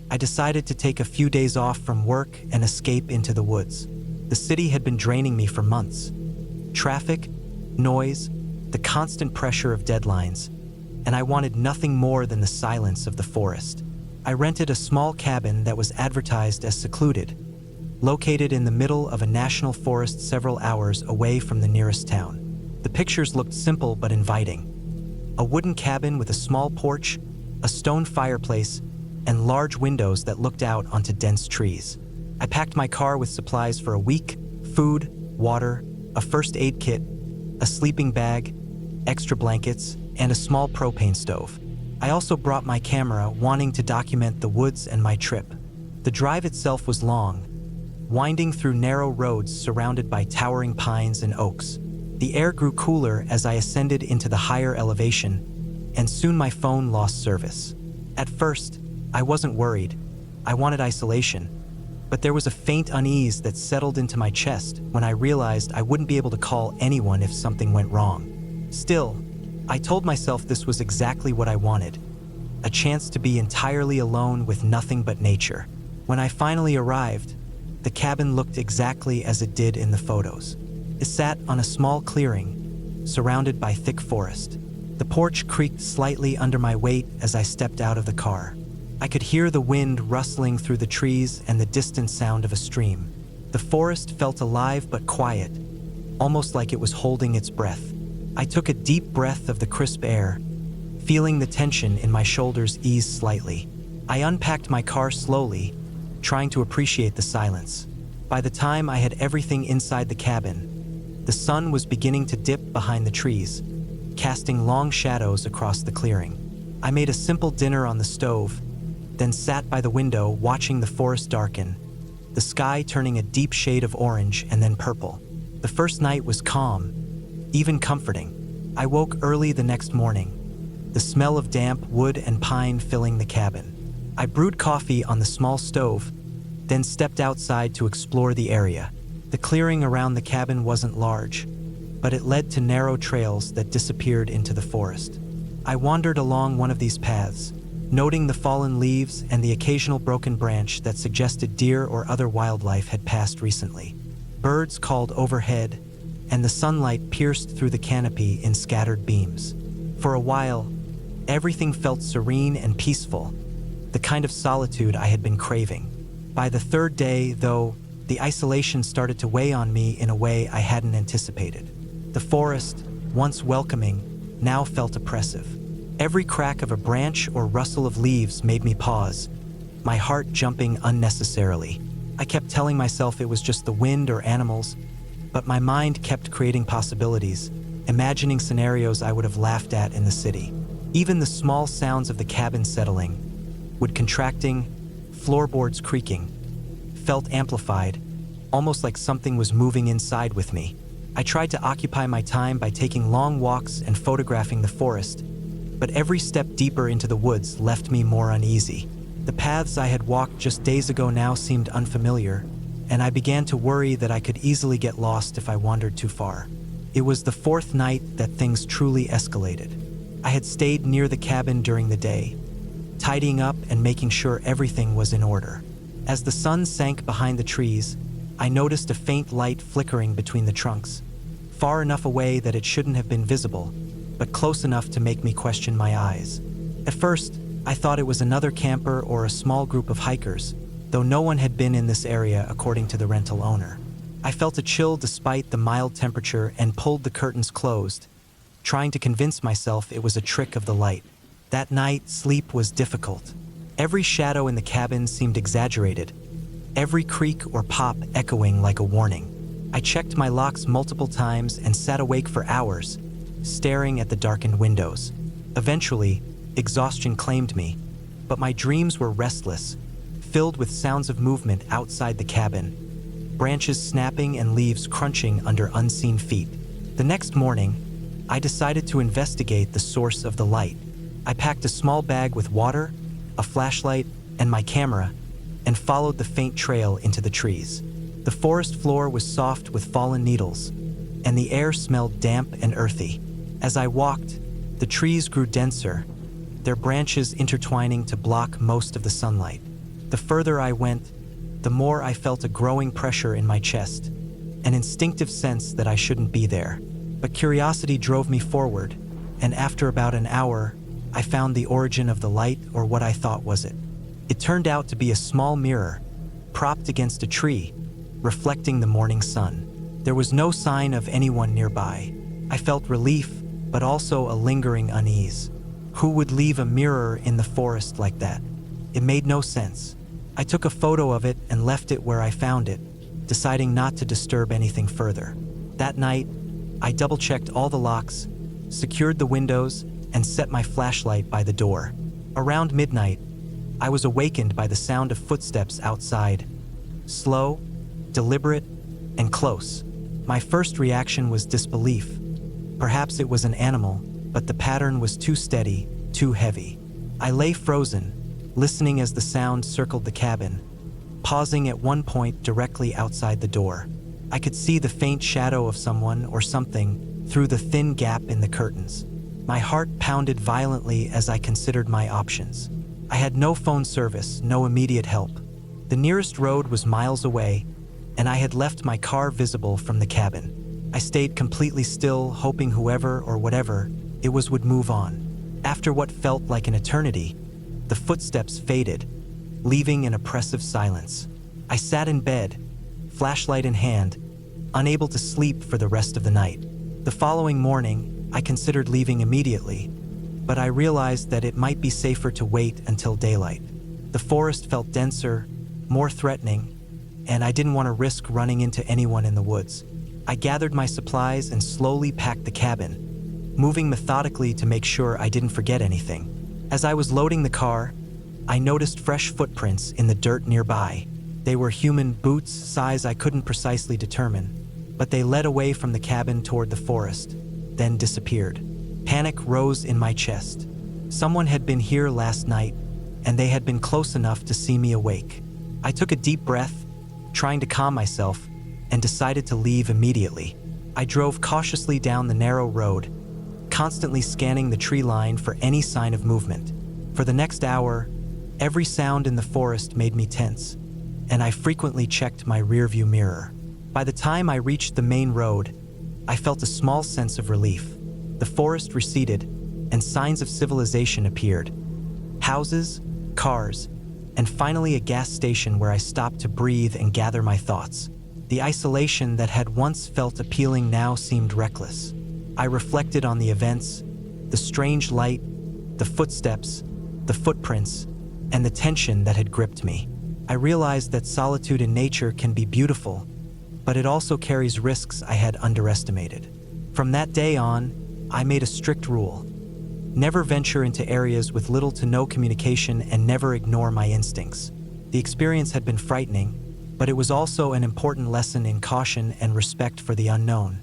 I decided to take a few days off from work and escape into the woods. The city had been draining me for months. Traffic, noise, the constant pressure of deadlines, and I wanted nothing more than the silence of the forest. I rented a small cabin that was advertised as secluded, located in the middle of a national forest several hours away from the nearest town. The pictures looked simple but inviting. A wooden cabin with a small porch, a stone fireplace, and large windows that looked out onto dense trees. I packed my car with supplies for a week: food, water, a first aid kit, a sleeping bag, extra blankets, and a small propane stove. I also brought my camera, wanting to document the woods and my trip. The drive itself was long, winding through narrow roads surrounded by towering pines and oaks. The air grew cooler as I ascended into the higher elevation, and soon my phone lost service. At first, I wasn't worried. I wanted isolation. But there was a faint unease that settled into my chest when I realized I wouldn't be able to call anyone if something went wrong. Still, I told myself this was exactly what I wanted: a chance to be entirely alone with nothing but nature. When I finally arrived, the cabin looked exactly as it did in the photos. It sat on a small clearing, surrounded by thick forest. The porch creaked slightly under my weight as I stepped out of the car. I could hear the wind rustling through the trees and the distant sound of a stream. The forest felt alive but quiet, almost like it was holding its breath. I took a deep breath of the crisp air, feeling the tension in my shoulders ease slightly. I unpacked my car slowly, trying to appreciate the silence. By the time I had everything inside the cabin, the sun was beginning to dip behind the trees, casting long shadows across the clearing. I made a simple dinner on the stove, then sat by the window watching the forest darken, the sky turning a deep shade of orange and then purple. The first night was calm, even comforting. I woke early the next morning, the smell of damp wood and pine filling the cabin. I brewed coffee on the small stove, then stepped outside to explore the area. The clearing around the cabin wasn't large, but it led to narrow trails that disappeared into the forest. I wandered along one of these paths, noting the fallen leaves and the occasional broken branch that suggested deer or other wildlife had passed recently. Birds called overhead, and the sunlight pierced through the canopy in scattered beams. For a while, everything felt serene and peaceful, the kind of solitude I had been craving. By the third day, though, the isolation started to weigh on me in a way I hadn't anticipated. The forest, once welcoming, now felt oppressive. Every crack of a branch or rustle of leaves made me pause, my heart jumping unnecessarily. I kept telling myself it was just the wind or animals, but my mind kept creating possibilities, imagining scenarios I would have laughed at in the city. Even the small sounds of the cabin settling, wood contracting, floorboards creaking, felt amplified, almost like something was moving inside with me. I tried to occupy my time by taking long walks and photographing the forest, but every step deeper into the woods left me more uneasy. The paths I had walked just days ago now seemed unfamiliar, and I began to worry that I could easily get lost if I wandered too far. It was the fourth night that things truly escalated. I had stayed near the cabin during the day, tidying up and making sure everything was in order. As the sun sank behind the trees, I noticed a faint light flickering between the trunks, far enough away that it shouldn't have been visible, but close enough to make me question my eyes. At first, I thought it was another camper or a small group of hikers, though no one had been in this area according to the rental owner. I felt a chill despite the mild temperature and pulled the curtains closed, trying to convince myself it was a trick of the light. That night, sleep was difficult. Every shadow in the cabin seemed exaggerated, every creak or pop echoing like a warning. I checked my locks multiple times and sat awake for hours, staring at the darkened windows. Eventually, exhaustion claimed me, but my dreams were restless, filled with sounds of movement outside the cabin, branches snapping and leaves crunching under unseen feet. The next morning, I decided to investigate the source of the light. I packed a small bag with water, a flashlight, and my camera, and followed the faint trail into the trees. The forest floor was soft with fallen needles, and the air smelled damp and earthy. As I walked, the trees grew denser, their branches intertwining to block most of the sunlight. The further I went, the more I felt a growing pressure in my chest, an instinctive sense that I shouldn't be there. But curiosity drove me forward, and after about an hour, I found the origin of the light, or what I thought was it. It turned out to be a small mirror, propped against a tree, reflecting the morning sun. There was no sign of anyone nearby. I felt relief, but also a lingering unease. Who would leave a mirror in the forest like that? It made no sense. I took a photo of it and left it where I found it, deciding not to disturb anything further. That night, I double-checked all the locks, secured the windows, and set my flashlight by the door. Around midnight, I was awakened by the sound of footsteps outside. Slow, deliberate, and close. My first reaction was disbelief. Perhaps it was an animal, but the pattern was too steady, too heavy. I lay frozen, listening as the sound circled the cabin, pausing at one point directly outside the door. I could see the faint shadow of someone or something through the thin gap in the curtains. My heart pounded violently as I considered my options. I had no phone service, no immediate help. The nearest road was miles away, and I had left my car visible from the cabin. I stayed completely still, hoping whoever or whatever it was would move on. After what felt like an eternity, the footsteps faded, leaving an oppressive silence. I sat in bed, flashlight in hand, unable to sleep for the rest of the night. The following morning, I considered leaving immediately, but I realized that it might be safer to wait until daylight. The forest felt denser, more threatening, and I didn't want to risk running into anyone in the woods. I gathered my supplies and slowly packed the cabin, moving methodically to make sure I didn't forget anything. As I was loading the car, I noticed fresh footprints in the dirt nearby. They were human boots, size I couldn't precisely determine, but they led away from the cabin toward the forest, then disappeared. Panic rose in my chest. Someone had been here last night, and they had been close enough to see me awake. I took a deep breath, trying to calm myself, and decided to leave immediately. I drove cautiously down the narrow road, constantly scanning the tree line for any sign of movement. For the next hour, every sound in the forest made me tense, and I frequently checked my rearview mirror. By the time I reached the main road, I felt a small sense of relief. The forest receded, and signs of civilization appeared. Houses, cars, and finally a gas station where I stopped to breathe and gather my thoughts. The isolation that had once felt appealing now seemed reckless. I reflected on the events, the strange light, the footsteps, the footprints, and the tension that had gripped me. I realized that solitude in nature can be beautiful, but it also carries risks I had underestimated. From that day on, I made a strict rule: never venture into areas with little to no communication and never ignore my instincts. The experience had been frightening, but it was also an important lesson in caution and respect for the unknown,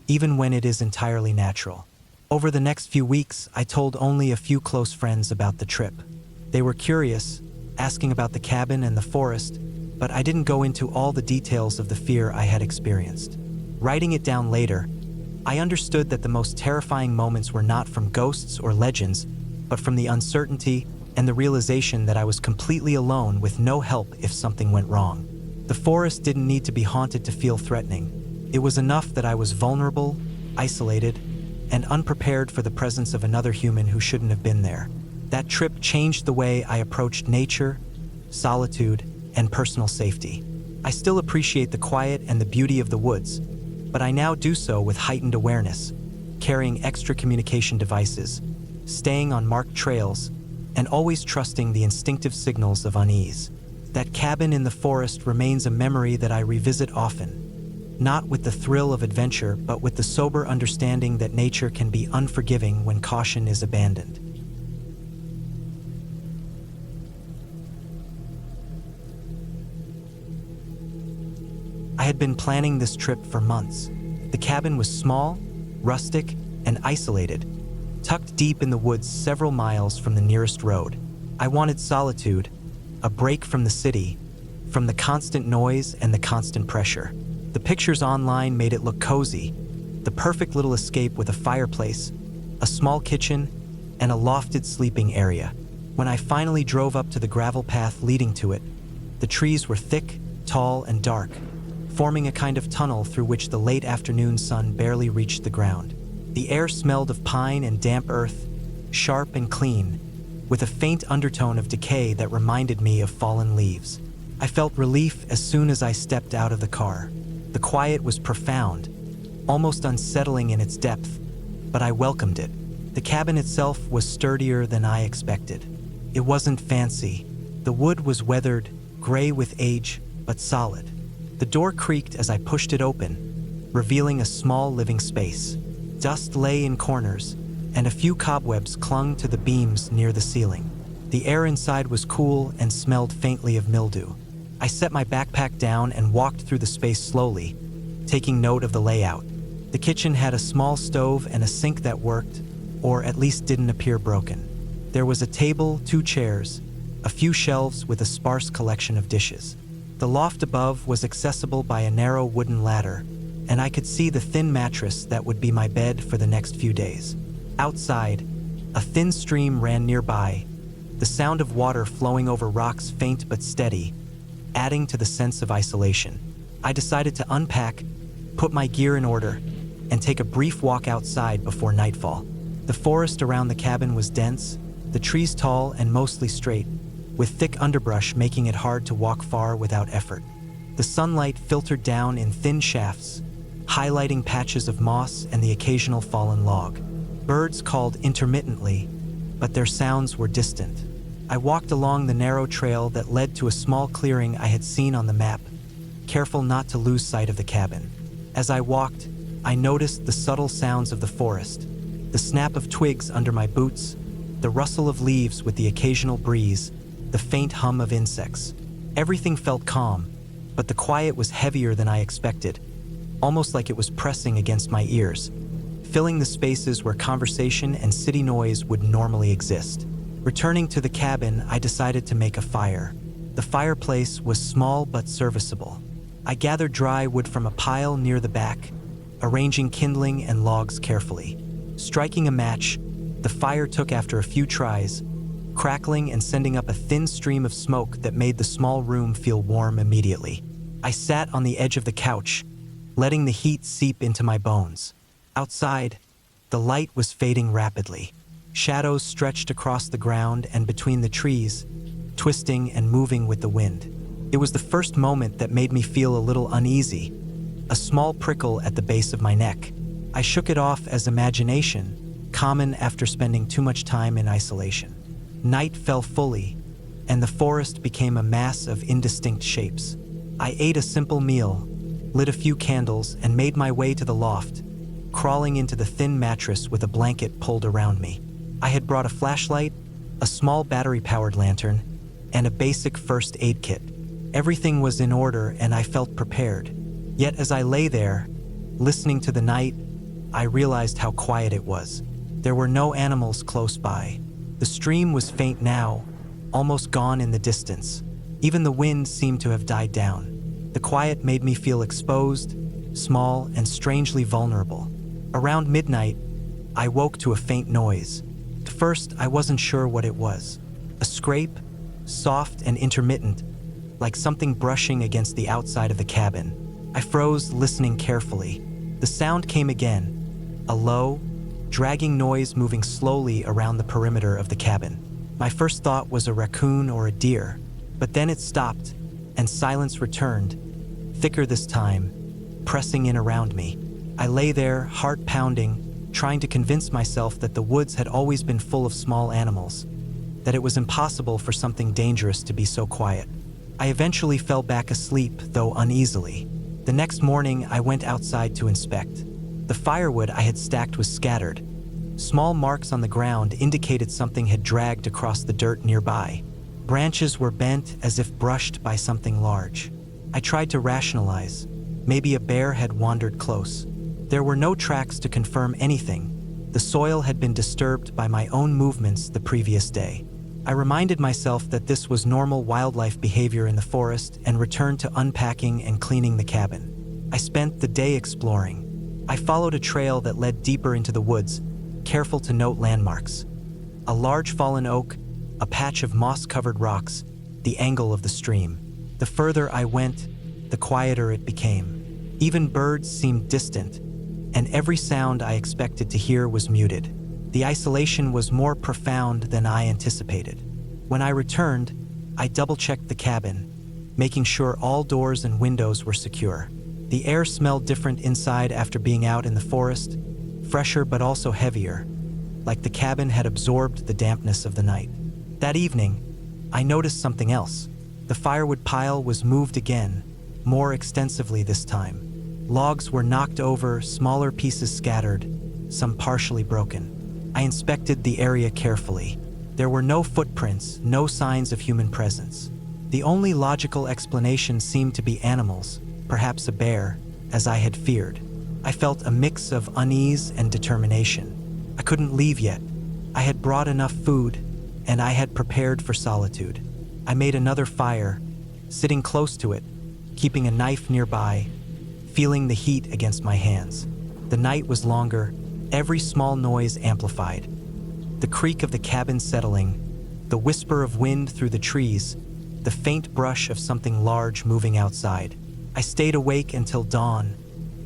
even when it is entirely natural. Over the next few weeks, I told only a few close friends about the trip. They were curious, asking about the cabin and the forest, but I didn't go into all the details of the fear I had experienced. Writing it down later, I understood that the most terrifying moments were not from ghosts or legends, but from the uncertainty and the realization that I was completely alone with no help if something went wrong. The forest didn't need to be haunted to feel threatening. It was enough that I was vulnerable, isolated, and unprepared for the presence of another human who shouldn't have been there. That trip changed the way I approached nature, solitude, and personal safety. I still appreciate the quiet and the beauty of the woods, but I now do so with heightened awareness, carrying extra communication devices, staying on marked trails, and always trusting the instinctive signals of unease. That cabin in the forest remains a memory that I revisit often, not with the thrill of adventure, but with the sober understanding that nature can be unforgiving when caution is abandoned. I had been planning this trip for months. The cabin was small, rustic, and isolated, tucked deep in the woods several miles from the nearest road. I wanted solitude, a break from the city, from the constant noise and the constant pressure. The pictures online made it look cozy, the perfect little escape with a fireplace, a small kitchen, and a lofted sleeping area. When I finally drove up to the gravel path leading to it, the trees were thick, tall, and dark, forming a kind of tunnel through which the late afternoon sun barely reached the ground. The air smelled of pine and damp earth, sharp and clean, with a faint undertone of decay that reminded me of fallen leaves. I felt relief as soon as I stepped out of the car. The quiet was profound, almost unsettling in its depth, but I welcomed it. The cabin itself was sturdier than I expected. It wasn't fancy. The wood was weathered, gray with age, but solid. The door creaked as I pushed it open, revealing a small living space. Dust lay in corners, and a few cobwebs clung to the beams near the ceiling. The air inside was cool and smelled faintly of mildew. I set my backpack down and walked through the space slowly, taking note of the layout. The kitchen had a small stove and a sink that worked, or at least didn't appear broken. There was a table, 2 chairs, a few shelves with a sparse collection of dishes. The loft above was accessible by a narrow wooden ladder, and I could see the thin mattress that would be my bed for the next few days. Outside, a thin stream ran nearby, the sound of water flowing over rocks faint but steady, adding to the sense of isolation. I decided to unpack, put my gear in order, and take a brief walk outside before nightfall. The forest around the cabin was dense, the trees tall and mostly straight, with thick underbrush making it hard to walk far without effort. The sunlight filtered down in thin shafts, highlighting patches of moss and the occasional fallen log. Birds called intermittently, but their sounds were distant. I walked along the narrow trail that led to a small clearing I had seen on the map, careful not to lose sight of the cabin. As I walked, I noticed the subtle sounds of the forest, the snap of twigs under my boots, the rustle of leaves with the occasional breeze, the faint hum of insects. Everything felt calm, but the quiet was heavier than I expected, almost like it was pressing against my ears, filling the spaces where conversation and city noise would normally exist. Returning to the cabin, I decided to make a fire. The fireplace was small but serviceable. I gathered dry wood from a pile near the back, arranging kindling and logs carefully. Striking a match, the fire took after a few tries, crackling and sending up a thin stream of smoke that made the small room feel warm immediately. I sat on the edge of the couch, letting the heat seep into my bones. Outside, the light was fading rapidly. Shadows stretched across the ground and between the trees, twisting and moving with the wind. It was the first moment that made me feel a little uneasy, a small prickle at the base of my neck. I shook it off as imagination, common after spending too much time in isolation. Night fell fully, and the forest became a mass of indistinct shapes. I ate a simple meal, lit a few candles, and made my way to the loft, crawling into the thin mattress with a blanket pulled around me. I had brought a flashlight, a small battery-powered lantern, and a basic first aid kit. Everything was in order and I felt prepared. Yet as I lay there, listening to the night, I realized how quiet it was. There were no animals close by. The stream was faint now, almost gone in the distance. Even the wind seemed to have died down. The quiet made me feel exposed, small, and strangely vulnerable. Around midnight, I woke to a faint noise. At first, I wasn't sure what it was. A scrape, soft and intermittent, like something brushing against the outside of the cabin. I froze, listening carefully. The sound came again, a low, dragging noise moving slowly around the perimeter of the cabin. My first thought was a raccoon or a deer, but then it stopped, and silence returned, thicker this time, pressing in around me. I lay there, heart pounding, trying to convince myself that the woods had always been full of small animals, that it was impossible for something dangerous to be so quiet. I eventually fell back asleep, though uneasily. The next morning, I went outside to inspect. The firewood I had stacked was scattered. Small marks on the ground indicated something had dragged across the dirt nearby. Branches were bent as if brushed by something large. I tried to rationalize. Maybe a bear had wandered close. There were no tracks to confirm anything. The soil had been disturbed by my own movements the previous day. I reminded myself that this was normal wildlife behavior in the forest and returned to unpacking and cleaning the cabin. I spent the day exploring. I followed a trail that led deeper into the woods, careful to note landmarks. A large fallen oak, a patch of moss-covered rocks, the angle of the stream. The further I went, the quieter it became. Even birds seemed distant, and every sound I expected to hear was muted. The isolation was more profound than I anticipated. When I returned, I double-checked the cabin, making sure all doors and windows were secure. The air smelled different inside after being out in the forest, fresher but also heavier, like the cabin had absorbed the dampness of the night. That evening, I noticed something else. The firewood pile was moved again, more extensively this time. Logs were knocked over, smaller pieces scattered, some partially broken. I inspected the area carefully. There were no footprints, no signs of human presence. The only logical explanation seemed to be animals, perhaps a bear, as I had feared. I felt a mix of unease and determination. I couldn't leave yet. I had brought enough food, and I had prepared for solitude. I made another fire, sitting close to it, keeping a knife nearby, feeling the heat against my hands. The night was longer, every small noise amplified. The creak of the cabin settling, the whisper of wind through the trees, the faint brush of something large moving outside. I stayed awake until dawn,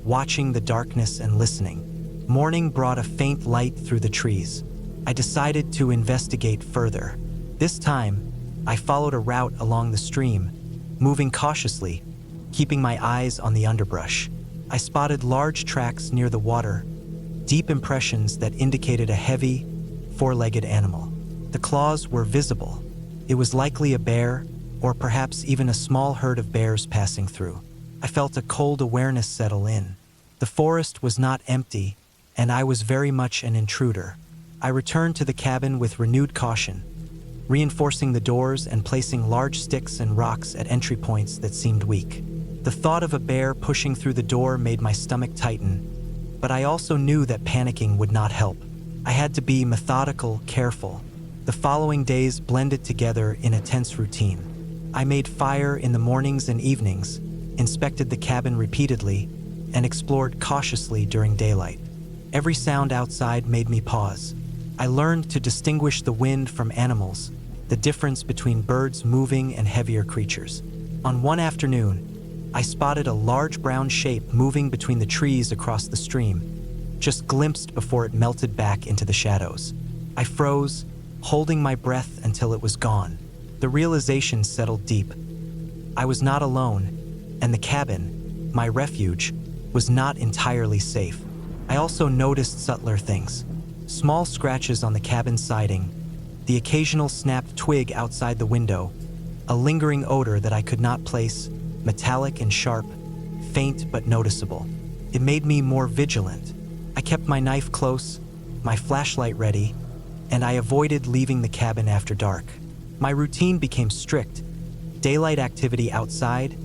watching the darkness and listening. Morning brought a faint light through the trees. I decided to investigate further. This time, I followed a route along the stream, moving cautiously, keeping my eyes on the underbrush. I spotted large tracks near the water, deep impressions that indicated a heavy, four-legged animal. The claws were visible. It was likely a bear, or perhaps even a small herd of bears passing through. I felt a cold awareness settle in. The forest was not empty, and I was very much an intruder. I returned to the cabin with renewed caution, reinforcing the doors and placing large sticks and rocks at entry points that seemed weak. The thought of a bear pushing through the door made my stomach tighten, but I also knew that panicking would not help. I had to be methodical, careful. The following days blended together in a tense routine. I made fire in the mornings and evenings, inspected the cabin repeatedly, and explored cautiously during daylight. Every sound outside made me pause. I learned to distinguish the wind from animals, the difference between birds moving and heavier creatures. On one afternoon, I spotted a large brown shape moving between the trees across the stream, just glimpsed before it melted back into the shadows. I froze, holding my breath until it was gone. The realization settled deep. I was not alone, and the cabin, my refuge, was not entirely safe. I also noticed subtler things. Small scratches on the cabin siding, the occasional snapped twig outside the window, a lingering odor that I could not place, metallic and sharp, faint but noticeable. It made me more vigilant. I kept my knife close, my flashlight ready, and I avoided leaving the cabin after dark. My routine became strict: daylight activity outside,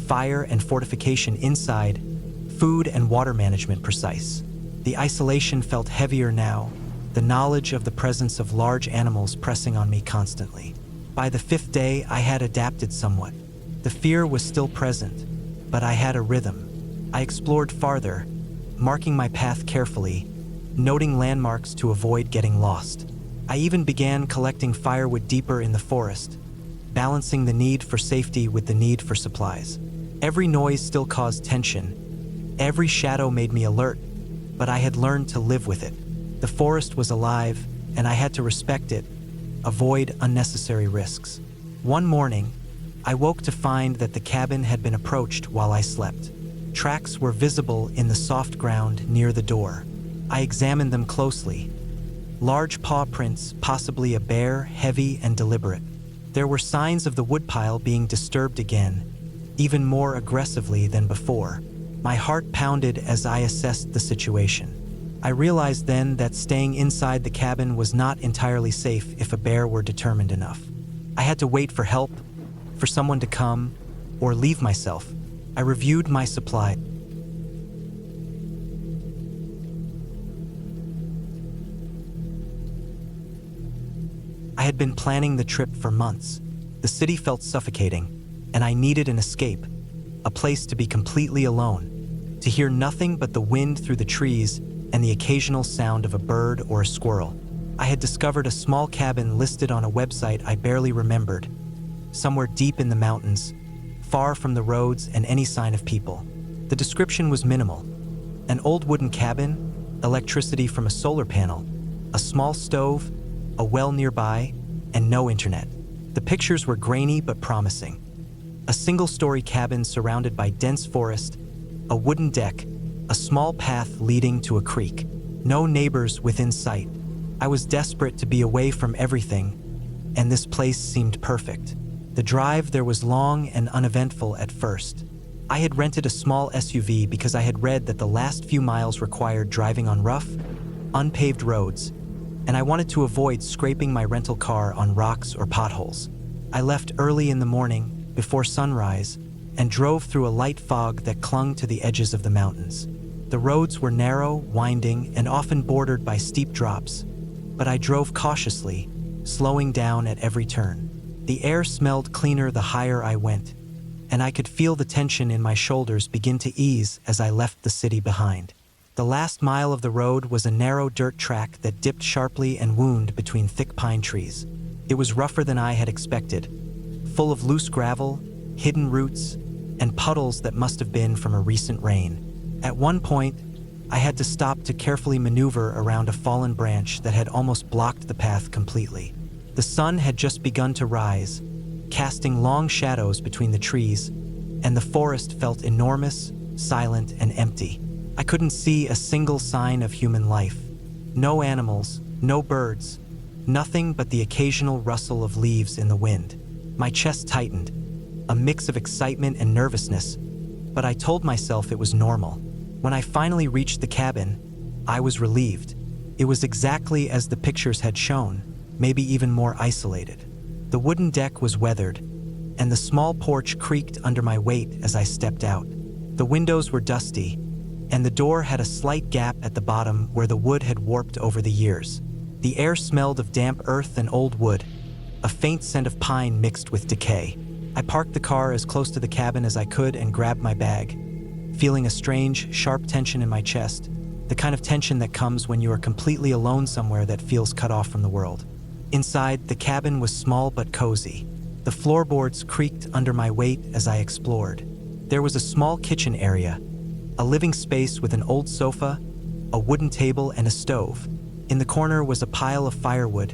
fire and fortification inside, food and water management precise. The isolation felt heavier now, the knowledge of the presence of large animals pressing on me constantly. By the 5th day, I had adapted somewhat. The fear was still present, but I had a rhythm. I explored farther, marking my path carefully, noting landmarks to avoid getting lost. I even began collecting firewood deeper in the forest, balancing the need for safety with the need for supplies. Every noise still caused tension. Every shadow made me alert, but I had learned to live with it. The forest was alive, and I had to respect it, avoid unnecessary risks. One morning, I woke to find that the cabin had been approached while I slept. Tracks were visible in the soft ground near the door. I examined them closely. Large paw prints, possibly a bear, heavy and deliberate. There were signs of the woodpile being disturbed again, even more aggressively than before. My heart pounded as I assessed the situation. I realized then that staying inside the cabin was not entirely safe if a bear were determined enough. I had to wait for help, for someone to come, or leave myself. I reviewed my supply. I had been planning the trip for months. The city felt suffocating, and I needed an escape, a place to be completely alone, to hear nothing but the wind through the trees and the occasional sound of a bird or a squirrel. I had discovered a small cabin listed on a website I barely remembered, somewhere deep in the mountains, far from the roads and any sign of people. The description was minimal: an old wooden cabin, electricity from a solar panel, a small stove, a well nearby, and no internet. The pictures were grainy but promising. A single-story cabin surrounded by dense forest, a wooden deck, a small path leading to a creek. No neighbors within sight. I was desperate to be away from everything, and this place seemed perfect. The drive there was long and uneventful at first. I had rented a small SUV because I had read that the last few miles required driving on rough, unpaved roads, and I wanted to avoid scraping my rental car on rocks or potholes. I left early in the morning, before sunrise, and drove through a light fog that clung to the edges of the mountains. The roads were narrow, winding, and often bordered by steep drops, but I drove cautiously, slowing down at every turn. The air smelled cleaner the higher I went, and I could feel the tension in my shoulders begin to ease as I left the city behind. The last mile of the road was a narrow dirt track that dipped sharply and wound between thick pine trees. It was rougher than I had expected, full of loose gravel, hidden roots, and puddles that must have been from a recent rain. At one point, I had to stop to carefully maneuver around a fallen branch that had almost blocked the path completely. The sun had just begun to rise, casting long shadows between the trees, and the forest felt enormous, silent, and empty. I couldn't see a single sign of human life. No animals, no birds, nothing but the occasional rustle of leaves in the wind. My chest tightened, a mix of excitement and nervousness, but I told myself it was normal. When I finally reached the cabin, I was relieved. It was exactly as the pictures had shown, maybe even more isolated. The wooden deck was weathered, and the small porch creaked under my weight as I stepped out. The windows were dusty, and the door had a slight gap at the bottom where the wood had warped over the years. The air smelled of damp earth and old wood, a faint scent of pine mixed with decay. I parked the car as close to the cabin as I could and grabbed my bag, feeling a strange, sharp tension in my chest, the kind of tension that comes when you are completely alone somewhere that feels cut off from the world. Inside, the cabin was small but cozy. The floorboards creaked under my weight as I explored. There was a small kitchen area, a living space with an old sofa, a wooden table, and a stove. In the corner was a pile of firewood,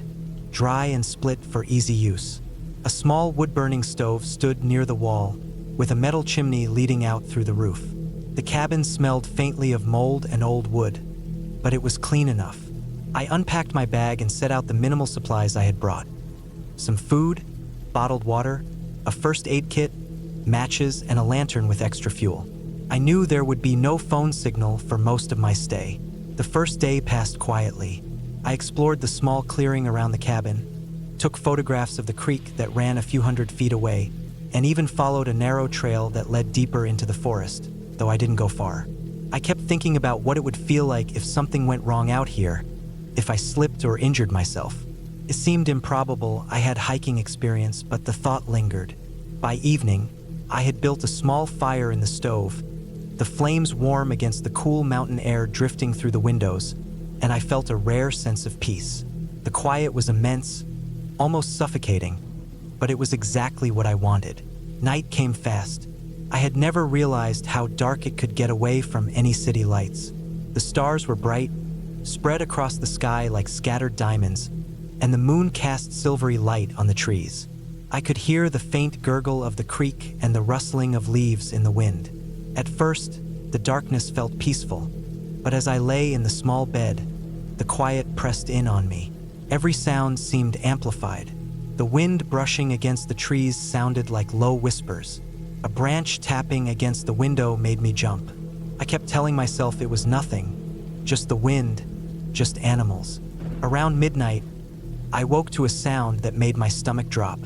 dry and split for easy use. A small wood-burning stove stood near the wall, with a metal chimney leading out through the roof. The cabin smelled faintly of mold and old wood, but it was clean enough. I unpacked my bag and set out the minimal supplies I had brought. Some food, bottled water, a first aid kit, matches, and a lantern with extra fuel. I knew there would be no phone signal for most of my stay. The first day passed quietly. I explored the small clearing around the cabin, took photographs of the creek that ran a few hundred feet away, and even followed a narrow trail that led deeper into the forest, though I didn't go far. I kept thinking about what it would feel like if something went wrong out here, if I slipped or injured myself. It seemed improbable I had hiking experience, but the thought lingered. By evening, I had built a small fire in the stove, the flames warm against the cool mountain air drifting through the windows, and I felt a rare sense of peace. The quiet was immense, almost suffocating, but it was exactly what I wanted. Night came fast. I had never realized how dark it could get away from any city lights. The stars were bright, spread across the sky like scattered diamonds, and the moon cast silvery light on the trees. I could hear the faint gurgle of the creek and the rustling of leaves in the wind. At first, the darkness felt peaceful, but as I lay in the small bed, the quiet pressed in on me. Every sound seemed amplified. The wind brushing against the trees sounded like low whispers. A branch tapping against the window made me jump. I kept telling myself it was nothing, just the wind, just animals. Around midnight, I woke to a sound that made my stomach drop.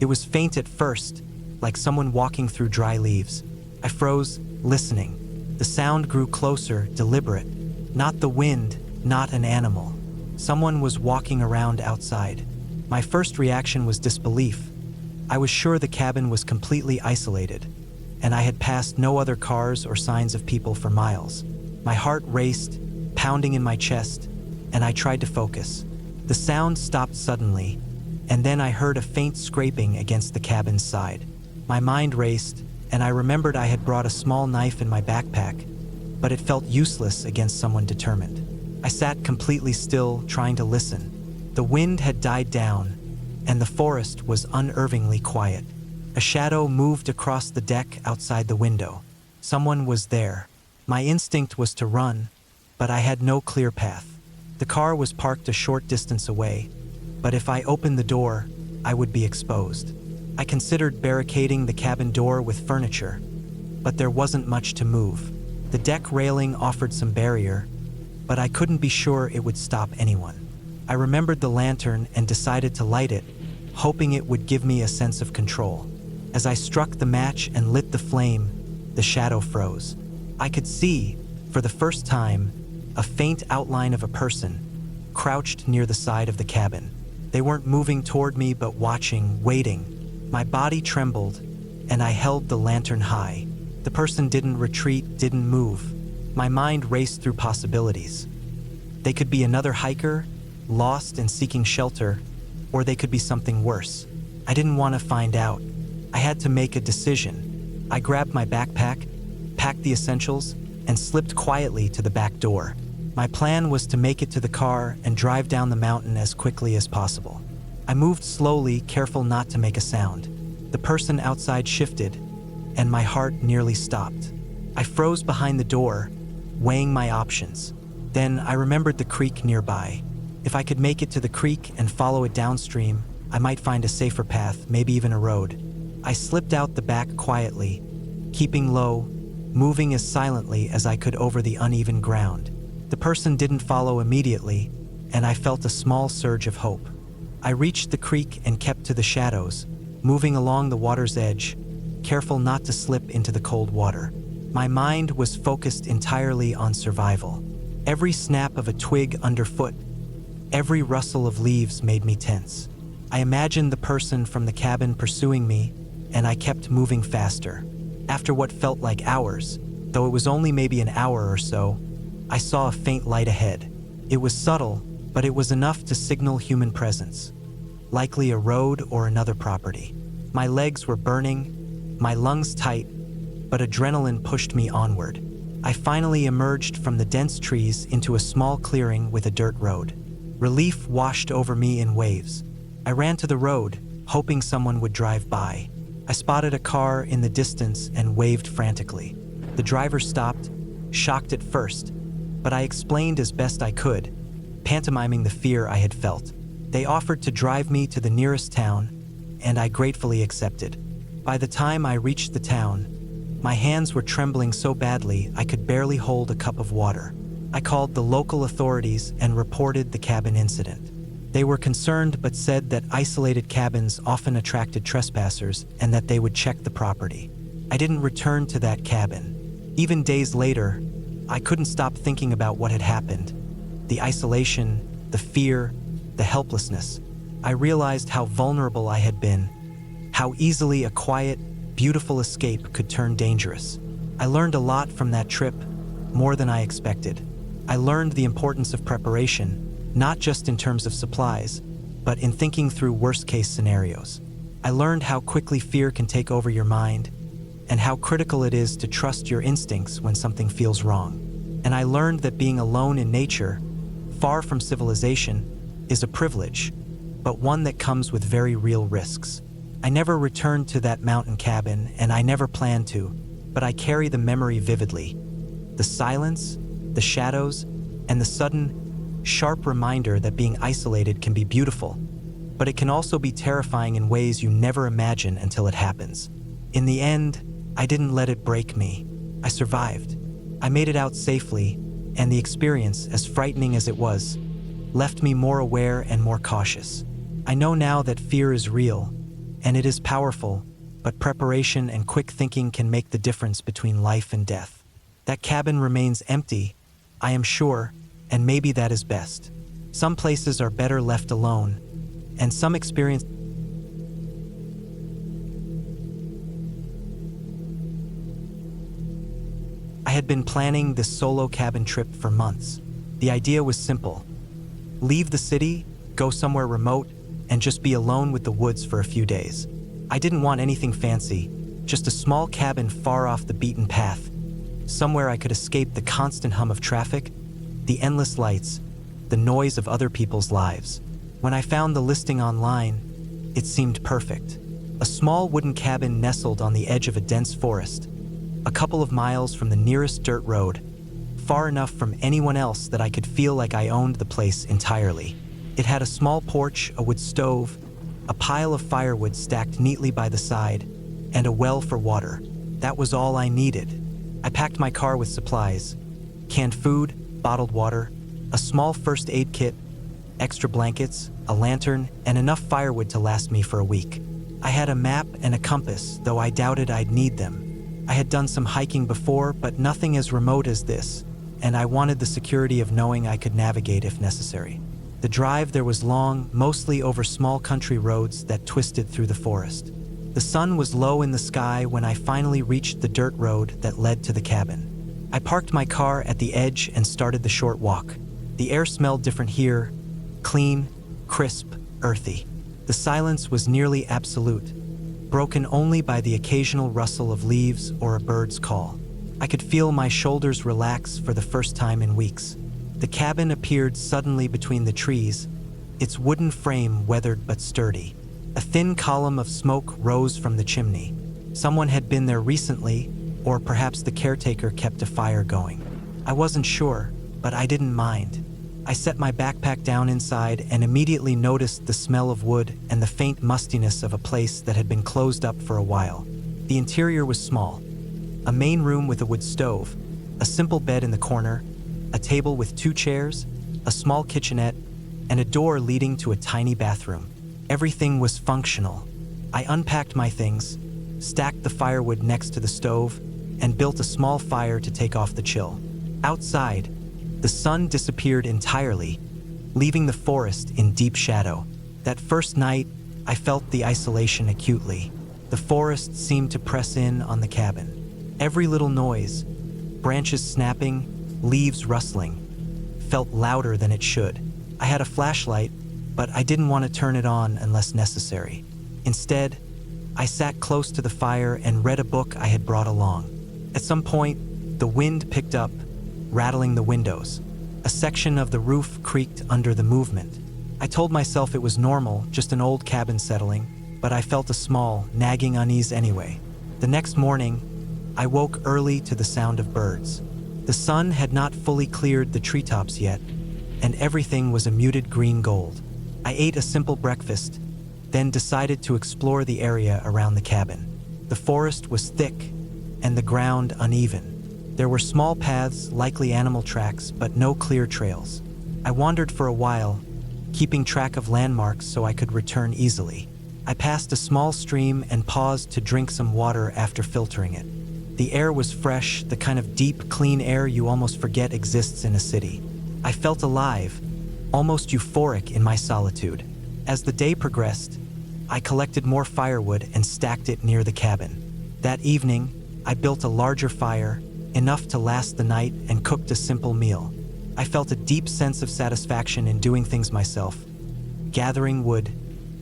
It was faint at first, like someone walking through dry leaves. I froze, listening. The sound grew closer, deliberate. Not the wind, not an animal. Someone was walking around outside. My first reaction was disbelief. I was sure the cabin was completely isolated, and I had passed no other cars or signs of people for miles. My heart raced, pounding in my chest, and I tried to focus. The sound stopped suddenly, and then I heard a faint scraping against the cabin's side. My mind raced, and I remembered I had brought a small knife in my backpack, but it felt useless against someone determined. I sat completely still, trying to listen. The wind had died down, and the forest was unnervingly quiet. A shadow moved across the deck outside the window. Someone was there. My instinct was to run, but I had no clear path. The car was parked a short distance away, but if I opened the door, I would be exposed. I considered barricading the cabin door with furniture, but there wasn't much to move. The deck railing offered some barrier, but I couldn't be sure it would stop anyone. I remembered the lantern and decided to light it, hoping it would give me a sense of control. As I struck the match and lit the flame, the shadow froze. I could see, for the first time, a faint outline of a person, crouched near the side of the cabin. They weren't moving toward me but watching, waiting. My body trembled, and I held the lantern high. The person didn't retreat, didn't move. My mind raced through possibilities. They could be another hiker, lost and seeking shelter, or they could be something worse. I didn't want to find out. I had to make a decision. I grabbed my backpack, packed the essentials, and slipped quietly to the back door. My plan was to make it to the car and drive down the mountain as quickly as possible. I moved slowly, careful not to make a sound. The person outside shifted, and my heart nearly stopped. I froze behind the door, weighing my options. Then I remembered the creek nearby. If I could make it to the creek and follow it downstream, I might find a safer path, maybe even a road. I slipped out the back quietly, keeping low, moving as silently as I could over the uneven ground. The person didn't follow immediately, and I felt a small surge of hope. I reached the creek and kept to the shadows, moving along the water's edge, careful not to slip into the cold water. My mind was focused entirely on survival. Every snap of a twig underfoot, every rustle of leaves made me tense. I imagined the person from the cabin pursuing me, and I kept moving faster. After what felt like hours, though it was only maybe an hour or so, I saw a faint light ahead. It was subtle, but it was enough to signal human presence. Likely a road or another property. My legs were burning, my lungs tight, but adrenaline pushed me onward. I finally emerged from the dense trees into a small clearing with a dirt road. Relief washed over me in waves. I ran to the road, hoping someone would drive by. I spotted a car in the distance and waved frantically. The driver stopped, shocked at first, but I explained as best I could, pantomiming the fear I had felt. They offered to drive me to the nearest town, and I gratefully accepted. By the time I reached the town, my hands were trembling so badly I could barely hold a cup of water. I called the local authorities and reported the cabin incident. They were concerned but said that isolated cabins often attracted trespassers and that they would check the property. I didn't return to that cabin. Even days later, I couldn't stop thinking about what had happened. The isolation, the fear, the helplessness. I realized how vulnerable I had been, how easily a quiet, beautiful escape could turn dangerous. I learned a lot from that trip, more than I expected. I learned the importance of preparation, not just in terms of supplies, but in thinking through worst-case scenarios. I learned how quickly fear can take over your mind, and how critical it is to trust your instincts when something feels wrong. And I learned that being alone in nature, far from civilization, is a privilege, but one that comes with very real risks. I never returned to that mountain cabin, and I never plan to, but I carry the memory vividly. The silence, the shadows, and the sudden, sharp reminder that being isolated can be beautiful, but it can also be terrifying in ways you never imagine until it happens. In the end, I didn't let it break me. I survived. I made it out safely, and the experience, as frightening as it was, left me more aware and more cautious. I know now that fear is real, and it is powerful, but preparation and quick thinking can make the difference between life and death. That cabin remains empty, I am sure, and maybe that is best. Some places are better left alone, and some experience. I had been planning this solo cabin trip for months. The idea was simple. Leave the city, go somewhere remote, and just be alone with the woods for a few days. I didn't want anything fancy, just a small cabin far off the beaten path, somewhere I could escape the constant hum of traffic, the endless lights, the noise of other people's lives. When I found the listing online, it seemed perfect. A small wooden cabin nestled on the edge of a dense forest, a couple of miles from the nearest dirt road, far enough from anyone else that I could feel like I owned the place entirely. It had a small porch, a wood stove, a pile of firewood stacked neatly by the side, and a well for water. That was all I needed. I packed my car with supplies: canned food, bottled water, a small first aid kit, extra blankets, a lantern, and enough firewood to last me for a week. I had a map and a compass, though I doubted I'd need them. I had done some hiking before, but nothing as remote as this, and I wanted the security of knowing I could navigate if necessary. The drive there was long, mostly over small country roads that twisted through the forest. The sun was low in the sky when I finally reached the dirt road that led to the cabin. I parked my car at the edge and started the short walk. The air smelled different here, clean, crisp, earthy. The silence was nearly absolute, broken only by the occasional rustle of leaves or a bird's call. I could feel my shoulders relax for the first time in weeks. The cabin appeared suddenly between the trees, its wooden frame weathered but sturdy. A thin column of smoke rose from the chimney. Someone had been there recently, or perhaps the caretaker kept a fire going. I wasn't sure, but I didn't mind. I set my backpack down inside and immediately noticed the smell of wood and the faint mustiness of a place that had been closed up for a while. The interior was small. A main room with a wood stove, a simple bed in the corner, a table with 2 chairs, a small kitchenette, and a door leading to a tiny bathroom. Everything was functional. I unpacked my things, stacked the firewood next to the stove, and built a small fire to take off the chill. Outside, the sun disappeared entirely, leaving the forest in deep shadow. That first night, I felt the isolation acutely. The forest seemed to press in on the cabin. Every little noise, branches snapping, leaves rustling, felt louder than it should. I had a flashlight, but I didn't want to turn it on unless necessary. Instead, I sat close to the fire and read a book I had brought along. At some point, the wind picked up, rattling the windows. A section of the roof creaked under the movement. I told myself it was normal, just an old cabin settling, but I felt a small, nagging unease anyway. The next morning, I woke early to the sound of birds. The sun had not fully cleared the treetops yet, and everything was a muted green gold. I ate a simple breakfast, then decided to explore the area around the cabin. The forest was thick, and the ground uneven. There were small paths, likely animal tracks, but no clear trails. I wandered for a while, keeping track of landmarks so I could return easily. I passed a small stream and paused to drink some water after filtering it. The air was fresh, the kind of deep, clean air you almost forget exists in a city. I felt alive, almost euphoric in my solitude. As the day progressed, I collected more firewood and stacked it near the cabin. That evening, I built a larger fire, enough to last the night, and cooked a simple meal. I felt a deep sense of satisfaction in doing things myself, gathering wood,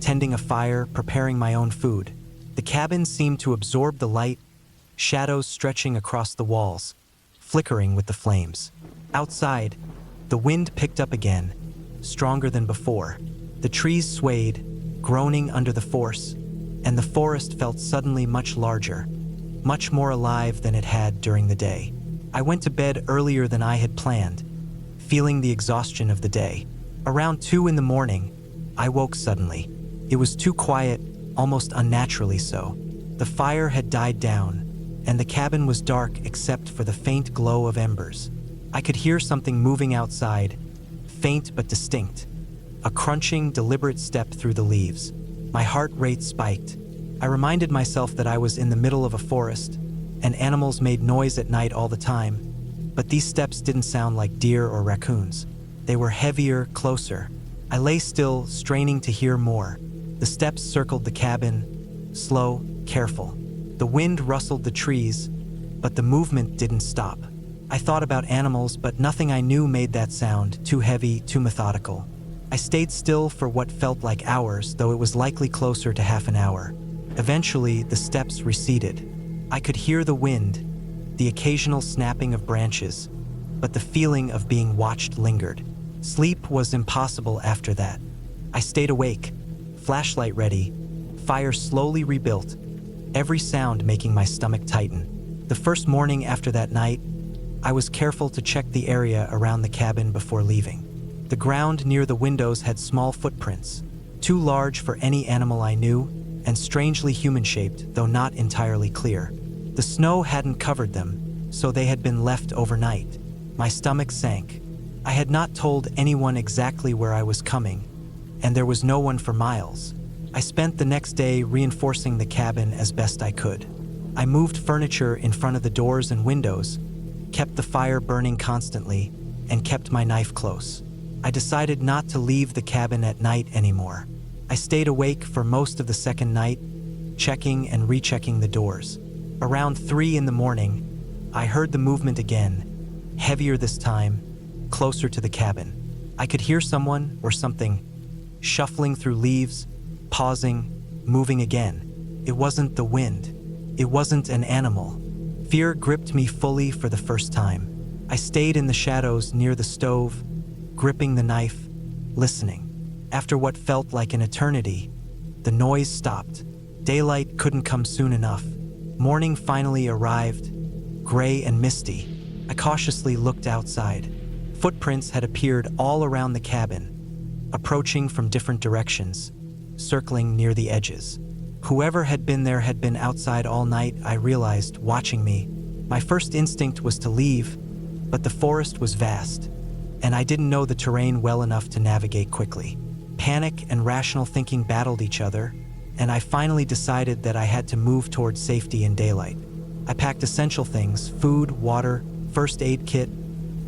tending a fire, preparing my own food. The cabin seemed to absorb the light, shadows stretching across the walls, flickering with the flames. Outside, the wind picked up again, stronger than before. The trees swayed, groaning under the force, and the forest felt suddenly much larger, much more alive than it had during the day. I went to bed earlier than I had planned, feeling the exhaustion of the day. Around 2 in the morning, I woke suddenly. It was too quiet, almost unnaturally so. The fire had died down, and the cabin was dark except for the faint glow of embers. I could hear something moving outside, faint but distinct, a crunching, deliberate step through the leaves. My heart rate spiked. I reminded myself that I was in the middle of a forest, and animals made noise at night all the time, but these steps didn't sound like deer or raccoons. They were heavier, closer. I lay still, straining to hear more. The steps circled the cabin, slow, careful. The wind rustled the trees, but the movement didn't stop. I thought about animals, but nothing I knew made that sound, too heavy, too methodical. I stayed still for what felt like hours, though it was likely closer to half an hour. Eventually, the steps receded. I could hear the wind, the occasional snapping of branches, but the feeling of being watched lingered. Sleep was impossible after that. I stayed awake, flashlight ready, fire slowly rebuilt, every sound making my stomach tighten. The first morning after that night, I was careful to check the area around the cabin before leaving. The ground near the windows had small footprints, too large for any animal I knew, and strangely human-shaped, though not entirely clear. The snow hadn't covered them, so they had been left overnight. My stomach sank. I had not told anyone exactly where I was coming, and there was no one for miles. I spent the next day reinforcing the cabin as best I could. I moved furniture in front of the doors and windows, kept the fire burning constantly, and kept my knife close. I decided not to leave the cabin at night anymore. I stayed awake for most of the second night, checking and rechecking the doors. Around 3 in the morning, I heard the movement again, heavier this time, closer to the cabin. I could hear someone or something shuffling through leaves, pausing, moving again. It wasn't the wind. It wasn't an animal. Fear gripped me fully for the first time. I stayed in the shadows near the stove, gripping the knife, listening. After what felt like an eternity, the noise stopped. Daylight couldn't come soon enough. Morning finally arrived, gray and misty. I cautiously looked outside. Footprints had appeared all around the cabin, approaching from different directions, circling near the edges. Whoever had been there had been outside all night, I realized, watching me. My first instinct was to leave, but the forest was vast, and I didn't know the terrain well enough to navigate quickly. Panic and rational thinking battled each other, and I finally decided that I had to move towards safety in daylight. I packed essential things: food, water, first aid kit,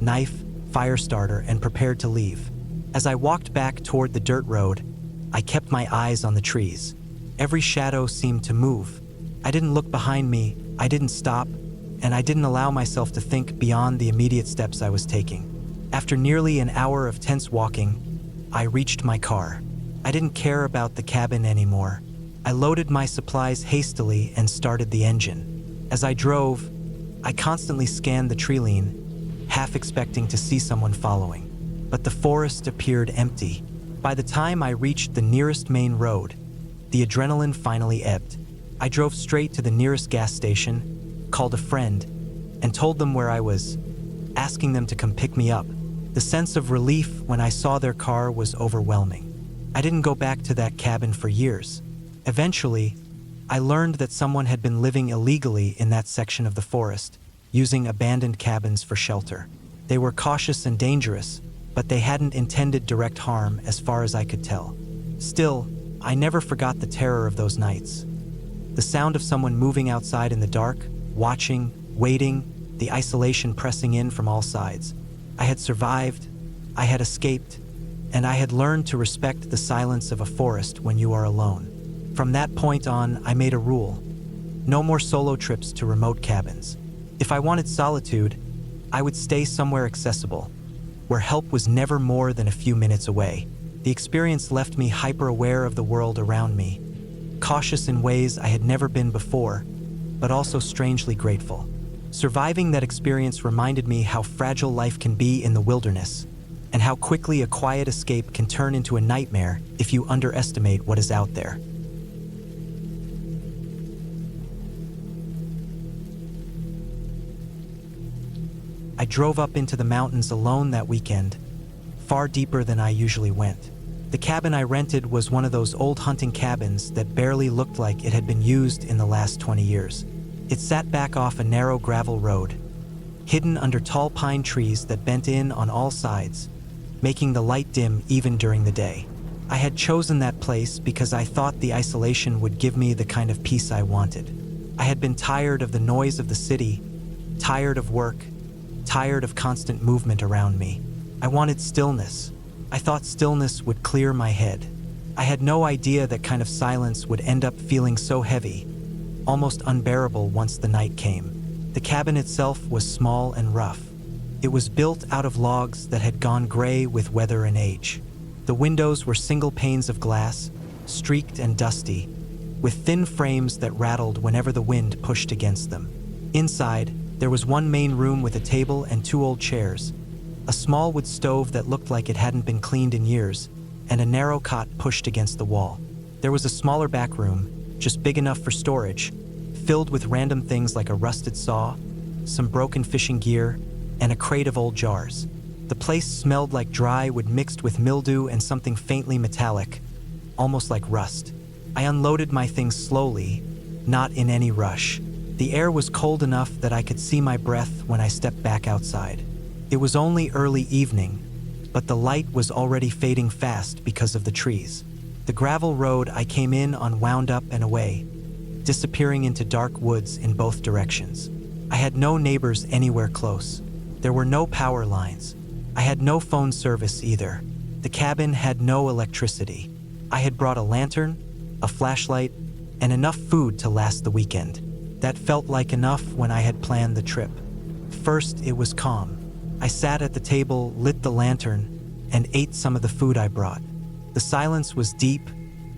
knife, fire starter, and prepared to leave. As I walked back toward the dirt road, I kept my eyes on the trees. Every shadow seemed to move. I didn't look behind me, I didn't stop, and I didn't allow myself to think beyond the immediate steps I was taking. After nearly an hour of tense walking, I reached my car. I didn't care about the cabin anymore. I loaded my supplies hastily and started the engine. As I drove, I constantly scanned the tree-line, half expecting to see someone following. But the forest appeared empty. By the time I reached the nearest main road, the adrenaline finally ebbed. I drove straight to the nearest gas station, called a friend, and told them where I was, asking them to come pick me up. The sense of relief when I saw their car was overwhelming. I didn't go back to that cabin for years. Eventually, I learned that someone had been living illegally in that section of the forest, using abandoned cabins for shelter. They were cautious and dangerous, but they hadn't intended direct harm as far as I could tell. Still, I never forgot the terror of those nights. The sound of someone moving outside in the dark, watching, waiting, the isolation pressing in from all sides. I had survived, I had escaped, and I had learned to respect the silence of a forest when you are alone. From that point on, I made a rule: no more solo trips to remote cabins. If I wanted solitude, I would stay somewhere accessible, where help was never more than a few minutes away. The experience left me hyper-aware of the world around me, cautious in ways I had never been before, but also strangely grateful. Surviving that experience reminded me how fragile life can be in the wilderness, and how quickly a quiet escape can turn into a nightmare if you underestimate what is out there. I drove up into the mountains alone that weekend, far deeper than I usually went. The cabin I rented was one of those old hunting cabins that barely looked like it had been used in the last 20 years. It sat back off a narrow gravel road, hidden under tall pine trees that bent in on all sides, making the light dim even during the day. I had chosen that place because I thought the isolation would give me the kind of peace I wanted. I had been tired of the noise of the city, tired of work, tired of constant movement around me. I wanted stillness. I thought stillness would clear my head. I had no idea that kind of silence would end up feeling so heavy, almost unbearable once the night came. The cabin itself was small and rough. It was built out of logs that had gone gray with weather and age. The windows were single panes of glass, streaked and dusty, with thin frames that rattled whenever the wind pushed against them. Inside, there was one main room with a table and 2 old chairs, a small wood stove that looked like it hadn't been cleaned in years, and a narrow cot pushed against the wall. There was a smaller back room, just big enough for storage, filled with random things like a rusted saw, some broken fishing gear, and a crate of old jars. The place smelled like dry wood mixed with mildew and something faintly metallic, almost like rust. I unloaded my things slowly, not in any rush. The air was cold enough that I could see my breath when I stepped back outside. It was only early evening, but the light was already fading fast because of the trees. The gravel road I came in on wound up and away, disappearing into dark woods in both directions. I had no neighbors anywhere close. There were no power lines. I had no phone service either. The cabin had no electricity. I had brought a lantern, a flashlight, and enough food to last the weekend. That felt like enough when I had planned the trip. First, it was calm. I sat at the table, lit the lantern, and ate some of the food I brought. The silence was deep,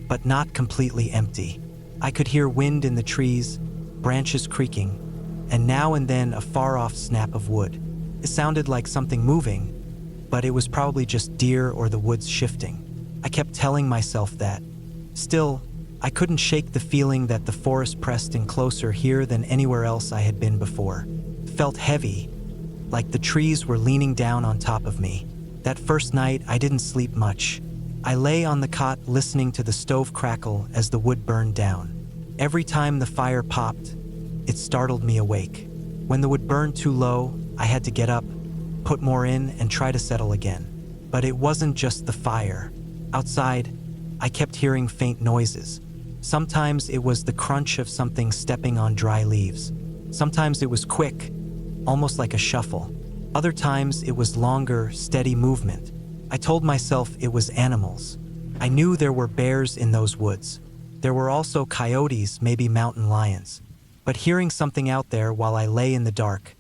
but not completely empty. I could hear wind in the trees, branches creaking, and now and then a far-off snap of wood. It sounded like something moving, but it was probably just deer or the woods shifting. I kept telling myself that. Still, I couldn't shake the feeling that the forest pressed in closer here than anywhere else I had been before. It felt heavy, like the trees were leaning down on top of me. That first night, I didn't sleep much. I lay on the cot listening to the stove crackle as the wood burned down. Every time the fire popped, it startled me awake. When the wood burned too low, I had to get up, put more in, and try to settle again. But it wasn't just the fire. Outside, I kept hearing faint noises. Sometimes it was the crunch of something stepping on dry leaves. Sometimes it was quick, almost like a shuffle. Other times it was longer, steady movement. I told myself it was animals. I knew there were bears in those woods. There were also coyotes, maybe mountain lions. But hearing something out there while I lay in the dark,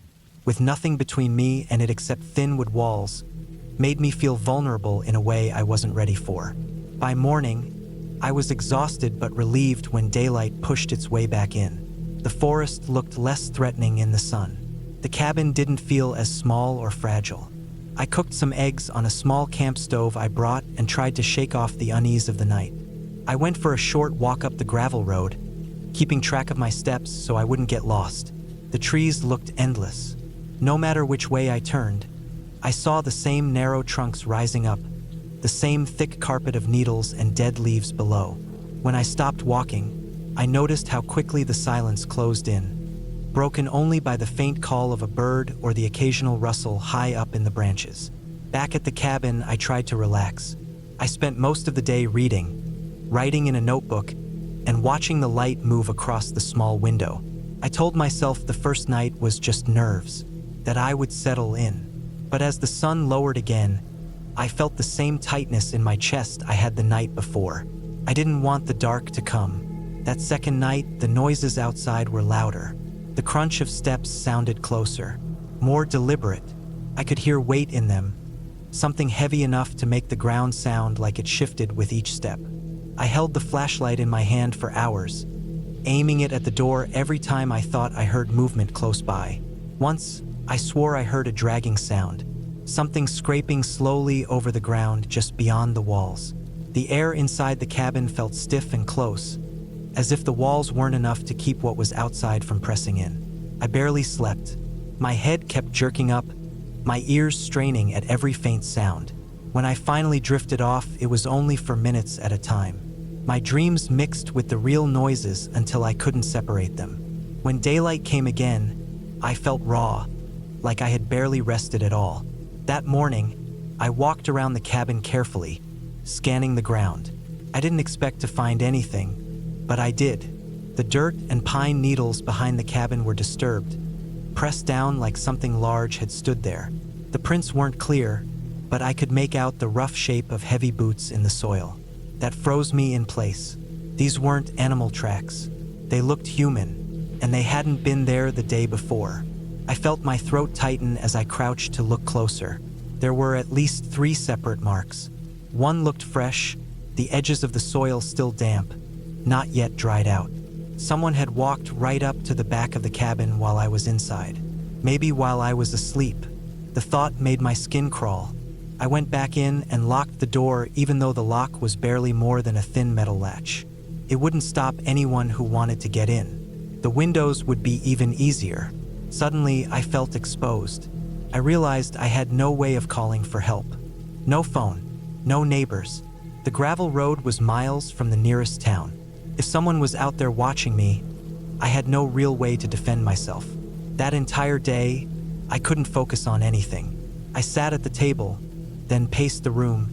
with nothing between me and it except thin wood walls, made me feel vulnerable in a way I wasn't ready for. By morning, I was exhausted but relieved when daylight pushed its way back in. The forest looked less threatening in the sun. The cabin didn't feel as small or fragile. I cooked some eggs on a small camp stove I brought and tried to shake off the unease of the night. I went for a short walk up the gravel road, keeping track of my steps so I wouldn't get lost. The trees looked endless. No matter which way I turned, I saw the same narrow trunks rising up, the same thick carpet of needles and dead leaves below. When I stopped walking, I noticed how quickly the silence closed in, broken only by the faint call of a bird or the occasional rustle high up in the branches. Back at the cabin, I tried to relax. I spent most of the day reading, writing in a notebook, and watching the light move across the small window. I told myself the first night was just nerves, that I would settle in. But as the sun lowered again, I felt the same tightness in my chest I had the night before. I didn't want the dark to come. That second night, the noises outside were louder. The crunch of steps sounded closer, more deliberate. I could hear weight in them, something heavy enough to make the ground sound like it shifted with each step. I held the flashlight in my hand for hours, aiming it at the door every time I thought I heard movement close by. Once, I swore I heard a dragging sound, something scraping slowly over the ground just beyond the walls. The air inside the cabin felt stiff and close, as if the walls weren't enough to keep what was outside from pressing in. I barely slept. My head kept jerking up, my ears straining at every faint sound. When I finally drifted off, it was only for minutes at a time. My dreams mixed with the real noises until I couldn't separate them. When daylight came again, I felt raw, like I had barely rested at all. That morning, I walked around the cabin carefully, scanning the ground. I didn't expect to find anything, but I did. The dirt and pine needles behind the cabin were disturbed, pressed down like something large had stood there. The prints weren't clear, but I could make out the rough shape of heavy boots in the soil. That froze me in place. These weren't animal tracks. They looked human, and they hadn't been there the day before. I felt my throat tighten as I crouched to look closer. There were at least 3 separate marks. One looked fresh, the edges of the soil still damp, not yet dried out. Someone had walked right up to the back of the cabin while I was inside. Maybe while I was asleep. The thought made my skin crawl. I went back in and locked the door even though the lock was barely more than a thin metal latch. It wouldn't stop anyone who wanted to get in. The windows would be even easier. Suddenly, I felt exposed. I realized I had no way of calling for help. No phone, no neighbors. The gravel road was miles from the nearest town. If someone was out there watching me, I had no real way to defend myself. That entire day, I couldn't focus on anything. I sat at the table, then paced the room,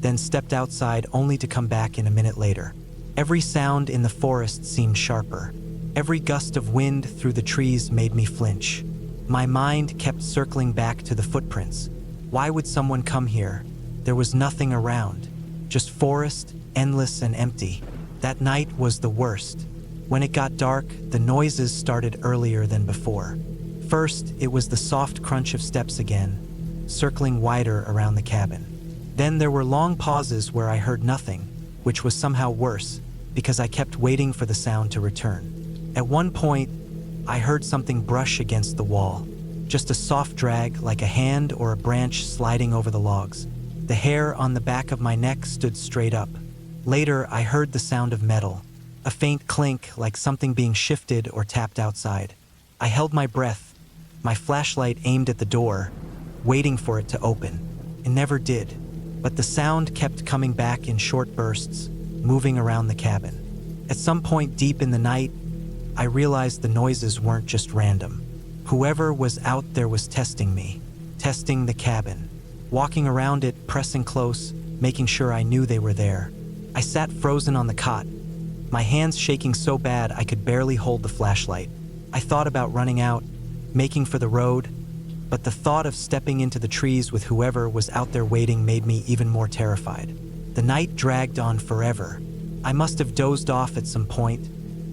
then stepped outside only to come back in a minute later. Every sound in the forest seemed sharper. Every gust of wind through the trees made me flinch. My mind kept circling back to the footprints. Why would someone come here? There was nothing around, just forest, endless and empty. That night was the worst. When it got dark, the noises started earlier than before. First, it was the soft crunch of steps again, circling wider around the cabin. Then there were long pauses where I heard nothing, which was somehow worse, because I kept waiting for the sound to return. At one point, I heard something brush against the wall, just a soft drag like a hand or a branch sliding over the logs. The hair on the back of my neck stood straight up. Later, I heard the sound of metal, a faint clink like something being shifted or tapped outside. I held my breath, my flashlight aimed at the door, waiting for it to open. It never did, but the sound kept coming back in short bursts, moving around the cabin. At some point deep in the night, I realized the noises weren't just random. Whoever was out there was testing me, testing the cabin, walking around it, pressing close, making sure I knew they were there. I sat frozen on the cot, my hands shaking so bad I could barely hold the flashlight. I thought about running out, making for the road, but the thought of stepping into the trees with whoever was out there waiting made me even more terrified. The night dragged on forever. I must have dozed off at some point,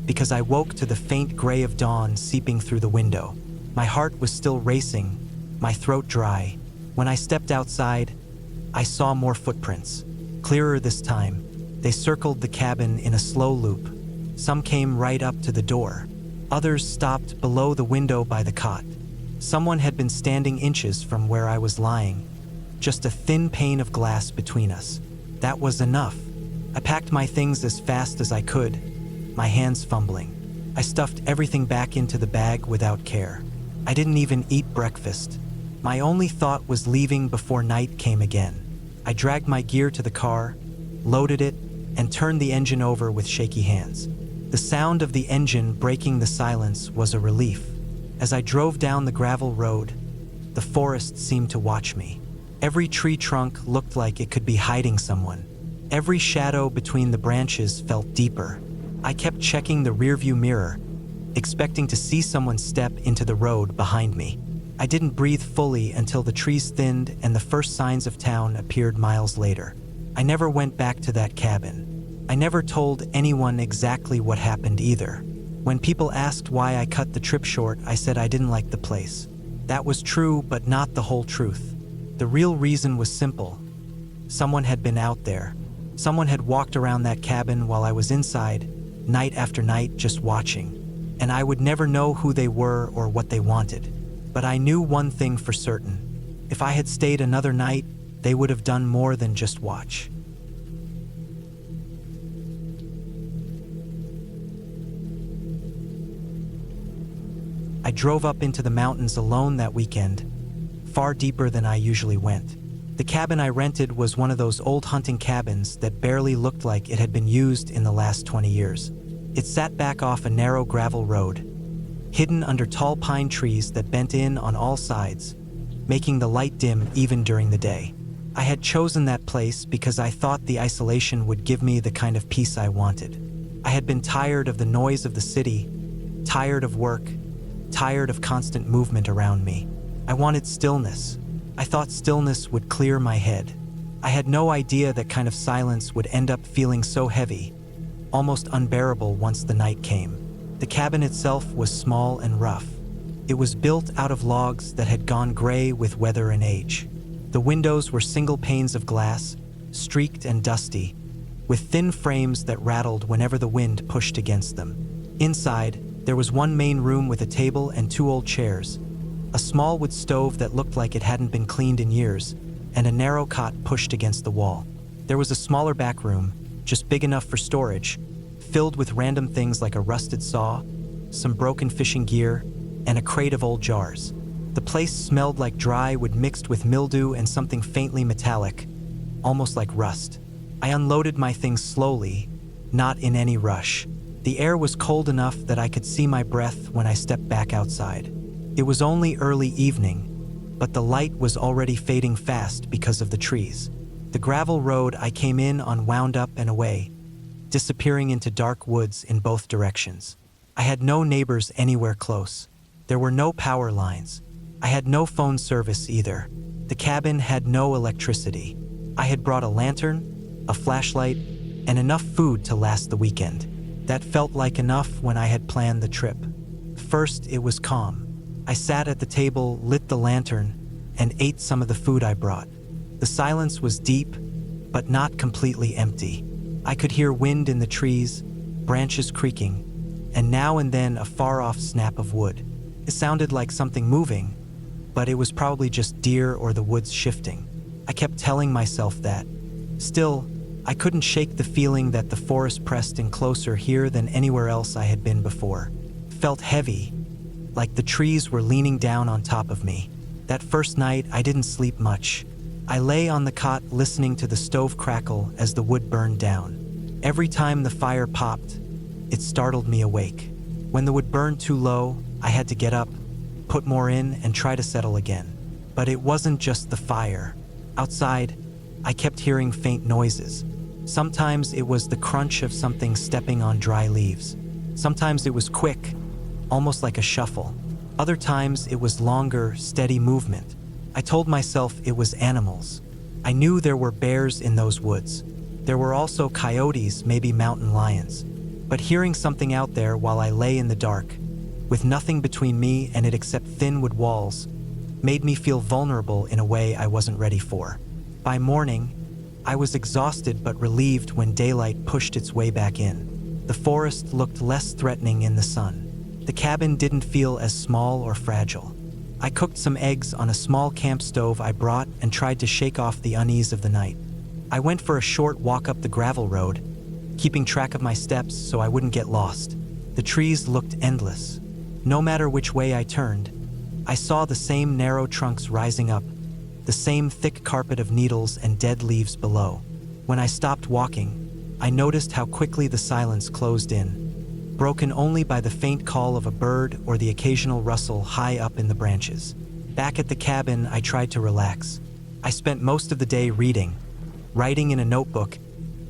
because I woke to the faint gray of dawn seeping through the window. My heart was still racing, my throat dry. When I stepped outside, I saw more footprints. Clearer this time, they circled the cabin in a slow loop. Some came right up to the door. Others stopped below the window by the cot. Someone had been standing inches from where I was lying, just a thin pane of glass between us. That was enough. I packed my things as fast as I could, my hands fumbling. I stuffed everything back into the bag without care. I didn't even eat breakfast. My only thought was leaving before night came again. I dragged my gear to the car, loaded it, and turned the engine over with shaky hands. The sound of the engine breaking the silence was a relief. As I drove down the gravel road, the forest seemed to watch me. Every tree trunk looked like it could be hiding someone. Every shadow between the branches felt deeper. I kept checking the rearview mirror, expecting to see someone step into the road behind me. I didn't breathe fully until the trees thinned and the first signs of town appeared miles later. I never went back to that cabin. I never told anyone exactly what happened either. When people asked why I cut the trip short, I said I didn't like the place. That was true, but not the whole truth. The real reason was simple. Someone had been out there. Someone had walked around that cabin while I was inside, night after night, just watching. And I would never know who they were or what they wanted. But I knew one thing for certain. If I had stayed another night, they would have done more than just watch. I drove up into the mountains alone that weekend, far deeper than I usually went. The cabin I rented was one of those old hunting cabins that barely looked like it had been used in the last 20 years. It sat back off a narrow gravel road, hidden under tall pine trees that bent in on all sides, making the light dim even during the day. I had chosen that place because I thought the isolation would give me the kind of peace I wanted. I had been tired of the noise of the city, tired of work, tired of constant movement around me. I wanted stillness. I thought stillness would clear my head. I had no idea that kind of silence would end up feeling so heavy, almost unbearable once the night came. The cabin itself was small and rough. It was built out of logs that had gone gray with weather and age. The windows were single panes of glass, streaked and dusty, with thin frames that rattled whenever the wind pushed against them. Inside, there was one main room with a table and 2 old chairs, a small wood stove that looked like it hadn't been cleaned in years, and a narrow cot pushed against the wall. There was a smaller back room, just big enough for storage, filled with random things like a rusted saw, some broken fishing gear, and a crate of old jars. The place smelled like dry wood mixed with mildew and something faintly metallic, almost like rust. I unloaded my things slowly, not in any rush. The air was cold enough that I could see my breath when I stepped back outside. It was only early evening, but the light was already fading fast because of the trees. The gravel road I came in on wound up and away, disappearing into dark woods in both directions. I had no neighbors anywhere close. There were no power lines. I had no phone service either. The cabin had no electricity. I had brought a lantern, a flashlight, and enough food to last the weekend. That felt like enough when I had planned the trip. First, it was calm. I sat at the table, lit the lantern, and ate some of the food I brought. The silence was deep, but not completely empty. I could hear wind in the trees, branches creaking, and now and then a far-off snap of wood. It sounded like something moving, but it was probably just deer or the woods shifting. I kept telling myself that. Still, I couldn't shake the feeling that the forest pressed in closer here than anywhere else I had been before. It felt heavy, like the trees were leaning down on top of me. That first night, I didn't sleep much. I lay on the cot listening to the stove crackle as the wood burned down. Every time the fire popped, it startled me awake. When the wood burned too low, I had to get up, put more in, and try to settle again. But it wasn't just the fire. Outside, I kept hearing faint noises. Sometimes it was the crunch of something stepping on dry leaves. Sometimes it was quick, almost like a shuffle. Other times it was longer, steady movement. I told myself it was animals. I knew there were bears in those woods. There were also coyotes, maybe mountain lions. But hearing something out there while I lay in the dark, with nothing between me and it except thin wood walls, made me feel vulnerable in a way I wasn't ready for. By morning, I was exhausted but relieved when daylight pushed its way back in. The forest looked less threatening in the sun. The cabin didn't feel as small or fragile. I cooked some eggs on a small camp stove I brought and tried to shake off the unease of the night. I went for a short walk up the gravel road, keeping track of my steps so I wouldn't get lost. The trees looked endless. No matter which way I turned, I saw the same narrow trunks rising up, the same thick carpet of needles and dead leaves below. When I stopped walking, I noticed how quickly the silence closed in, broken only by the faint call of a bird or the occasional rustle high up in the branches. Back at the cabin, I tried to relax. I spent most of the day reading, writing in a notebook,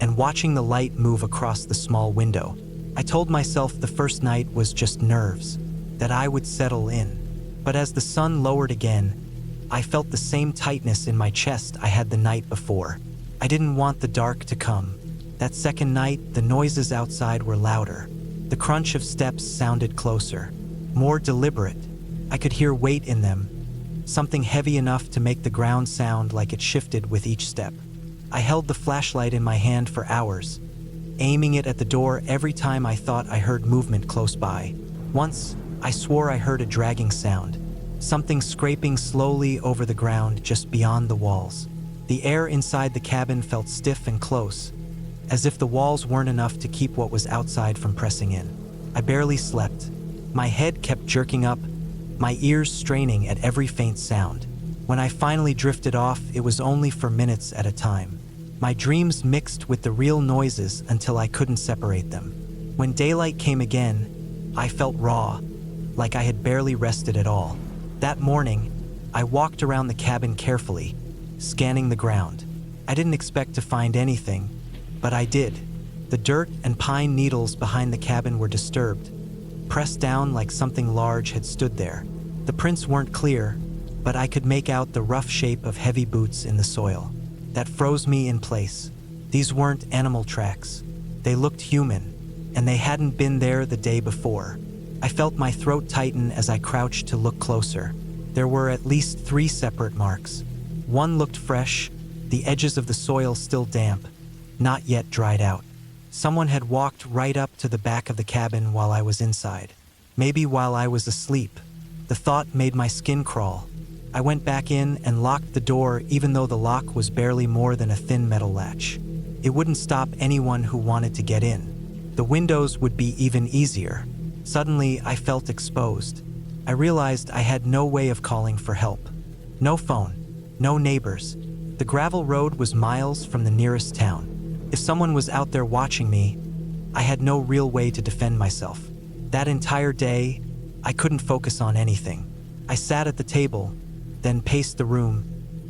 and watching the light move across the small window. I told myself the first night was just nerves, that I would settle in. But as the sun lowered again, I felt the same tightness in my chest I had the night before. I didn't want the dark to come. That second night, the noises outside were louder. The crunch of steps sounded closer, more deliberate. I could hear weight in them, something heavy enough to make the ground sound like it shifted with each step. I held the flashlight in my hand for hours, aiming it at the door every time I thought I heard movement close by. Once, I swore I heard a dragging sound, something scraping slowly over the ground just beyond the walls. The air inside the cabin felt stiff and close, as if the walls weren't enough to keep what was outside from pressing in. I barely slept. My head kept jerking up, my ears straining at every faint sound. When I finally drifted off, it was only for minutes at a time. My dreams mixed with the real noises until I couldn't separate them. When daylight came again, I felt raw, like I had barely rested at all. That morning, I walked around the cabin carefully, scanning the ground. I didn't expect to find anything, but I did. The dirt and pine needles behind the cabin were disturbed, pressed down like something large had stood there. The prints weren't clear, but I could make out the rough shape of heavy boots in the soil. That froze me in place. These weren't animal tracks. They looked human, and they hadn't been there the day before. I felt my throat tighten as I crouched to look closer. There were at least 3 separate marks. One looked fresh, the edges of the soil still damp, not yet dried out. Someone had walked right up to the back of the cabin while I was inside. Maybe while I was asleep. The thought made my skin crawl. I went back in and locked the door even though the lock was barely more than a thin metal latch. It wouldn't stop anyone who wanted to get in. The windows would be even easier. Suddenly, I felt exposed. I realized I had no way of calling for help. No phone, no neighbors. The gravel road was miles from the nearest town. If someone was out there watching me, I had no real way to defend myself. That entire day, I couldn't focus on anything. I sat at the table, then paced the room,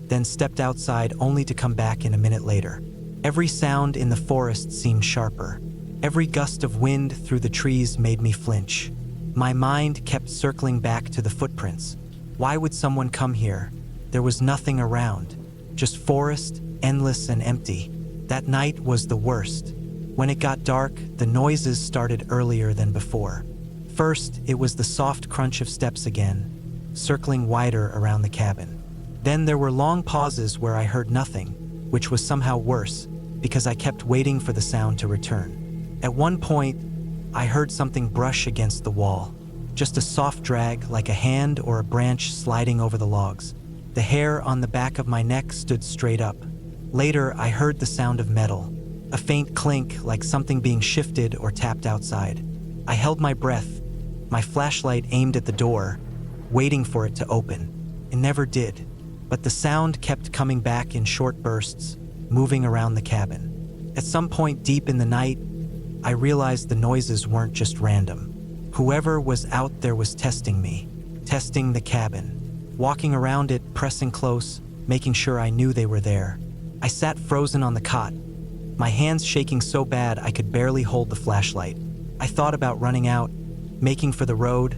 then stepped outside only to come back in a minute later. Every sound in the forest seemed sharper. Every gust of wind through the trees made me flinch. My mind kept circling back to the footprints. Why would someone come here? There was nothing around, just forest, endless and empty. That night was the worst. When it got dark, the noises started earlier than before. First, it was the soft crunch of steps again, circling wider around the cabin. Then there were long pauses where I heard nothing, which was somehow worse, because I kept waiting for the sound to return. At one point, I heard something brush against the wall, just a soft drag like a hand or a branch sliding over the logs. The hair on the back of my neck stood straight up. Later, I heard the sound of metal, a faint clink like something being shifted or tapped outside. I held my breath, my flashlight aimed at the door, waiting for it to open. It never did, but the sound kept coming back in short bursts, moving around the cabin. At some point deep in the night, I realized the noises weren't just random. Whoever was out there was testing me, testing the cabin, walking around it, pressing close, making sure I knew they were there. I sat frozen on the cot, my hands shaking so bad I could barely hold the flashlight. I thought about running out, making for the road,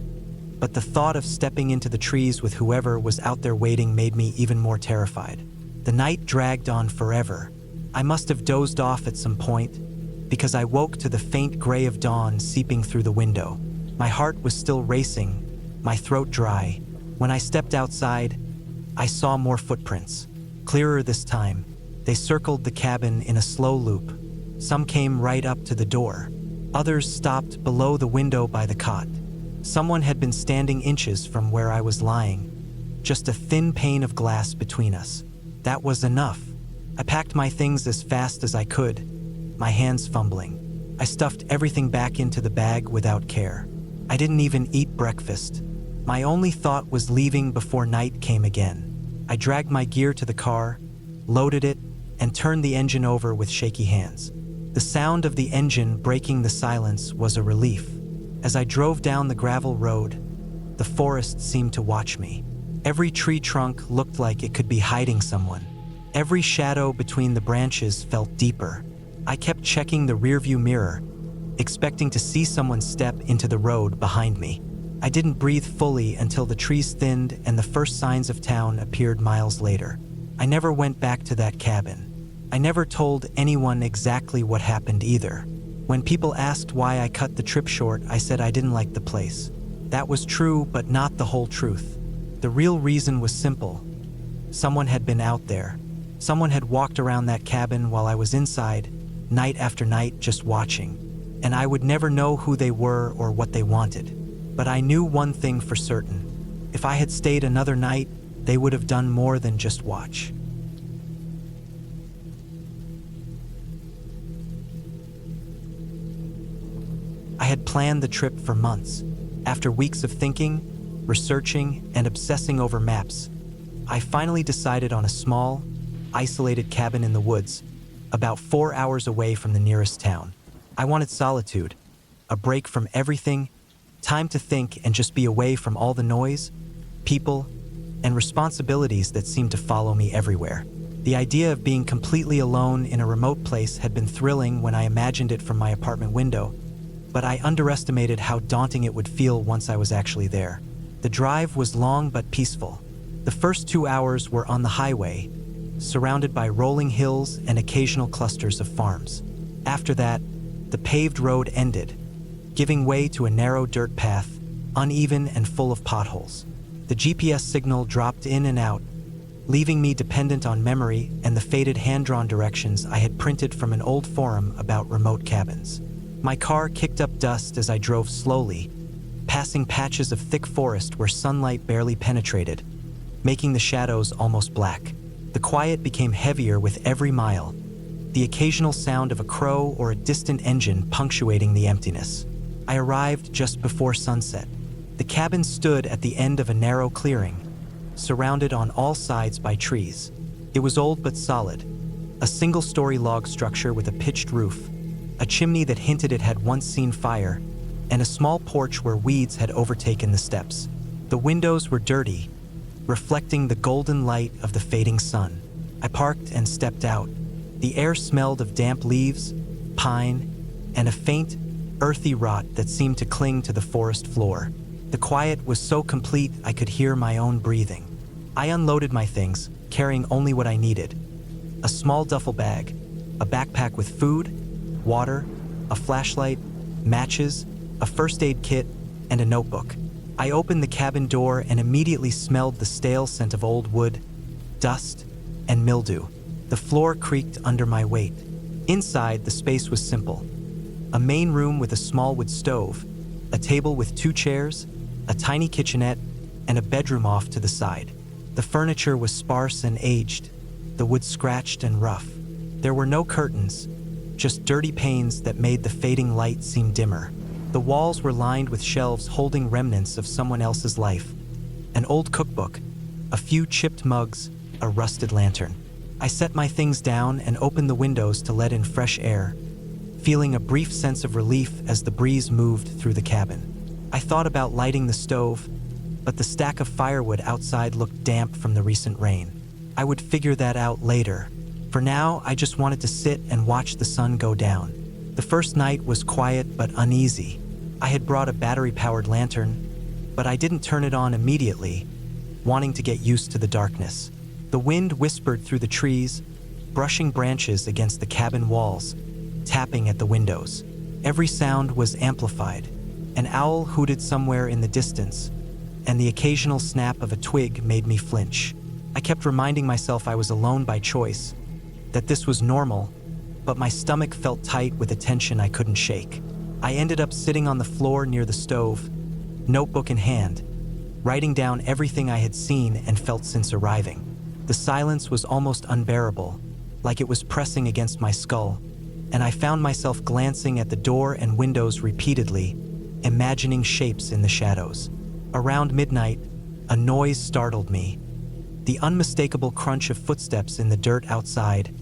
but the thought of stepping into the trees with whoever was out there waiting made me even more terrified. The night dragged on forever. I must have dozed off at some point, because I woke to the faint gray of dawn seeping through the window. My heart was still racing, my throat dry. When I stepped outside, I saw more footprints. Clearer this time, they circled the cabin in a slow loop. Some came right up to the door. Others stopped below the window by the cot. Someone had been standing inches from where I was lying, just a thin pane of glass between us. That was enough. I packed my things as fast as I could, my hands fumbling. I stuffed everything back into the bag without care. I didn't even eat breakfast. My only thought was leaving before night came again. I dragged my gear to the car, loaded it, and turned the engine over with shaky hands. The sound of the engine breaking the silence was a relief. As I drove down the gravel road, the forest seemed to watch me. Every tree trunk looked like it could be hiding someone. Every shadow between the branches felt deeper. I kept checking the rearview mirror, expecting to see someone step into the road behind me. I didn't breathe fully until the trees thinned and the first signs of town appeared miles later. I never went back to that cabin. I never told anyone exactly what happened either. When people asked why I cut the trip short, I said I didn't like the place. That was true, but not the whole truth. The real reason was simple. Someone had been out there. Someone had walked around that cabin while I was inside, night after night, just watching. And I would never know who they were or what they wanted. But I knew one thing for certain. If I had stayed another night, they would have done more than just watch. I had planned the trip for months. After weeks of thinking, researching, and obsessing over maps, I finally decided on a small, isolated cabin in the woods, about 4 hours away from the nearest town. I wanted solitude, a break from everything, time to think and just be away from all the noise, people, and responsibilities that seemed to follow me everywhere. The idea of being completely alone in a remote place had been thrilling when I imagined it from my apartment window, but I underestimated how daunting it would feel once I was actually there. The drive was long but peaceful. The first 2 hours were on the highway, surrounded by rolling hills and occasional clusters of farms. After that, the paved road ended, giving way to a narrow dirt path, uneven and full of potholes. The GPS signal dropped in and out, leaving me dependent on memory and the faded hand-drawn directions I had printed from an old forum about remote cabins. My car kicked up dust as I drove slowly, passing patches of thick forest where sunlight barely penetrated, making the shadows almost black. The quiet became heavier with every mile, the occasional sound of a crow or a distant engine punctuating the emptiness. I arrived just before sunset. The cabin stood at the end of a narrow clearing, surrounded on all sides by trees. It was old but solid, a single-story log structure with a pitched roof, a chimney that hinted it had once seen fire, and a small porch where weeds had overtaken the steps. The windows were dirty, reflecting the golden light of the fading sun. I parked and stepped out. The air smelled of damp leaves, pine, and a faint, earthy rot that seemed to cling to the forest floor. The quiet was so complete I could hear my own breathing. I unloaded my things, carrying only what I needed: a small duffel bag, a backpack with food, water, a flashlight, matches, a first aid kit, and a notebook. I opened the cabin door and immediately smelled the stale scent of old wood, dust, and mildew. The floor creaked under my weight. Inside, the space was simple: a main room with a small wood stove, a table with 2 chairs, a tiny kitchenette, and a bedroom off to the side. The furniture was sparse and aged, the wood scratched and rough. There were no curtains, just dirty panes that made the fading light seem dimmer. The walls were lined with shelves holding remnants of someone else's life: an old cookbook, a few chipped mugs, a rusted lantern. I set my things down and opened the windows to let in fresh air, feeling a brief sense of relief as the breeze moved through the cabin. I thought about lighting the stove, but the stack of firewood outside looked damp from the recent rain. I would figure that out later. For now, I just wanted to sit and watch the sun go down. The first night was quiet but uneasy. I had brought a battery-powered lantern, but I didn't turn it on immediately, wanting to get used to the darkness. The wind whispered through the trees, brushing branches against the cabin walls, tapping at the windows. Every sound was amplified. An owl hooted somewhere in the distance, and the occasional snap of a twig made me flinch. I kept reminding myself I was alone by choice, that this was normal, but my stomach felt tight with a tension I couldn't shake. I ended up sitting on the floor near the stove, notebook in hand, writing down everything I had seen and felt since arriving. The silence was almost unbearable, like it was pressing against my skull, and I found myself glancing at the door and windows repeatedly, imagining shapes in the shadows. Around midnight, a noise startled me: the unmistakable crunch of footsteps in the dirt outside,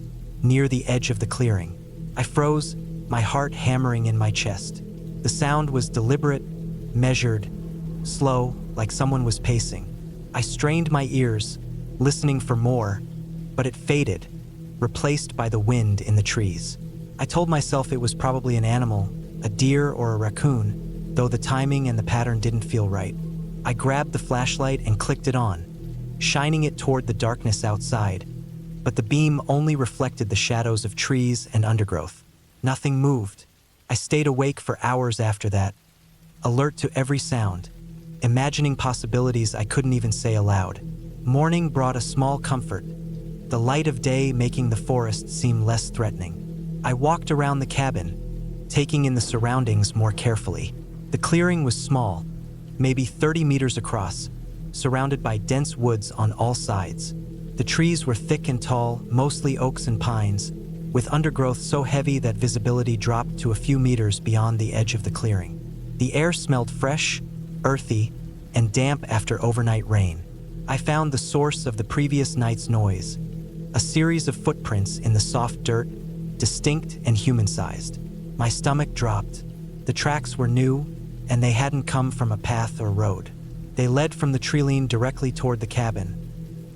near the edge of the clearing. I froze, my heart hammering in my chest. The sound was deliberate, measured, slow, like someone was pacing. I strained my ears, listening for more, but it faded, replaced by the wind in the trees. I told myself it was probably an animal, a deer or a raccoon, though the timing and the pattern didn't feel right. I grabbed the flashlight and clicked it on, shining it toward the darkness outside, but the beam only reflected the shadows of trees and undergrowth. Nothing moved. I stayed awake for hours after that, alert to every sound, imagining possibilities I couldn't even say aloud. Morning brought a small comfort, the light of day making the forest seem less threatening. I walked around the cabin, taking in the surroundings more carefully. The clearing was small, maybe 30 meters across, surrounded by dense woods on all sides. The trees were thick and tall, mostly oaks and pines, with undergrowth so heavy that visibility dropped to a few meters beyond the edge of the clearing. The air smelled fresh, earthy, and damp after overnight rain. I found the source of the previous night's noise: a series of footprints in the soft dirt, distinct and human-sized. My stomach dropped. The tracks were new, and they hadn't come from a path or road. They led from the treeline directly toward the cabin,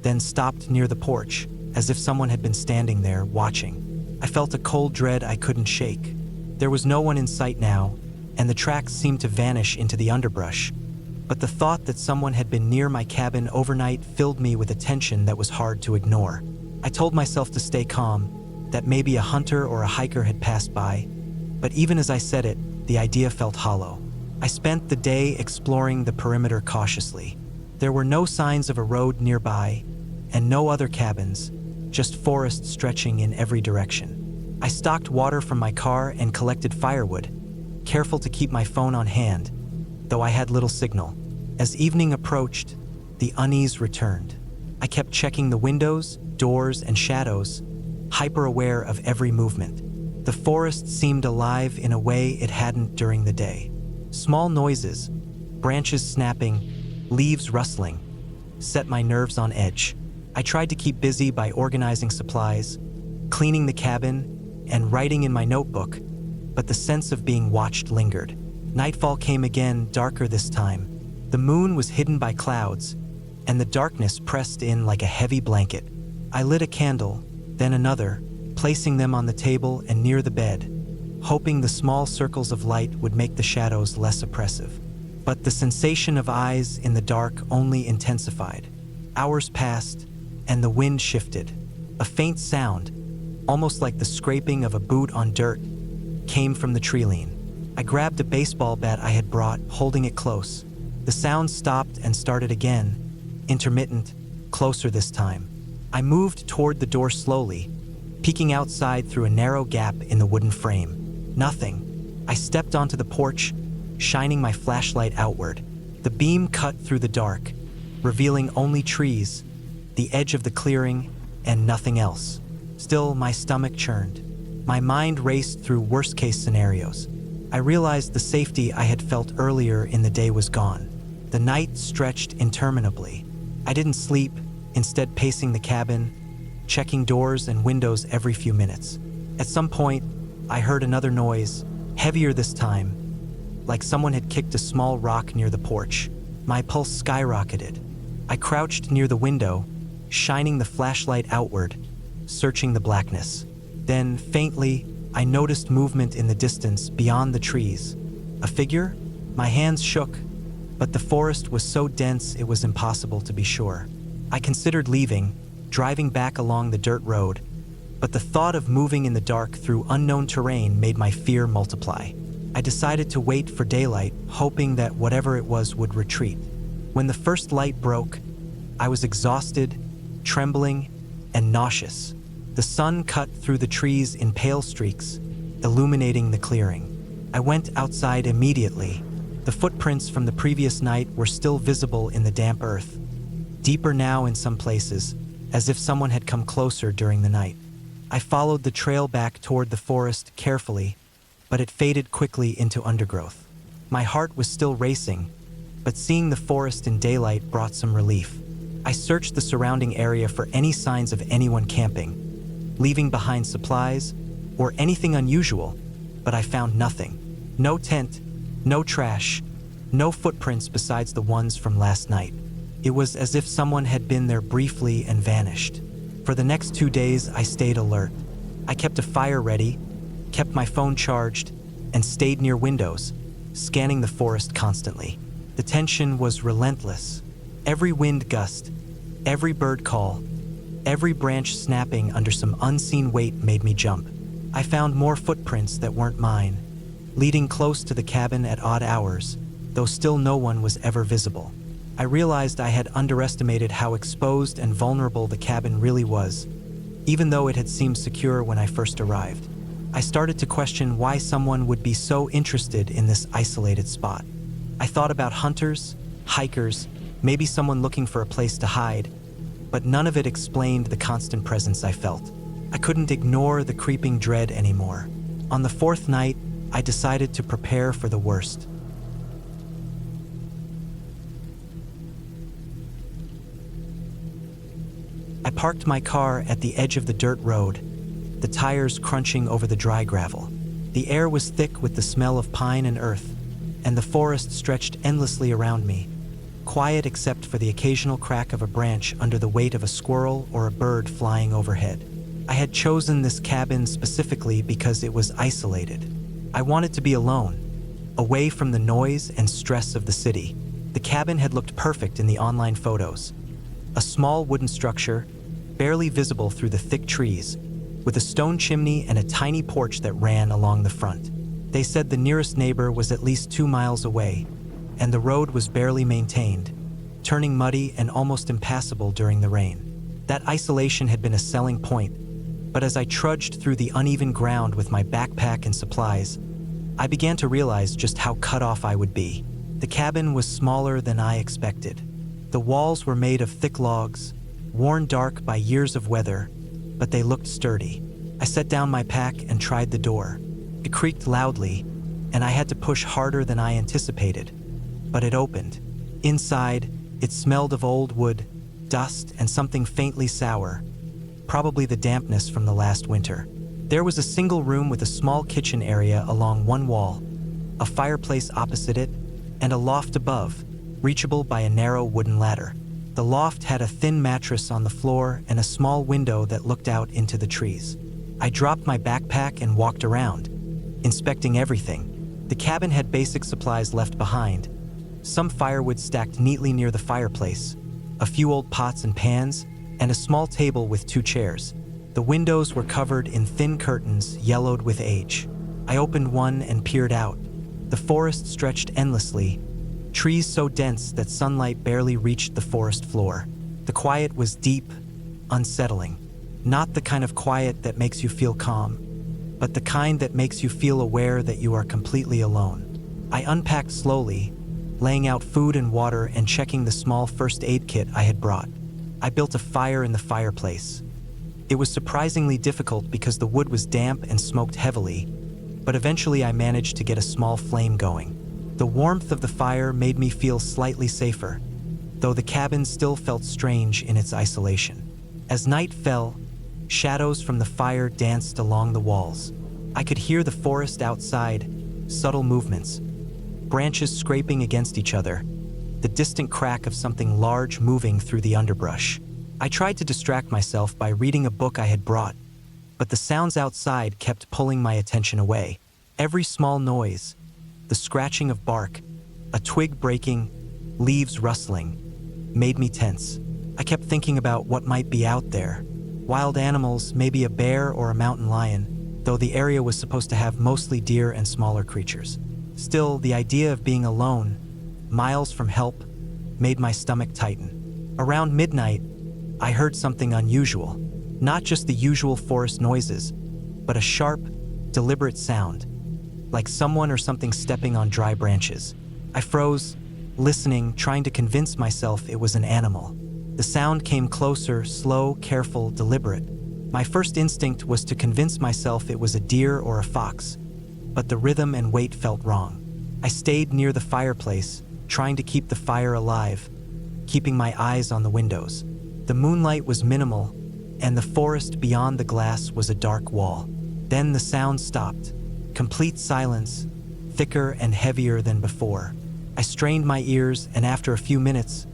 then stopped near the porch, as if someone had been standing there, watching. I felt a cold dread I couldn't shake. There was no one in sight now, and the tracks seemed to vanish into the underbrush. But the thought that someone had been near my cabin overnight filled me with a tension that was hard to ignore. I told myself to stay calm, that maybe a hunter or a hiker had passed by, but even as I said it, the idea felt hollow. I spent the day exploring the perimeter cautiously. There were no signs of a road nearby, and no other cabins, just forest stretching in every direction. I stocked water from my car and collected firewood, careful to keep my phone on hand, though I had little signal. As evening approached, the unease returned. I kept checking the windows, doors, and shadows, hyper-aware of every movement. The forest seemed alive in a way it hadn't during the day. Small noises, branches snapping, leaves rustling, set my nerves on edge. I tried to keep busy by organizing supplies, cleaning the cabin, and writing in my notebook, but the sense of being watched lingered. Nightfall came again, darker this time. The moon was hidden by clouds, and the darkness pressed in like a heavy blanket. I lit a candle, then another, placing them on the table and near the bed, hoping the small circles of light would make the shadows less oppressive. But the sensation of eyes in the dark only intensified. Hours passed, and the wind shifted. A faint sound, almost like the scraping of a boot on dirt, came from the treeline. I grabbed a baseball bat I had brought, holding it close. The sound stopped and started again, intermittent, closer this time. I moved toward the door slowly, peeking outside through a narrow gap in the wooden frame. Nothing. I stepped onto the porch, shining my flashlight outward. The beam cut through the dark, revealing only trees, the edge of the clearing, and nothing else. Still, my stomach churned. My mind raced through worst-case scenarios. I realized the safety I had felt earlier in the day was gone. The night stretched interminably. I didn't sleep, instead pacing the cabin, checking doors and windows every few minutes. At some point, I heard another noise, heavier this time, like someone had kicked a small rock near the porch. My pulse skyrocketed. I crouched near the window, shining the flashlight outward, searching the blackness. Then, faintly, I noticed movement in the distance beyond the trees. A figure? My hands shook, but the forest was so dense it was impossible to be sure. I considered leaving, driving back along the dirt road, but the thought of moving in the dark through unknown terrain made my fear multiply. I decided to wait for daylight, hoping that whatever it was would retreat. When the first light broke, I was exhausted, trembling, and nauseous. The sun cut through the trees in pale streaks, illuminating the clearing. I went outside immediately. The footprints from the previous night were still visible in the damp earth, deeper now in some places, as if someone had come closer during the night. I followed the trail back toward the forest carefully, but it faded quickly into undergrowth. My heart was still racing, but seeing the forest in daylight brought some relief. I searched the surrounding area for any signs of anyone camping, leaving behind supplies or anything unusual, but I found nothing. No tent, no trash, no footprints besides the ones from last night. It was as if someone had been there briefly and vanished. For the next 2 days, I stayed alert. I kept a fire ready, kept my phone charged, and stayed near windows, scanning the forest constantly. The tension was relentless. Every wind gust, every bird call, every branch snapping under some unseen weight made me jump. I found more footprints that weren't mine, leading close to the cabin at odd hours, though still no one was ever visible. I realized I had underestimated how exposed and vulnerable the cabin really was, even though it had seemed secure when I first arrived. I started to question why someone would be so interested in this isolated spot. I thought about hunters, hikers, maybe someone looking for a place to hide, but none of it explained the constant presence I felt. I couldn't ignore the creeping dread anymore. On the fourth night, I decided to prepare for the worst. I parked my car at the edge of the dirt road, the tires crunching over the dry gravel. The air was thick with the smell of pine and earth, and the forest stretched endlessly around me, quiet except for the occasional crack of a branch under the weight of a squirrel or a bird flying overhead. I had chosen this cabin specifically because it was isolated. I wanted to be alone, away from the noise and stress of the city. The cabin had looked perfect in the online photos. A small wooden structure, barely visible through the thick trees, with a stone chimney and a tiny porch that ran along the front. They said the nearest neighbor was at least 2 miles away, and the road was barely maintained, turning muddy and almost impassable during the rain. That isolation had been a selling point, but as I trudged through the uneven ground with my backpack and supplies, I began to realize just how cut off I would be. The cabin was smaller than I expected. The walls were made of thick logs, worn dark by years of weather, but they looked sturdy. I set down my pack and tried the door. It creaked loudly, and I had to push harder than I anticipated, but it opened. Inside, it smelled of old wood, dust, and something faintly sour, probably the dampness from the last winter. There was a single room with a small kitchen area along one wall, a fireplace opposite it, and a loft above, reachable by a narrow wooden ladder. The loft had a thin mattress on the floor and a small window that looked out into the trees. I dropped my backpack and walked around, inspecting everything. The cabin had basic supplies left behind, some firewood stacked neatly near the fireplace, a few old pots and pans, and a small table with 2 chairs. The windows were covered in thin curtains yellowed with age. I opened one and peered out. The forest stretched endlessly, trees so dense that sunlight barely reached the forest floor. The quiet was deep, unsettling. Not the kind of quiet that makes you feel calm, but the kind that makes you feel aware that you are completely alone. I unpacked slowly, laying out food and water and checking the small first aid kit I had brought. I built a fire in the fireplace. It was surprisingly difficult because the wood was damp and smoked heavily, but eventually I managed to get a small flame going. The warmth of the fire made me feel slightly safer, though the cabin still felt strange in its isolation. As night fell, shadows from the fire danced along the walls. I could hear the forest outside, subtle movements, branches scraping against each other, the distant crack of something large moving through the underbrush. I tried to distract myself by reading a book I had brought, but the sounds outside kept pulling my attention away. Every small noise, the scratching of bark, a twig breaking, leaves rustling, made me tense. I kept thinking about what might be out there. Wild animals, maybe a bear or a mountain lion, though the area was supposed to have mostly deer and smaller creatures. Still, the idea of being alone, miles from help, made my stomach tighten. Around midnight, I heard something unusual. Not just the usual forest noises, but a sharp, deliberate sound, like someone or something stepping on dry branches. I froze, listening, trying to convince myself it was an animal. The sound came closer, slow, careful, deliberate. My first instinct was to convince myself it was a deer or a fox, but the rhythm and weight felt wrong. I stayed near the fireplace, trying to keep the fire alive, keeping my eyes on the windows. The moonlight was minimal, and the forest beyond the glass was a dark wall. Then the sound stopped. Complete silence, thicker and heavier than before. I strained my ears, and after a few minutes,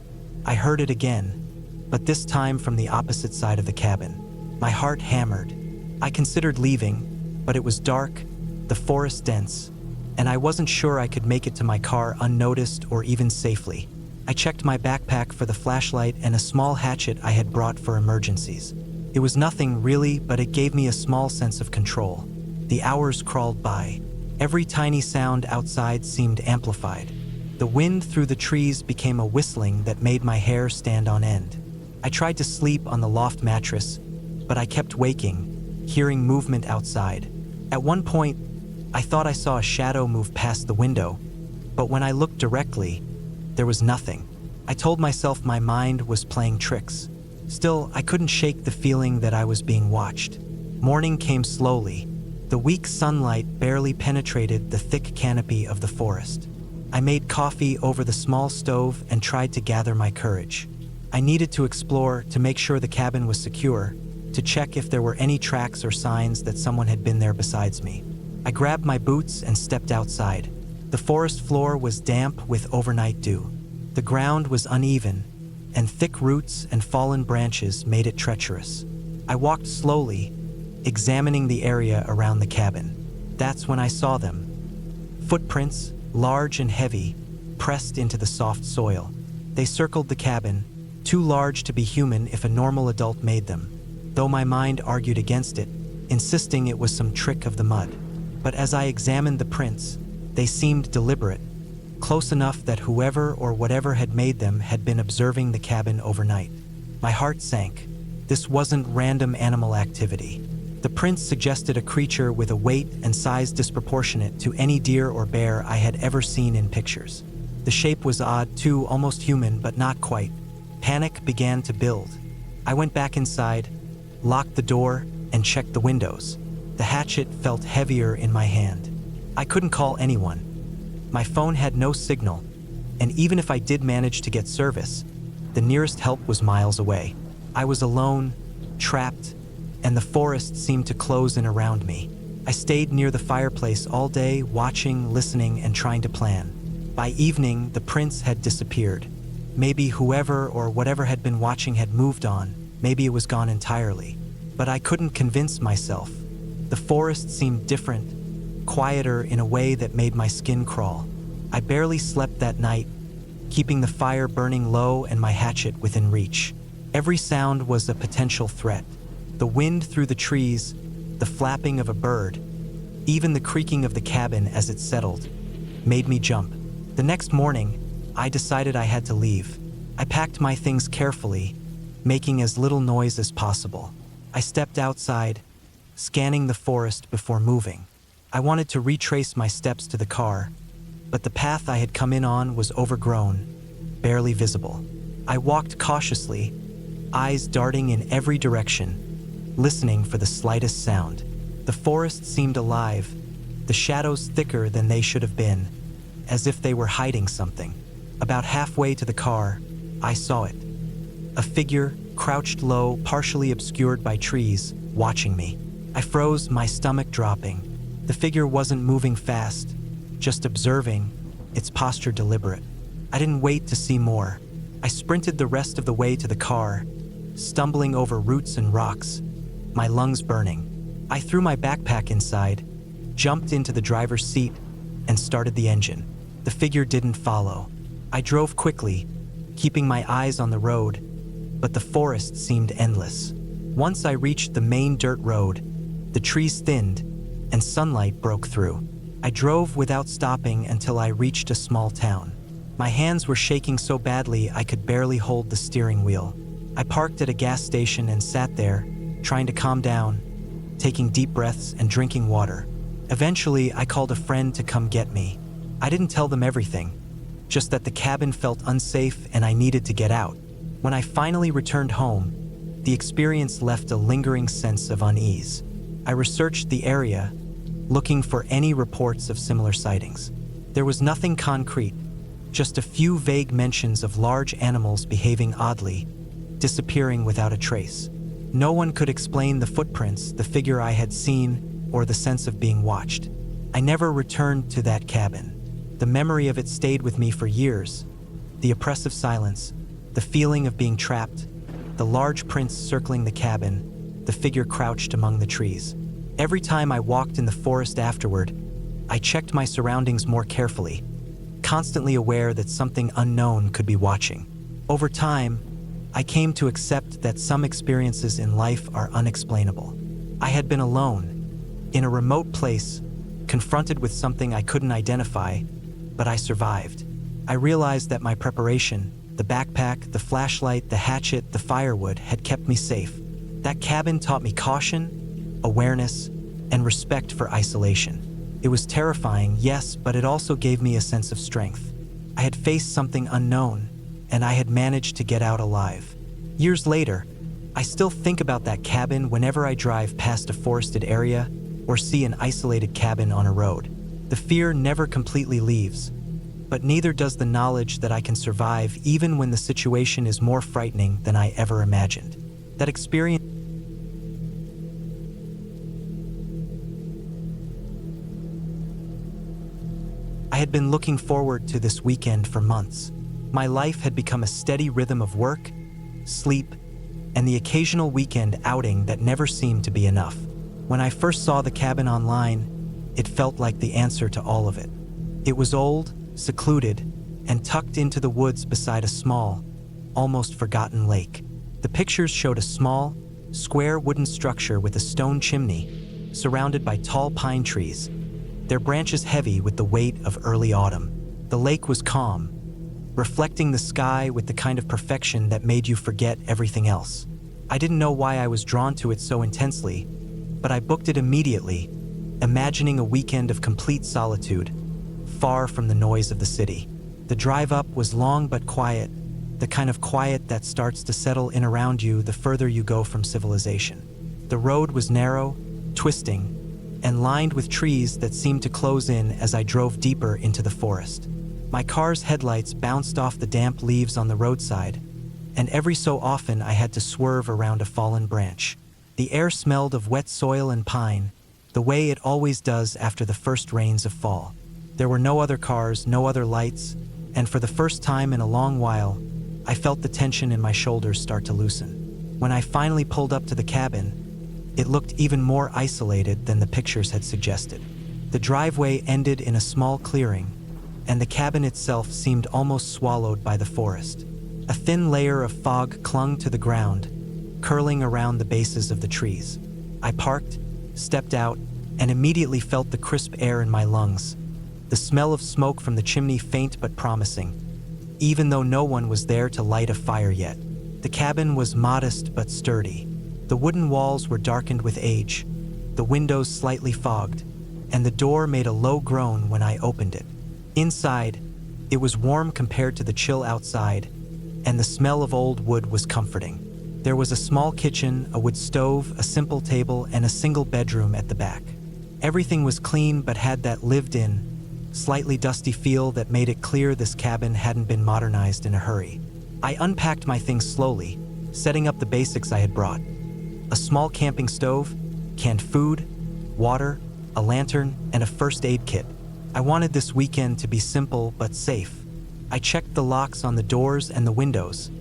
I heard it again, but this time from the opposite side of the cabin. My heart hammered. I considered leaving, but it was dark, the forest dense, and I wasn't sure I could make it to my car unnoticed or even safely. I checked my backpack for the flashlight and a small hatchet I had brought for emergencies. It was nothing really, but it gave me a small sense of control. The hours crawled by. Every tiny sound outside seemed amplified. The wind through the trees became a whistling that made my hair stand on end. I tried to sleep on the loft mattress, but I kept waking, hearing movement outside. At one point, I thought I saw a shadow move past the window, but when I looked directly, there was nothing. I told myself my mind was playing tricks. Still, I couldn't shake the feeling that I was being watched. Morning came slowly. The weak sunlight barely penetrated the thick canopy of the forest. I made coffee over the small stove and tried to gather my courage. I needed to explore to make sure the cabin was secure, to check if there were any tracks or signs that someone had been there besides me. I grabbed my boots and stepped outside. The forest floor was damp with overnight dew. The ground was uneven, and thick roots and fallen branches made it treacherous. I walked slowly, examining the area around the cabin. That's when I saw them. Footprints, large and heavy, pressed into the soft soil. They circled the cabin, too large to be human if a normal adult made them, though my mind argued against it, insisting it was some trick of the mud. But as I examined the prints, they seemed deliberate, close enough that whoever or whatever had made them had been observing the cabin overnight. My heart sank. This wasn't random animal activity. The prints suggested a creature with a weight and size disproportionate to any deer or bear I had ever seen in pictures. The shape was odd too, almost human, but not quite. Panic began to build. I went back inside, locked the door, and checked the windows. The hatchet felt heavier in my hand. I couldn't call anyone. My phone had no signal, and even if I did manage to get service, the nearest help was miles away. I was alone, trapped, and the forest seemed to close in around me. I stayed near the fireplace all day, watching, listening, and trying to plan. By evening, the prints had disappeared. Maybe whoever or whatever had been watching had moved on. Maybe it was gone entirely. But I couldn't convince myself. The forest seemed different, quieter in a way that made my skin crawl. I barely slept that night, keeping the fire burning low and my hatchet within reach. Every sound was a potential threat. The wind through the trees, the flapping of a bird, even the creaking of the cabin as it settled, made me jump. The next morning, I decided I had to leave. I packed my things carefully, making as little noise as possible. I stepped outside, scanning the forest before moving. I wanted to retrace my steps to the car, but the path I had come in on was overgrown, barely visible. I walked cautiously, eyes darting in every direction, listening for the slightest sound. The forest seemed alive, the shadows thicker than they should have been, as if they were hiding something. About halfway to the car, I saw it. A figure, crouched low, partially obscured by trees, watching me. I froze, my stomach dropping. The figure wasn't moving fast, just observing, its posture deliberate. I didn't wait to see more. I sprinted the rest of the way to the car, stumbling over roots and rocks, my lungs burning. I threw my backpack inside, jumped into the driver's seat, and started the engine. The figure didn't follow. I drove quickly, keeping my eyes on the road, but the forest seemed endless. Once I reached the main dirt road, the trees thinned, and sunlight broke through. I drove without stopping until I reached a small town. My hands were shaking so badly I could barely hold the steering wheel. I parked at a gas station and sat there, trying to calm down, taking deep breaths and drinking water. Eventually, I called a friend to come get me. I didn't tell them everything, just that the cabin felt unsafe and I needed to get out. When I finally returned home, the experience left a lingering sense of unease. I researched the area, looking for any reports of similar sightings. There was nothing concrete, just a few vague mentions of large animals behaving oddly, disappearing without a trace. No one could explain the footprints, the figure I had seen, or the sense of being watched. I never returned to that cabin. The memory of it stayed with me for years. The oppressive silence, the feeling of being trapped, the large prints circling the cabin, the figure crouched among the trees. Every time I walked in the forest afterward, I checked my surroundings more carefully, constantly aware that something unknown could be watching. Over time, I came to accept that some experiences in life are unexplainable. I had been alone, in a remote place, confronted with something I couldn't identify, but I survived. I realized that my preparation, the backpack, the flashlight, the hatchet, the firewood, had kept me safe. That cabin taught me caution, awareness, and respect for isolation. It was terrifying, yes, but it also gave me a sense of strength. I had faced something unknown, and I had managed to get out alive. Years later, I still think about that cabin whenever I drive past a forested area or see an isolated cabin on a road. The fear never completely leaves, but neither does the knowledge that I can survive even when the situation is more frightening than I ever imagined. That experience I had been looking forward to this weekend for months. My life had become a steady rhythm of work, sleep, and the occasional weekend outing that never seemed to be enough. When I first saw the cabin online, it felt like the answer to all of it. It was old, secluded, and tucked into the woods beside a small, almost forgotten lake. The pictures showed a small, square wooden structure with a stone chimney, surrounded by tall pine trees, their branches heavy with the weight of early autumn. The lake was calm, reflecting the sky with the kind of perfection that made you forget everything else. I didn't know why I was drawn to it so intensely, but I booked it immediately, imagining a weekend of complete solitude, far from the noise of the city. The drive up was long but quiet, the kind of quiet that starts to settle in around you the further you go from civilization. The road was narrow, twisting, and lined with trees that seemed to close in as I drove deeper into the forest. My car's headlights bounced off the damp leaves on the roadside, and every so often I had to swerve around a fallen branch. The air smelled of wet soil and pine, the way it always does after the first rains of fall. There were no other cars, no other lights, and for the first time in a long while, I felt the tension in my shoulders start to loosen. When I finally pulled up to the cabin, it looked even more isolated than the pictures had suggested. The driveway ended in a small clearing, and the cabin itself seemed almost swallowed by the forest. A thin layer of fog clung to the ground, curling around the bases of the trees. I parked, stepped out, and immediately felt the crisp air in my lungs, the smell of smoke from the chimney faint but promising, even though no one was there to light a fire yet. The cabin was modest but sturdy. The wooden walls were darkened with age, the windows slightly fogged, and the door made a low groan when I opened it. Inside, it was warm compared to the chill outside, and the smell of old wood was comforting. There was a small kitchen, a wood stove, a simple table, and a single bedroom at the back. Everything was clean but had that lived-in, slightly dusty feel that made it clear this cabin hadn't been modernized in a hurry. I unpacked my things slowly, setting up the basics I had brought. A small camping stove, canned food, water, a lantern, and a first aid kit. I wanted this weekend to be simple but safe. I checked the locks on the doors and the windows,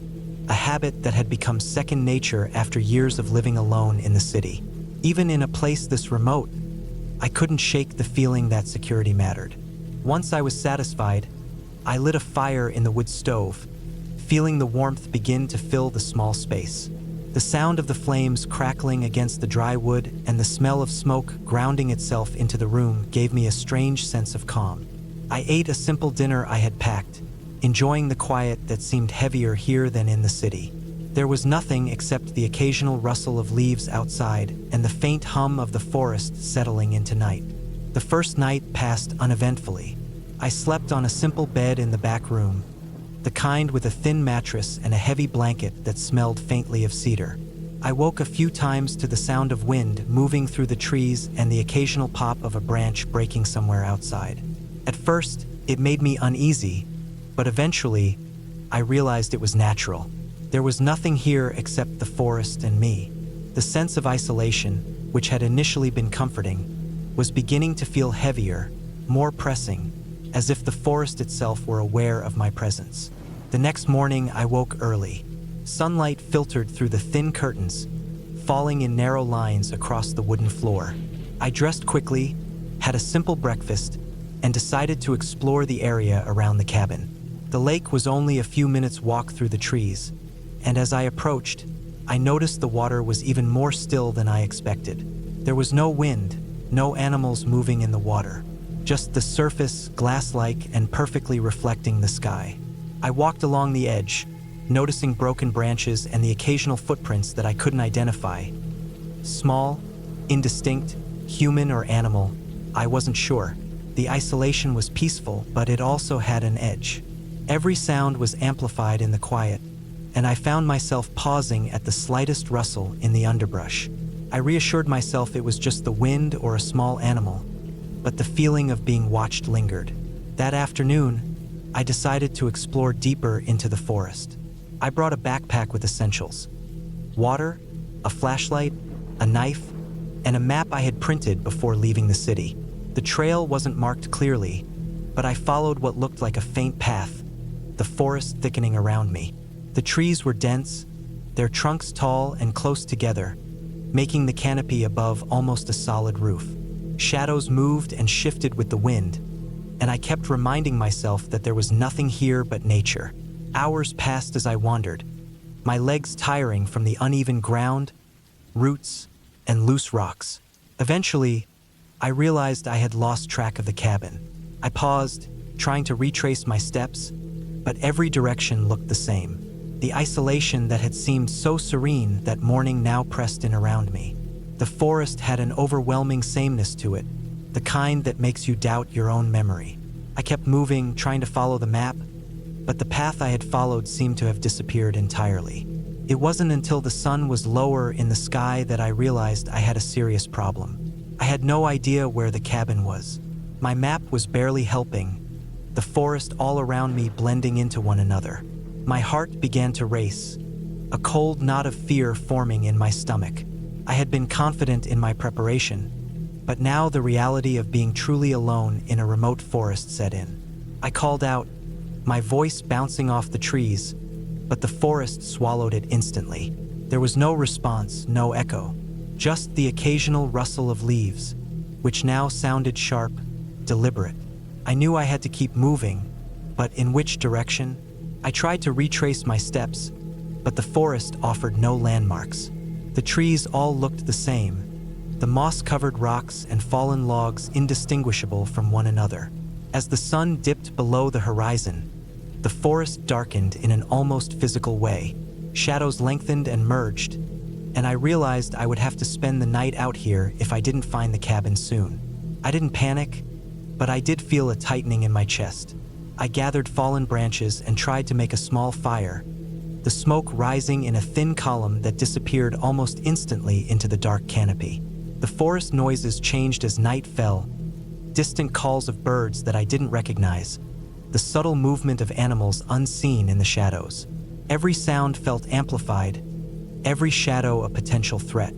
a habit that had become second nature after years of living alone in the city. Even in a place this remote, I couldn't shake the feeling that security mattered. Once I was satisfied, I lit a fire in the wood stove, feeling the warmth begin to fill the small space. The sound of the flames crackling against the dry wood and the smell of smoke grounding itself into the room gave me a strange sense of calm. I ate a simple dinner I had packed, enjoying the quiet that seemed heavier here than in the city. There was nothing except the occasional rustle of leaves outside and the faint hum of the forest settling into night. The first night passed uneventfully. I slept on a simple bed in the back room, the kind with a thin mattress and a heavy blanket that smelled faintly of cedar. I woke a few times to the sound of wind moving through the trees and the occasional pop of a branch breaking somewhere outside. At first, it made me uneasy, but eventually, I realized it was natural. There was nothing here except the forest and me. The sense of isolation, which had initially been comforting, was beginning to feel heavier, more pressing, as if the forest itself were aware of my presence. The next morning, I woke early. Sunlight filtered through the thin curtains, falling in narrow lines across the wooden floor. I dressed quickly, had a simple breakfast, and decided to explore the area around the cabin. The lake was only a few minutes' walk through the trees, and as I approached, I noticed the water was even more still than I expected. There was no wind, no animals moving in the water, just the surface, glass-like and perfectly reflecting the sky. I walked along the edge, noticing broken branches and the occasional footprints that I couldn't identify. Small, indistinct, human or animal, I wasn't sure. The isolation was peaceful, but it also had an edge. Every sound was amplified in the quiet, and I found myself pausing at the slightest rustle in the underbrush. I reassured myself it was just the wind or a small animal, but the feeling of being watched lingered. That afternoon, I decided to explore deeper into the forest. I brought a backpack with essentials: water, a flashlight, a knife, and a map I had printed before leaving the city. The trail wasn't marked clearly, but I followed what looked like a faint path, the forest thickening around me. The trees were dense, their trunks tall and close together, making the canopy above almost a solid roof. Shadows moved and shifted with the wind, and I kept reminding myself that there was nothing here but nature. Hours passed as I wandered, my legs tiring from the uneven ground, roots, and loose rocks. Eventually, I realized I had lost track of the cabin. I paused, trying to retrace my steps, but every direction looked the same. The isolation that had seemed so serene that morning now pressed in around me. The forest had an overwhelming sameness to it, the kind that makes you doubt your own memory. I kept moving, trying to follow the map, but the path I had followed seemed to have disappeared entirely. It wasn't until the sun was lower in the sky that I realized I had a serious problem. I had no idea where the cabin was. My map was barely helping, the forest all around me blending into one another. My heart began to race, a cold knot of fear forming in my stomach. I had been confident in my preparation, but now the reality of being truly alone in a remote forest set in. I called out, my voice bouncing off the trees, but the forest swallowed it instantly. There was no response, no echo, just the occasional rustle of leaves, which now sounded sharp, deliberate. I knew I had to keep moving, but in which direction? I tried to retrace my steps, but the forest offered no landmarks. The trees all looked the same, the moss-covered rocks and fallen logs indistinguishable from one another. As the sun dipped below the horizon, the forest darkened in an almost physical way. Shadows lengthened and merged, and I realized I would have to spend the night out here if I didn't find the cabin soon. I didn't panic, but I did feel a tightening in my chest. I gathered fallen branches and tried to make a small fire, the smoke rising in a thin column that disappeared almost instantly into the dark canopy. The forest noises changed as night fell, distant calls of birds that I didn't recognize, the subtle movement of animals unseen in the shadows. Every sound felt amplified, every shadow a potential threat.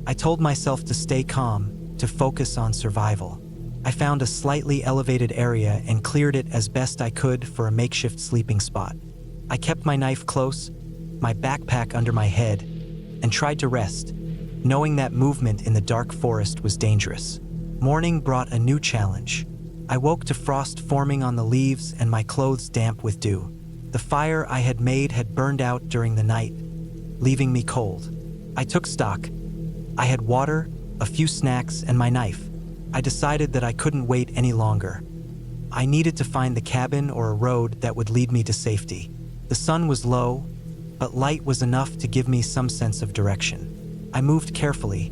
I told myself to stay calm, to focus on survival. I found a slightly elevated area and cleared it as best I could for a makeshift sleeping spot. I kept my knife close, my backpack under my head, and tried to rest, knowing that movement in the dark forest was dangerous. Morning brought a new challenge. I woke to frost forming on the leaves and my clothes damp with dew. The fire I had made had burned out during the night, leaving me cold. I took stock. I had water, a few snacks, and my knife. I decided that I couldn't wait any longer. I needed to find the cabin or a road that would lead me to safety. The sun was low, but light was enough to give me some sense of direction. I moved carefully,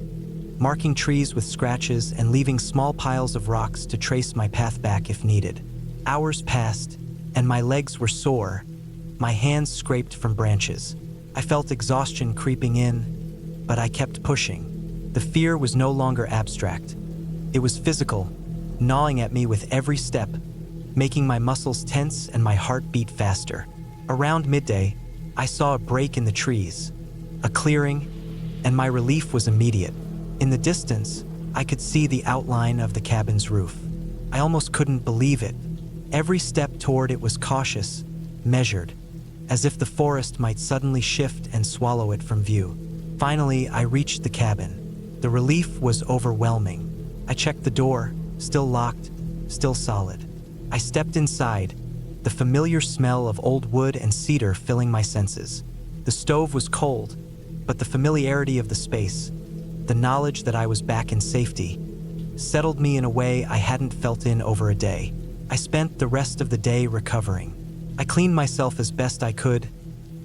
marking trees with scratches and leaving small piles of rocks to trace my path back if needed. Hours passed, and my legs were sore, my hands scraped from branches. I felt exhaustion creeping in, but I kept pushing. The fear was no longer abstract. It was physical, gnawing at me with every step, making my muscles tense and my heart beat faster. Around midday, I saw a break in the trees, a clearing, and my relief was immediate. In the distance, I could see the outline of the cabin's roof. I almost couldn't believe it. Every step toward it was cautious, measured, as if the forest might suddenly shift and swallow it from view. Finally, I reached the cabin. The relief was overwhelming. I checked the door, still locked, still solid. I stepped inside, the familiar smell of old wood and cedar filling my senses. The stove was cold, but the familiarity of the space, the knowledge that I was back in safety, settled me in a way I hadn't felt in over a day. I spent the rest of the day recovering. I cleaned myself as best I could,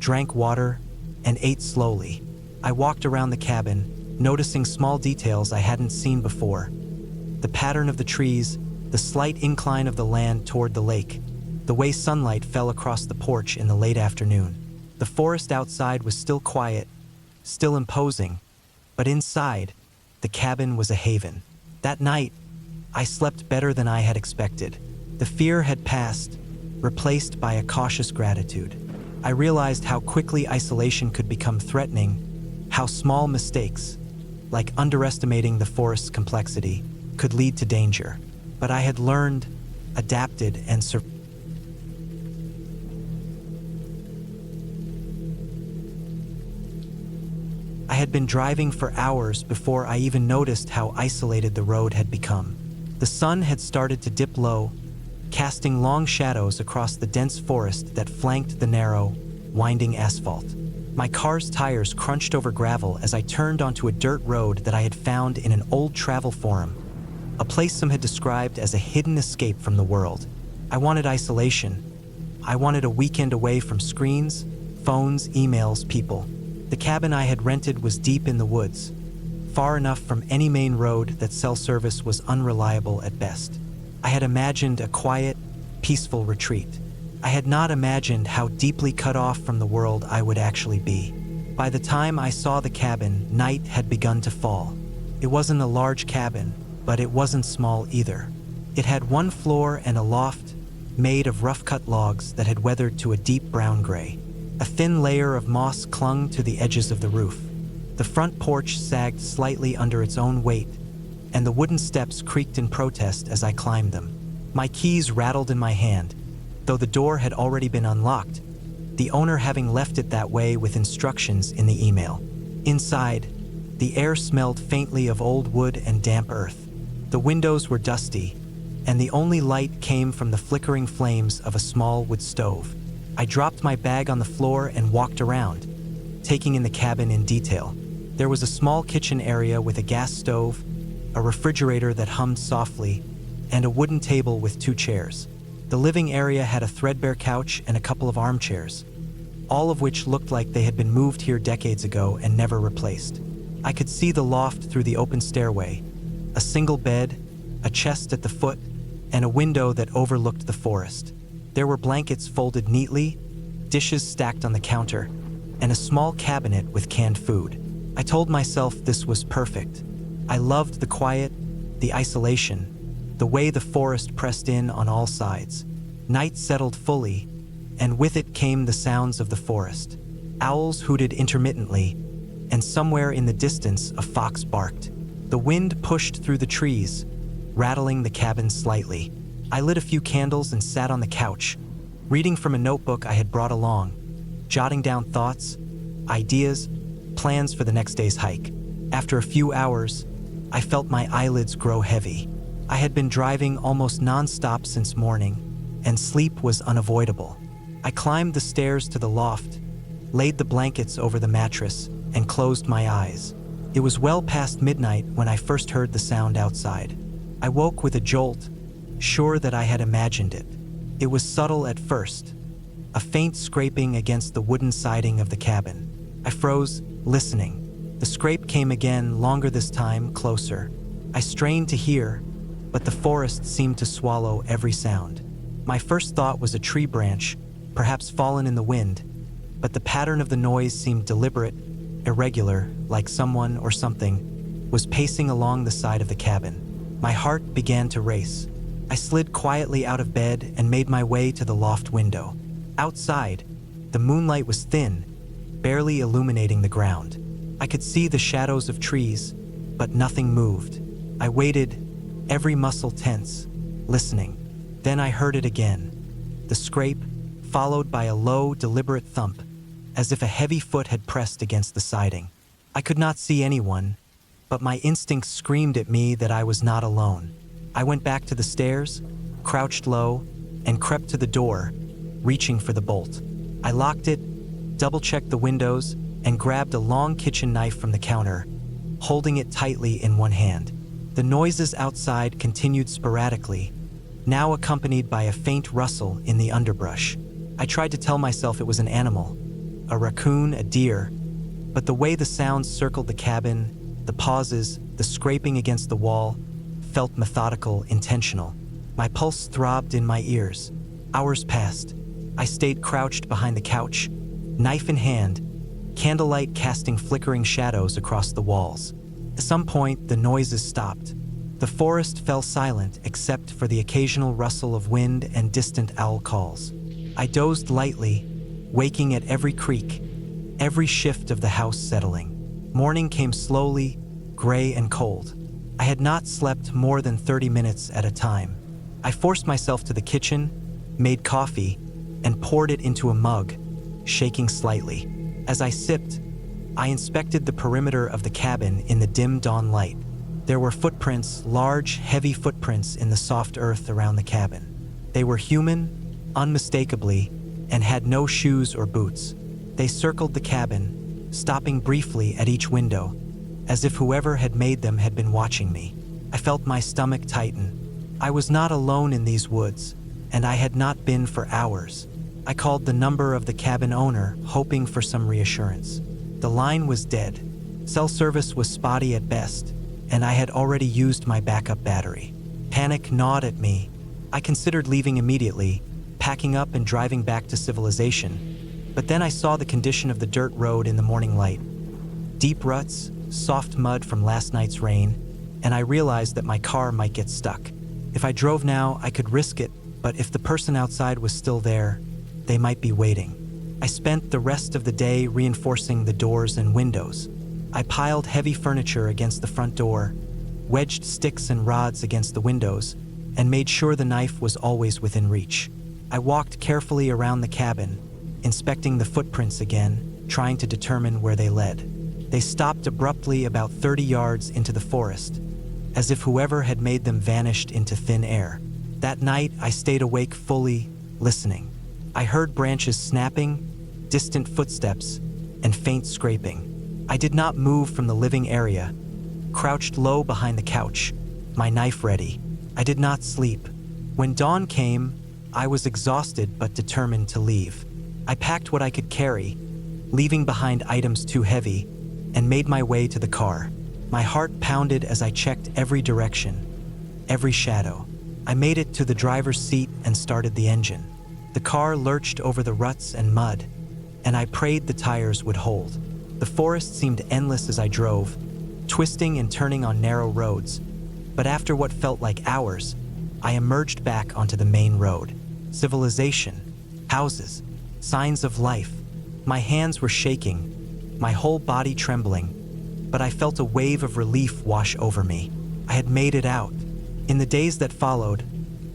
drank water, and ate slowly. I walked around the cabin, noticing small details I hadn't seen before. The pattern of the trees, the slight incline of the land toward the lake, the way sunlight fell across the porch in the late afternoon. The forest outside was still quiet, still imposing, but inside, the cabin was a haven. That night, I slept better than I had expected. The fear had passed, replaced by a cautious gratitude. I realized how quickly isolation could become threatening, how small mistakes, like underestimating the forest's complexity, could lead to danger. But I had learned, adapted, and survived. I had been driving for hours before I even noticed how isolated the road had become. The sun had started to dip low, casting long shadows across the dense forest that flanked the narrow, winding asphalt. My car's tires crunched over gravel as I turned onto a dirt road that I had found in an old travel forum, a place some had described as a hidden escape from the world. I wanted isolation. I wanted a weekend away from screens, phones, emails, people. The cabin I had rented was deep in the woods, far enough from any main road that cell service was unreliable at best. I had imagined a quiet, peaceful retreat. I had not imagined how deeply cut off from the world I would actually be. By the time I saw the cabin, night had begun to fall. It wasn't a large cabin, but it wasn't small either. It had one floor and a loft made of rough-cut logs that had weathered to a deep brown gray. A thin layer of moss clung to the edges of the roof. The front porch sagged slightly under its own weight, and the wooden steps creaked in protest as I climbed them. My keys rattled in my hand, though the door had already been unlocked, the owner having left it that way with instructions in the email. Inside, the air smelled faintly of old wood and damp earth. The windows were dusty, and the only light came from the flickering flames of a small wood stove. I dropped my bag on the floor and walked around, taking in the cabin in detail. There was a small kitchen area with a gas stove, a refrigerator that hummed softly, and a wooden table with 2 chairs. The living area had a threadbare couch and a couple of armchairs, all of which looked like they had been moved here decades ago and never replaced. I could see the loft through the open stairway, a single bed, a chest at the foot, and a window that overlooked the forest. There were blankets folded neatly, dishes stacked on the counter, and a small cabinet with canned food. I told myself this was perfect. I loved the quiet, the isolation, the way the forest pressed in on all sides. Night settled fully, and with it came the sounds of the forest. Owls hooted intermittently, and somewhere in the distance a fox barked. The wind pushed through the trees, rattling the cabin slightly. I lit a few candles and sat on the couch, reading from a notebook I had brought along, jotting down thoughts, ideas, plans for the next day's hike. After a few hours, I felt my eyelids grow heavy. I had been driving almost non-stop since morning, and sleep was unavoidable. I climbed the stairs to the loft, laid the blankets over the mattress, and closed my eyes. It was well past midnight when I first heard the sound outside. I woke with a jolt, sure that I had imagined it. It was subtle at first, a faint scraping against the wooden siding of the cabin. I froze, listening. The scrape came again, longer this time, closer. I strained to hear, but the forest seemed to swallow every sound. My first thought was a tree branch, perhaps fallen in the wind, but the pattern of the noise seemed deliberate, irregular, like someone or something was pacing along the side of the cabin. My heart began to race. I slid quietly out of bed and made my way to the loft window. Outside, the moonlight was thin, barely illuminating the ground. I could see the shadows of trees, but nothing moved. I waited, every muscle tense, listening. Then I heard it again. The scrape, followed by a low, deliberate thump, as if a heavy foot had pressed against the siding. I could not see anyone, but my instincts screamed at me that I was not alone. I went back to the stairs, crouched low, and crept to the door, reaching for the bolt. I locked it, double-checked the windows, and grabbed a long kitchen knife from the counter, holding it tightly in one hand. The noises outside continued sporadically, now accompanied by a faint rustle in the underbrush. I tried to tell myself it was an animal, a raccoon, a deer, but the way the sounds circled the cabin, the pauses, the scraping against the wall, felt methodical, intentional. My pulse throbbed in my ears. Hours passed. I stayed crouched behind the couch, knife in hand, candlelight casting flickering shadows across the walls. At some point, the noises stopped. The forest fell silent except for the occasional rustle of wind and distant owl calls. I dozed lightly, waking at every creak, every shift of the house settling. Morning came slowly, gray and cold. I had not slept more than 30 minutes at a time. I forced myself to the kitchen, made coffee, and poured it into a mug, shaking slightly. As I sipped, I inspected the perimeter of the cabin in the dim dawn light. There were footprints, large, heavy footprints in the soft earth around the cabin. They were human, unmistakably, and had no shoes or boots. They circled the cabin, stopping briefly at each window, as if whoever had made them had been watching me. I felt my stomach tighten. I was not alone in these woods, and I had not been for hours. I called the number of the cabin owner, hoping for some reassurance. The line was dead. Cell service was spotty at best, and I had already used my backup battery. Panic gnawed at me. I considered leaving immediately, packing up and driving back to civilization. But then I saw the condition of the dirt road in the morning light. Deep ruts, soft mud from last night's rain, and I realized that my car might get stuck. If I drove now, I could risk it, but if the person outside was still there, they might be waiting. I spent the rest of the day reinforcing the doors and windows. I piled heavy furniture against the front door, wedged sticks and rods against the windows, and made sure the knife was always within reach. I walked carefully around the cabin, inspecting the footprints again, trying to determine where they led. They stopped abruptly about 30 yards into the forest, as if whoever had made them vanished into thin air. That night, I stayed awake fully, listening. I heard branches snapping, distant footsteps, and faint scraping. I did not move from the living area, crouched low behind the couch, my knife ready. I did not sleep. When dawn came, I was exhausted but determined to leave. I packed what I could carry, leaving behind items too heavy, and made my way to the car. My heart pounded as I checked every direction, every shadow. I made it to the driver's seat and started the engine. The car lurched over the ruts and mud, and I prayed the tires would hold. The forest seemed endless as I drove, twisting and turning on narrow roads. But after what felt like hours, I emerged back onto the main road. Civilization, houses, signs of life. My hands were shaking, my whole body trembling, but I felt a wave of relief wash over me. I had made it out. In the days that followed,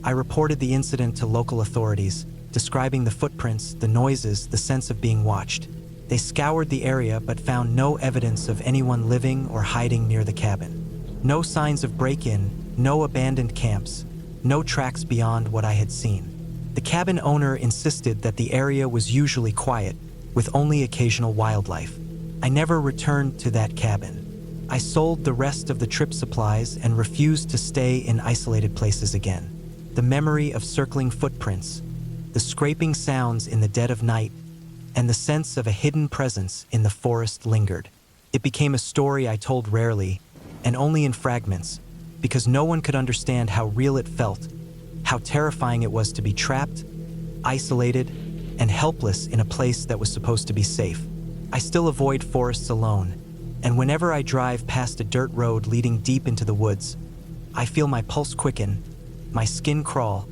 I reported the incident to local authorities, describing the footprints, the noises, the sense of being watched. They scoured the area but found no evidence of anyone living or hiding near the cabin. No signs of break-in, no abandoned camps, no tracks beyond what I had seen. The cabin owner insisted that the area was usually quiet, with only occasional wildlife. I never returned to that cabin. I sold the rest of the trip supplies and refused to stay in isolated places again. The memory of circling footprints, the scraping sounds in the dead of night, and the sense of a hidden presence in the forest lingered. It became a story I told rarely, and only in fragments, because no one could understand how real it felt, how terrifying it was to be trapped, isolated, and helpless in a place that was supposed to be safe. I still avoid forests alone, and whenever I drive past a dirt road leading deep into the woods, I feel my pulse quicken, my skin crawl,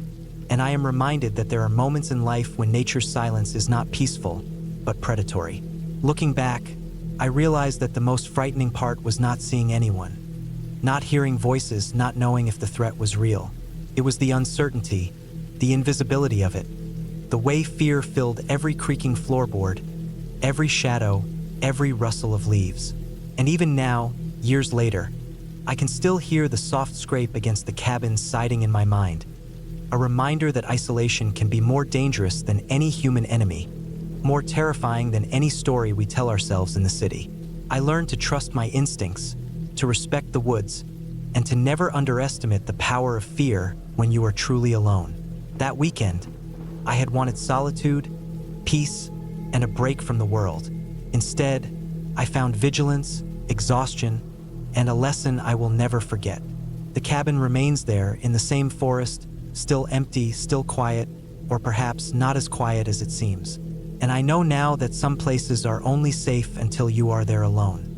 and I am reminded that there are moments in life when nature's silence is not peaceful, but predatory. Looking back, I realized that the most frightening part was not seeing anyone, not hearing voices, not knowing if the threat was real. It was the uncertainty, the invisibility of it, the way fear filled every creaking floorboard, every shadow, every rustle of leaves. And even now, years later, I can still hear the soft scrape against the cabin's siding in my mind, a reminder that isolation can be more dangerous than any human enemy, more terrifying than any story we tell ourselves in the city. I learned to trust my instincts, to respect the woods, and to never underestimate the power of fear when you are truly alone. That weekend, I had wanted solitude, peace, and a break from the world. Instead, I found vigilance, exhaustion, and a lesson I will never forget. The cabin remains there in the same forest, still empty, still quiet, or perhaps not as quiet as it seems. And I know now that some places are only safe until you are there alone.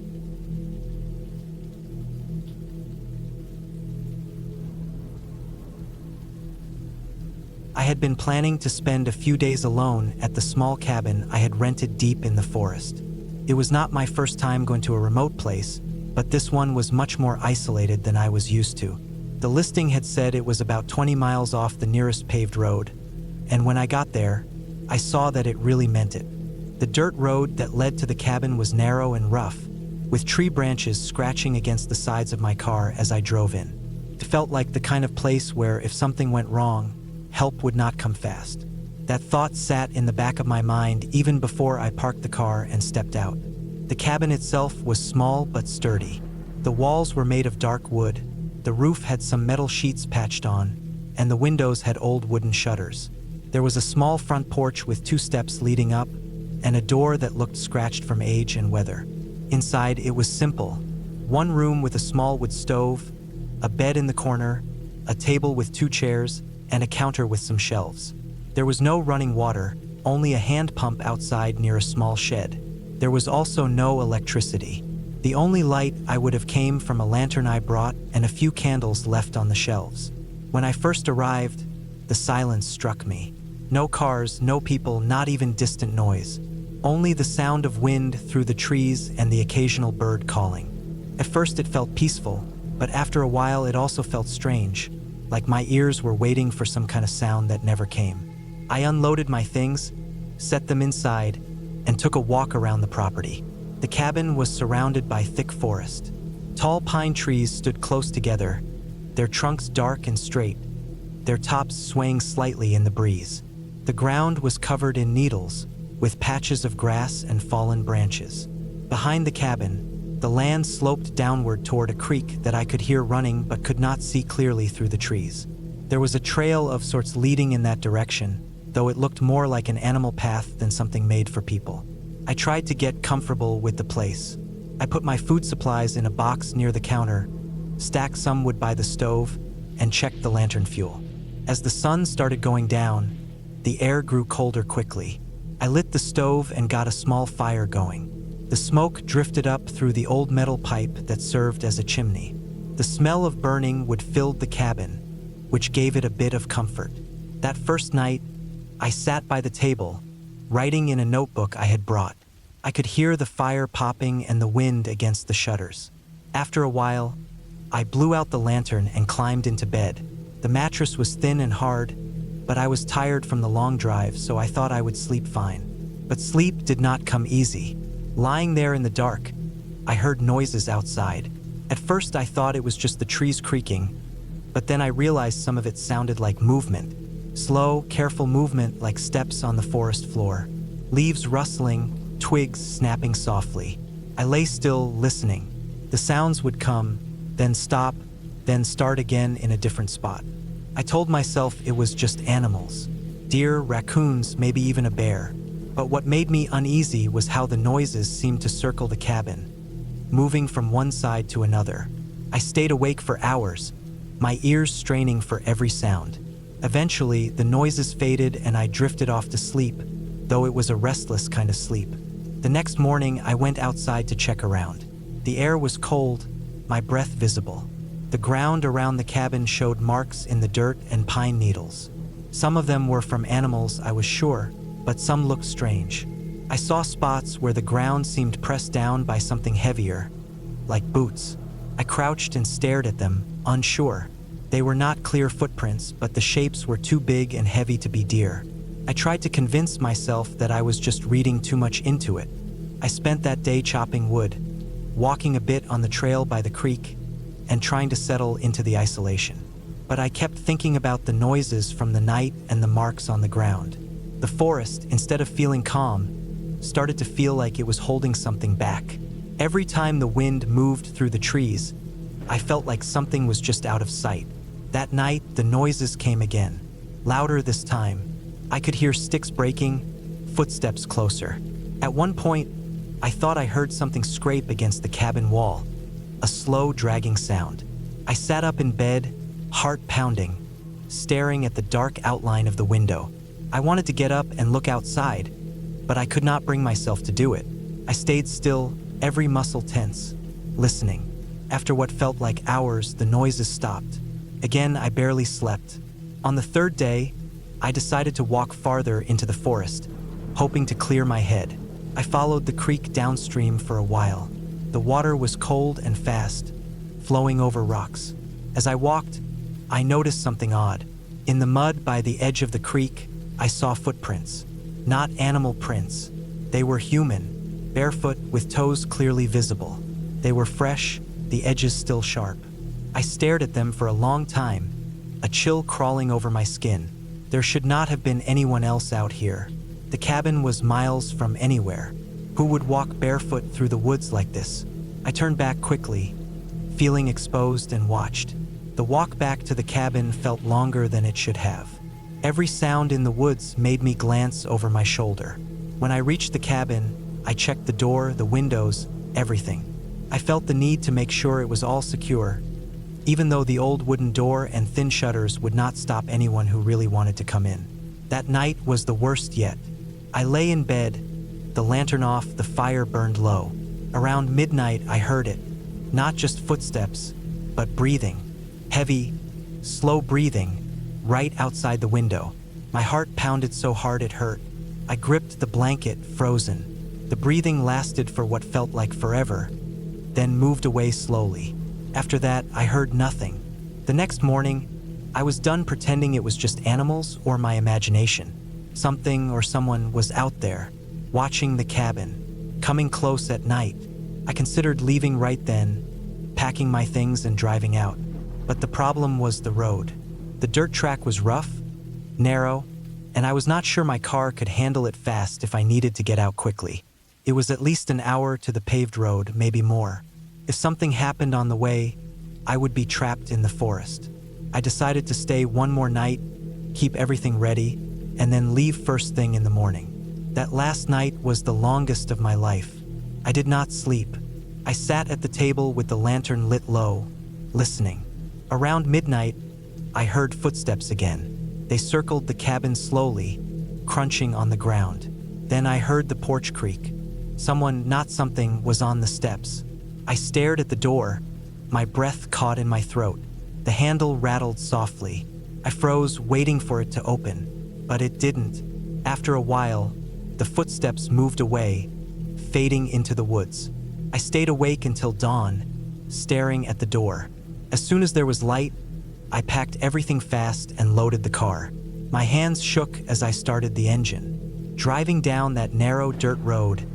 I had been planning to spend a few days alone at the small cabin I had rented deep in the forest. It was not my first time going to a remote place, but this one was much more isolated than I was used to. The listing had said it was about 20 miles off the nearest paved road, and when I got there, I saw that it really meant it. The dirt road that led to the cabin was narrow and rough, with tree branches scratching against the sides of my car as I drove in. It felt like the kind of place where if something went wrong, help would not come fast. That thought sat in the back of my mind even before I parked the car and stepped out. The cabin itself was small but sturdy. The walls were made of dark wood, the roof had some metal sheets patched on, and the windows had old wooden shutters. There was a small front porch with 2 steps leading up, and a door that looked scratched from age and weather. Inside, it was simple. One room with a small wood stove, a bed in the corner, a table with 2 chairs, and a counter with some shelves. There was no running water, only a hand pump outside near a small shed. There was also no electricity. The only light I would have came from a lantern I brought and a few candles left on the shelves. When I first arrived, the silence struck me. No cars, no people, not even distant noise. Only the sound of wind through the trees and the occasional bird calling. At first it felt peaceful, but after a while it also felt strange, like my ears were waiting for some kind of sound that never came. I unloaded my things, set them inside, and took a walk around the property. The cabin was surrounded by thick forest. Tall pine trees stood close together, their trunks dark and straight, their tops swaying slightly in the breeze. The ground was covered in needles, with patches of grass and fallen branches. Behind the cabin, the land sloped downward toward a creek that I could hear running but could not see clearly through the trees. There was a trail of sorts leading in that direction, though it looked more like an animal path than something made for people. I tried to get comfortable with the place. I put my food supplies in a box near the counter, stacked some wood by the stove, and checked the lantern fuel. As the sun started going down, the air grew colder quickly. I lit the stove and got a small fire going. The smoke drifted up through the old metal pipe that served as a chimney. The smell of burning wood filled the cabin, which gave it a bit of comfort. That first night, I sat by the table, writing in a notebook I had brought. I could hear the fire popping and the wind against the shutters. After a while, I blew out the lantern and climbed into bed. The mattress was thin and hard, but I was tired from the long drive, so I thought I would sleep fine. But sleep did not come easy. Lying there in the dark, I heard noises outside. At first I thought it was just the trees creaking, but then I realized some of it sounded like movement. Slow, careful movement like steps on the forest floor. Leaves rustling, twigs snapping softly. I lay still, listening. The sounds would come, then stop, then start again in a different spot. I told myself it was just animals. Deer, raccoons, maybe even a bear. But what made me uneasy was how the noises seemed to circle the cabin, moving from one side to another. I stayed awake for hours, my ears straining for every sound. Eventually, the noises faded and I drifted off to sleep, though it was a restless kind of sleep. The next morning, I went outside to check around. The air was cold, my breath visible. The ground around the cabin showed marks in the dirt and pine needles. Some of them were from animals, I was sure, but some looked strange. I saw spots where the ground seemed pressed down by something heavier, like boots. I crouched and stared at them, unsure. They were not clear footprints, but the shapes were too big and heavy to be deer. I tried to convince myself that I was just reading too much into it. I spent that day chopping wood, walking a bit on the trail by the creek, and trying to settle into the isolation. But I kept thinking about the noises from the night and the marks on the ground. The forest, instead of feeling calm, started to feel like it was holding something back. Every time the wind moved through the trees, I felt like something was just out of sight. That night, the noises came again, louder this time. I could hear sticks breaking, footsteps closer. At one point, I thought I heard something scrape against the cabin wall, a slow, dragging sound. I sat up in bed, heart pounding, staring at the dark outline of the window. I wanted to get up and look outside, but I could not bring myself to do it. I stayed still, every muscle tense, listening. After what felt like hours, the noises stopped. Again, I barely slept. On the third day, I decided to walk farther into the forest, hoping to clear my head. I followed the creek downstream for a while. The water was cold and fast, flowing over rocks. As I walked, I noticed something odd. In the mud by the edge of the creek, I saw footprints. Not animal prints. They were human, barefoot with toes clearly visible. They were fresh, the edges still sharp. I stared at them for a long time, a chill crawling over my skin. There should not have been anyone else out here. The cabin was miles from anywhere. Who would walk barefoot through the woods like this? I turned back quickly, feeling exposed, and watched. The walk back to the cabin felt longer than it should have. Every sound in the woods made me glance over my shoulder. When I reached the cabin, I checked the door, the windows, everything. I felt the need to make sure it was all secure, even though the old wooden door and thin shutters would not stop anyone who really wanted to come in. That night was the worst yet. I lay in bed, the lantern off, the fire burned low. Around midnight, I heard it. Not just footsteps, but breathing. Heavy, slow breathing, right outside the window. My heart pounded so hard it hurt. I gripped the blanket, frozen. The breathing lasted for what felt like forever, then moved away slowly. After that, I heard nothing. The next morning, I was done pretending it was just animals or my imagination. Something or someone was out there, watching the cabin, coming close at night. I considered leaving right then, packing my things and driving out. But the problem was the road. The dirt track was rough, narrow, and I was not sure my car could handle it fast if I needed to get out quickly. It was at least an hour to the paved road, maybe more. If something happened on the way, I would be trapped in the forest. I decided to stay one more night, keep everything ready, and then leave first thing in the morning. That last night was the longest of my life. I did not sleep. I sat at the table with the lantern lit low, listening. Around midnight, I heard footsteps again. They circled the cabin slowly, crunching on the ground. Then I heard the porch creak. Someone, not something, was on the steps. I stared at the door, my breath caught in my throat. The handle rattled softly. I froze, waiting for it to open, but it didn't. After a while, the footsteps moved away, fading into the woods. I stayed awake until dawn, staring at the door. As soon as there was light, I packed everything fast and loaded the car. My hands shook as I started the engine. Driving down that narrow dirt road,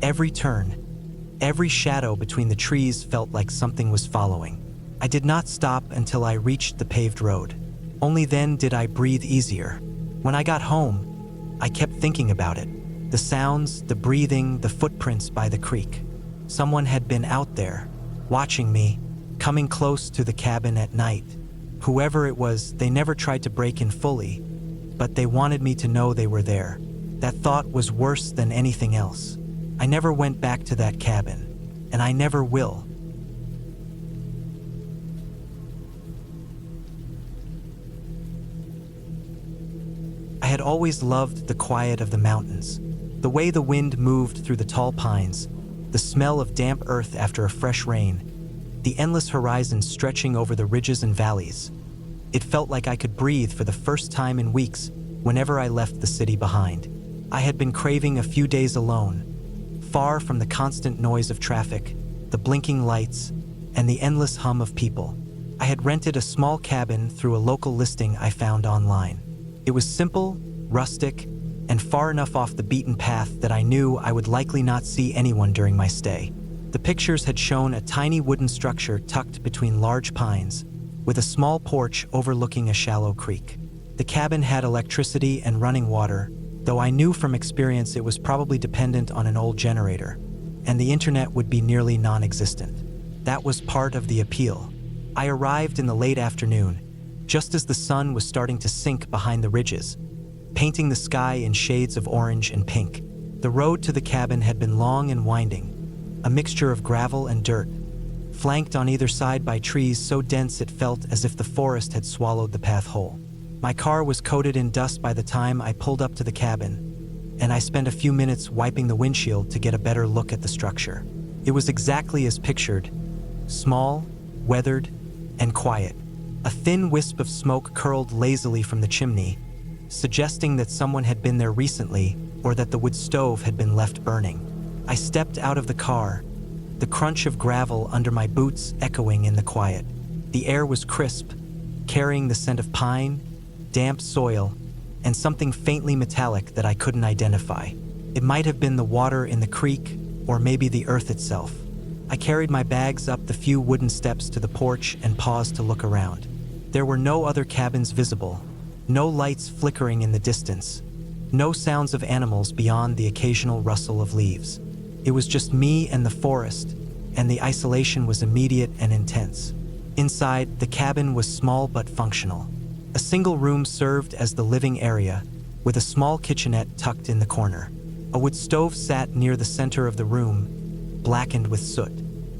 every turn, every shadow between the trees felt like something was following. I did not stop until I reached the paved road. Only then did I breathe easier. When I got home, I kept thinking about it. The sounds, the breathing, the footprints by the creek. Someone had been out there, watching me, coming close to the cabin at night. Whoever it was, they never tried to break in fully, but they wanted me to know they were there. That thought was worse than anything else. I never went back to that cabin, and I never will. I had always loved the quiet of the mountains, the way the wind moved through the tall pines, the smell of damp earth after a fresh rain, the endless horizon stretching over the ridges and valleys. It felt like I could breathe for the first time in weeks whenever I left the city behind. I had been craving a few days alone, far from the constant noise of traffic, the blinking lights, and the endless hum of people. I had rented a small cabin through a local listing I found online. It was simple, rustic, and far enough off the beaten path that I knew I would likely not see anyone during my stay. The pictures had shown a tiny wooden structure tucked between large pines, with a small porch overlooking a shallow creek. The cabin had electricity and running water, though I knew from experience it was probably dependent on an old generator, and the internet would be nearly non-existent. That was part of the appeal. I arrived in the late afternoon, just as the sun was starting to sink behind the ridges, painting the sky in shades of orange and pink. The road to the cabin had been long and winding, a mixture of gravel and dirt, flanked on either side by trees so dense it felt as if the forest had swallowed the path whole. My car was coated in dust by the time I pulled up to the cabin, and I spent a few minutes wiping the windshield to get a better look at the structure. It was exactly as pictured, small, weathered, and quiet. A thin wisp of smoke curled lazily from the chimney, suggesting that someone had been there recently or that the wood stove had been left burning. I stepped out of the car, the crunch of gravel under my boots echoing in the quiet. The air was crisp, carrying the scent of pine, damp soil, and something faintly metallic that I couldn't identify. It might have been the water in the creek, or maybe the earth itself. I carried my bags up the few wooden steps to the porch and paused to look around. There were no other cabins visible, no lights flickering in the distance, no sounds of animals beyond the occasional rustle of leaves. It was just me and the forest, and the isolation was immediate and intense. Inside, the cabin was small but functional. A single room served as the living area, with a small kitchenette tucked in the corner. A wood stove sat near the center of the room, blackened with soot.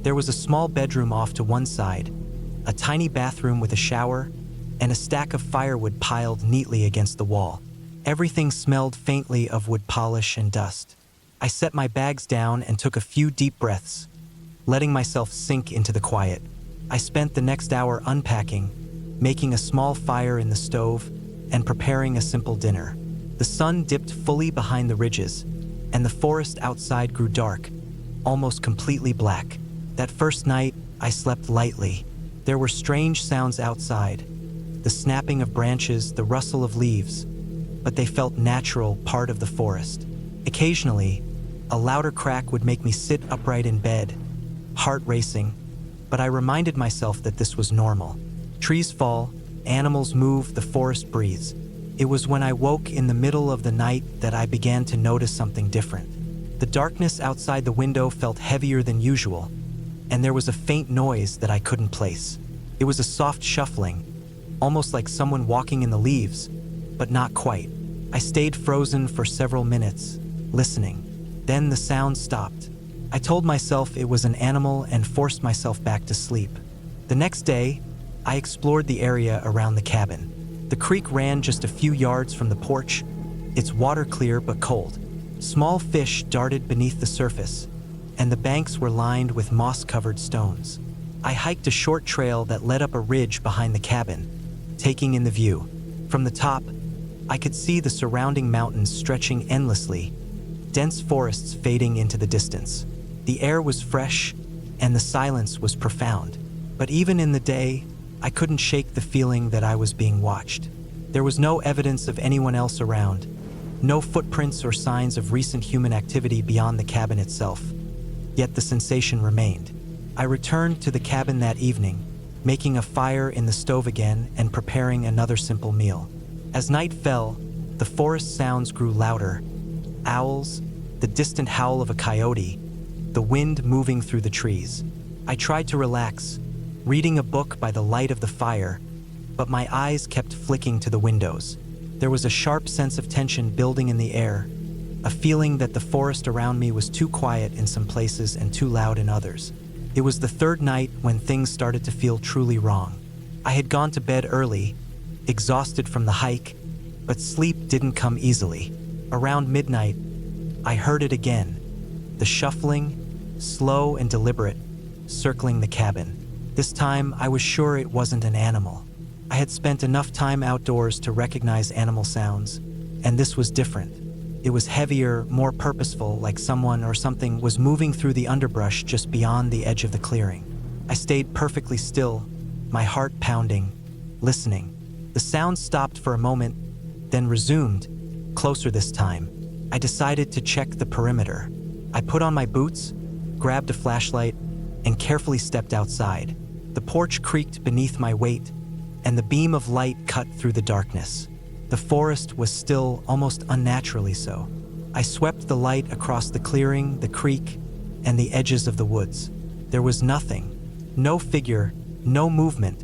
There was a small bedroom off to one side, a tiny bathroom with a shower, and a stack of firewood piled neatly against the wall. Everything smelled faintly of wood polish and dust. I set my bags down and took a few deep breaths, letting myself sink into the quiet. I spent the next hour unpacking, making a small fire in the stove, and preparing a simple dinner. The sun dipped fully behind the ridges, and the forest outside grew dark, almost completely black. That first night, I slept lightly. There were strange sounds outside, the snapping of branches, the rustle of leaves, but they felt natural, part of the forest. Occasionally, a louder crack would make me sit upright in bed, heart racing, but I reminded myself that this was normal. Trees fall, animals move, the forest breathes. It was when I woke in the middle of the night that I began to notice something different. The darkness outside the window felt heavier than usual, and there was a faint noise that I couldn't place. It was a soft shuffling, almost like someone walking in the leaves, but not quite. I stayed frozen for several minutes, listening. Then the sound stopped. I told myself it was an animal and forced myself back to sleep. The next day, I explored the area around the cabin. The creek ran just a few yards from the porch, its water clear but cold. Small fish darted beneath the surface, and the banks were lined with moss-covered stones. I hiked a short trail that led up a ridge behind the cabin, taking in the view. From the top, I could see the surrounding mountains stretching endlessly, dense forests fading into the distance. The air was fresh, and the silence was profound. But even in the day, I couldn't shake the feeling that I was being watched. There was no evidence of anyone else around, no footprints or signs of recent human activity beyond the cabin itself. Yet the sensation remained. I returned to the cabin that evening, making a fire in the stove again and preparing another simple meal. As night fell, the forest sounds grew louder. Owls, the distant howl of a coyote, the wind moving through the trees. I tried to relax, reading a book by the light of the fire, but my eyes kept flicking to the windows. There was a sharp sense of tension building in the air, a feeling that the forest around me was too quiet in some places and too loud in others. It was the third night when things started to feel truly wrong. I had gone to bed early, exhausted from the hike, but sleep didn't come easily. Around midnight, I heard it again, the shuffling, slow and deliberate, circling the cabin. This time, I was sure it wasn't an animal. I had spent enough time outdoors to recognize animal sounds, and this was different. It was heavier, more purposeful, like someone or something was moving through the underbrush just beyond the edge of the clearing. I stayed perfectly still, my heart pounding, listening. The sound stopped for a moment, then resumed, closer this time. I decided to check the perimeter. I put on my boots, grabbed a flashlight, and carefully stepped outside. The porch creaked beneath my weight, and the beam of light cut through the darkness. The forest was still, almost unnaturally so. I swept the light across the clearing, the creek, and the edges of the woods. There was nothing, no figure, no movement,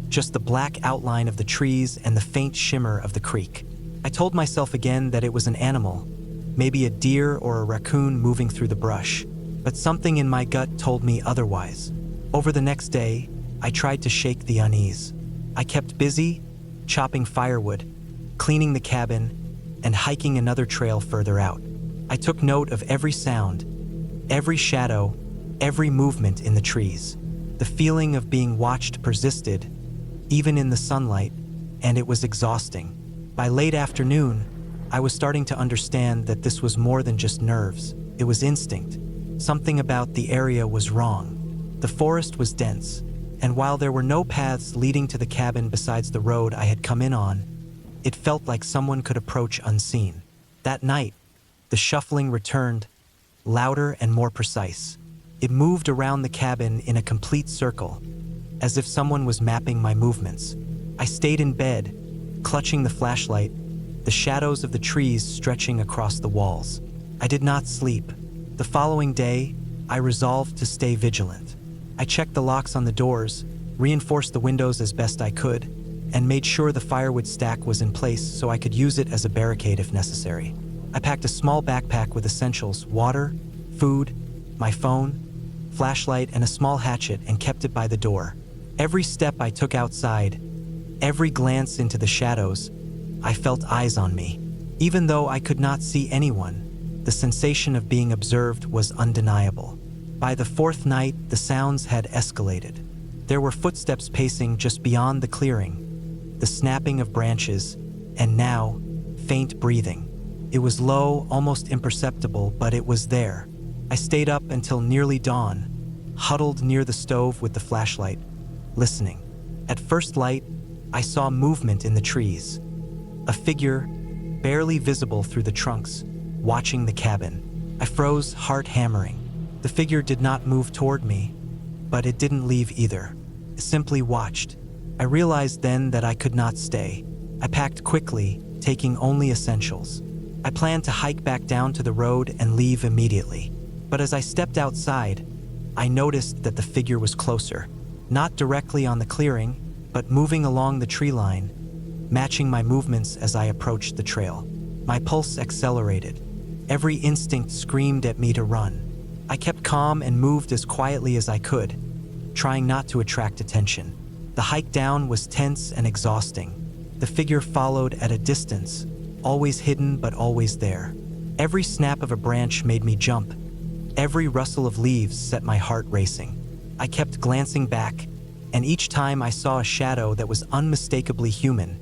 just the black outline of the trees and the faint shimmer of the creek. I told myself again that it was an animal, maybe a deer or a raccoon moving through the brush, but something in my gut told me otherwise. Over the next day, I tried to shake the unease. I kept busy, chopping firewood, cleaning the cabin, and hiking another trail further out. I took note of every sound, every shadow, every movement in the trees. The feeling of being watched persisted, even in the sunlight, and it was exhausting. By late afternoon, I was starting to understand that this was more than just nerves. It was instinct. Something about the area was wrong. The forest was dense, and while there were no paths leading to the cabin besides the road I had come in on, it felt like someone could approach unseen. That night, the shuffling returned, louder and more precise. It moved around the cabin in a complete circle, as if someone was mapping my movements. I stayed in bed, clutching the flashlight, the shadows of the trees stretching across the walls. I did not sleep. The following day, I resolved to stay vigilant. I checked the locks on the doors, reinforced the windows as best I could, and made sure the firewood stack was in place so I could use it as a barricade if necessary. I packed a small backpack with essentials: water, food, my phone, flashlight, and a small hatchet, and kept it by the door. Every step I took outside, every glance into the shadows, I felt eyes on me. Even though I could not see anyone, the sensation of being observed was undeniable. By the fourth night, the sounds had escalated. There were footsteps pacing just beyond the clearing, the snapping of branches, and now, faint breathing. It was low, almost imperceptible, but it was there. I stayed up until nearly dawn, huddled near the stove with the flashlight, listening. At first light, I saw movement in the trees. A figure, barely visible through the trunks, watching the cabin. I froze, heart hammering. The figure did not move toward me, but it didn't leave either. It simply watched. I realized then that I could not stay. I packed quickly, taking only essentials. I planned to hike back down to the road and leave immediately. But as I stepped outside, I noticed that the figure was closer. Not directly on the clearing, but moving along the tree line, matching my movements as I approached the trail. My pulse accelerated. Every instinct screamed at me to run. I kept calm and moved as quietly as I could, trying not to attract attention. The hike down was tense and exhausting. The figure followed at a distance, always hidden but always there. Every snap of a branch made me jump. Every rustle of leaves set my heart racing. I kept glancing back, and each time I saw a shadow that was unmistakably human,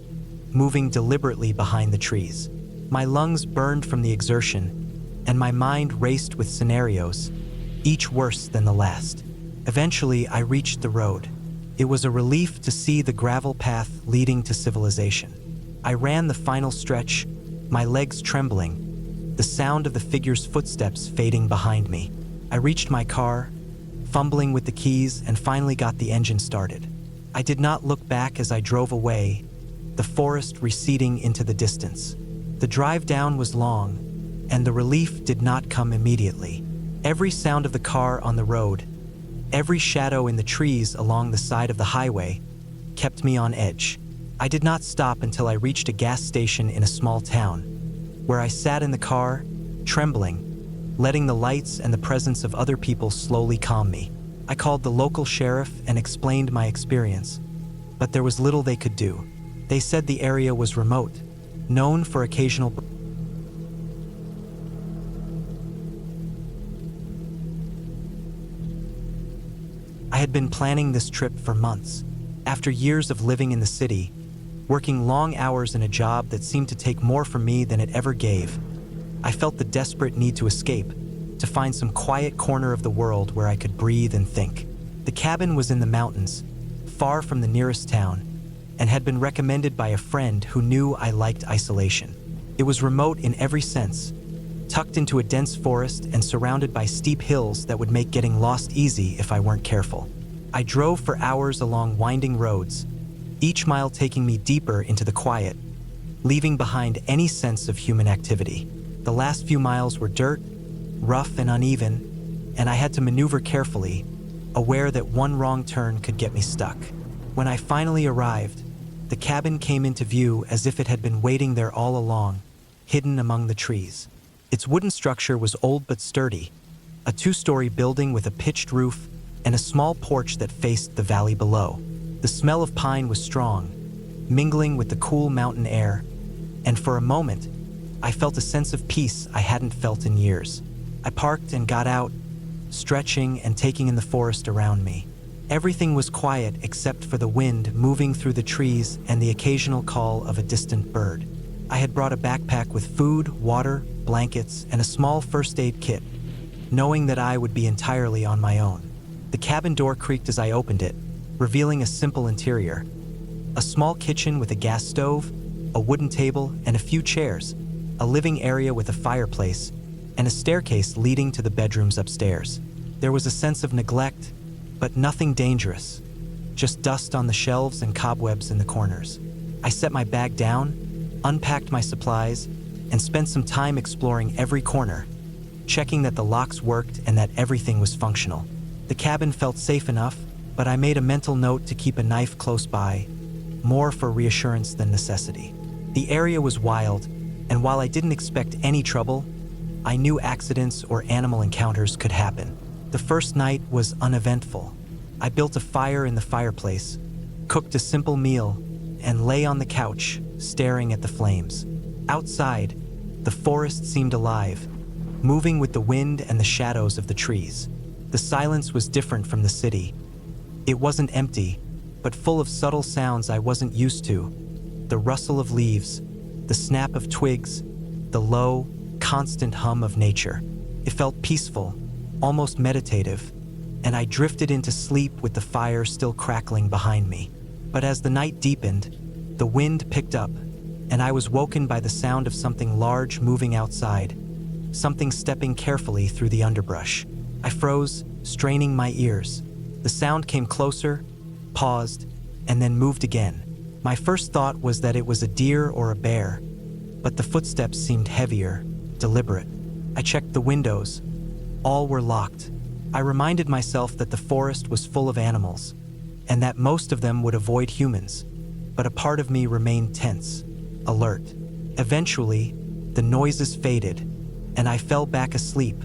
moving deliberately behind the trees. My lungs burned from the exertion, and my mind raced with scenarios, each worse than the last. Eventually, I reached the road. It was a relief to see the gravel path leading to civilization. I ran the final stretch, my legs trembling, the sound of the figure's footsteps fading behind me. I reached my car, fumbling with the keys, and finally got the engine started. I did not look back as I drove away, the forest receding into the distance. The drive down was long, and the relief did not come immediately. Every sound of the car on the road, every shadow in the trees along the side of the highway, kept me on edge. I did not stop until I reached a gas station in a small town, where I sat in the car, trembling, letting the lights and the presence of other people slowly calm me. I called the local sheriff and explained my experience, but there was little they could do. They said the area was remote, known for occasional. I had been planning this trip for months. After years of living in the city, working long hours in a job that seemed to take more from me than it ever gave, I felt the desperate need to escape, to find some quiet corner of the world where I could breathe and think. The cabin was in the mountains, far from the nearest town, and had been recommended by a friend who knew I liked isolation. It was remote in every sense, tucked into a dense forest and surrounded by steep hills that would make getting lost easy if I weren't careful. I drove for hours along winding roads, each mile taking me deeper into the quiet, leaving behind any sense of human activity. The last few miles were dirt, rough and uneven, and I had to maneuver carefully, aware that one wrong turn could get me stuck. When I finally arrived, the cabin came into view as if it had been waiting there all along, hidden among the trees. Its wooden structure was old but sturdy, a 2-story building with a pitched roof and a small porch that faced the valley below. The smell of pine was strong, mingling with the cool mountain air, and for a moment, I felt a sense of peace I hadn't felt in years. I parked and got out, stretching and taking in the forest around me. Everything was quiet except for the wind moving through the trees and the occasional call of a distant bird. I had brought a backpack with food, water, blankets, and a small first aid kit, knowing that I would be entirely on my own. The cabin door creaked as I opened it, revealing a simple interior. A small kitchen with a gas stove, a wooden table, and a few chairs, a living area with a fireplace, and a staircase leading to the bedrooms upstairs. There was a sense of neglect, but nothing dangerous, just dust on the shelves and cobwebs in the corners. I set my bag down, unpacked my supplies, and spent some time exploring every corner, checking that the locks worked and that everything was functional. The cabin felt safe enough, but I made a mental note to keep a knife close by, more for reassurance than necessity. The area was wild, and while I didn't expect any trouble, I knew accidents or animal encounters could happen. The first night was uneventful. I built a fire in the fireplace, cooked a simple meal, and lay on the couch, staring at the flames. Outside, the forest seemed alive, moving with the wind and the shadows of the trees. The silence was different from the city. It wasn't empty, but full of subtle sounds I wasn't used to. The rustle of leaves, the snap of twigs, the low, constant hum of nature. It felt peaceful, almost meditative, and I drifted into sleep with the fire still crackling behind me. But as the night deepened, the wind picked up, and I was woken by the sound of something large moving outside, something stepping carefully through the underbrush. I froze, straining my ears. The sound came closer, paused, and then moved again. My first thought was that it was a deer or a bear, but the footsteps seemed heavier, deliberate. I checked the windows. All were locked. I reminded myself that the forest was full of animals, and that most of them would avoid humans, but a part of me remained tense, alert. Eventually, the noises faded, and I fell back asleep,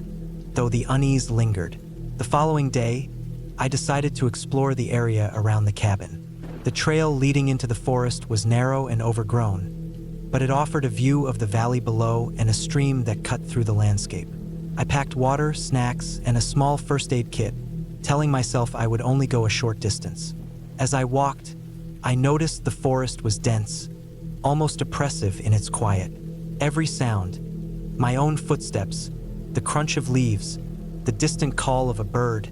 though the unease lingered. The following day, I decided to explore the area around the cabin. The trail leading into the forest was narrow and overgrown, but it offered a view of the valley below and a stream that cut through the landscape. I packed water, snacks, and a small first aid kit, telling myself I would only go a short distance. As I walked, I noticed the forest was dense, almost oppressive in its quiet. Every sound, my own footsteps, the crunch of leaves, the distant call of a bird,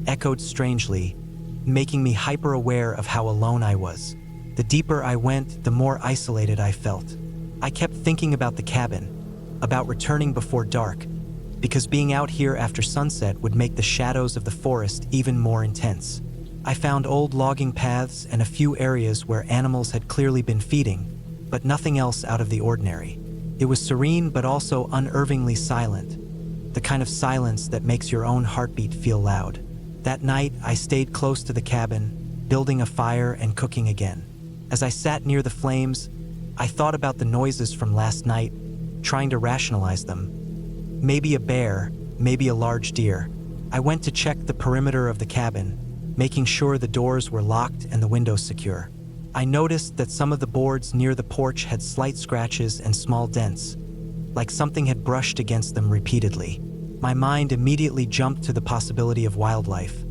echoed strangely, making me hyper-aware of how alone I was. The deeper I went, the more isolated I felt. I kept thinking about the cabin, about returning before dark, because being out here after sunset would make the shadows of the forest even more intense. I found old logging paths and a few areas where animals had clearly been feeding, but nothing else out of the ordinary. It was serene but also unnervingly silent, the kind of silence that makes your own heartbeat feel loud. That night, I stayed close to the cabin, building a fire and cooking again. As I sat near the flames, I thought about the noises from last night, trying to rationalize them. Maybe a bear, maybe a large deer. I went to check the perimeter of the cabin, making sure the doors were locked and the windows secure. I noticed that some of the boards near the porch had slight scratches and small dents, like something had brushed against them repeatedly. My mind immediately jumped to the possibility of wildlife.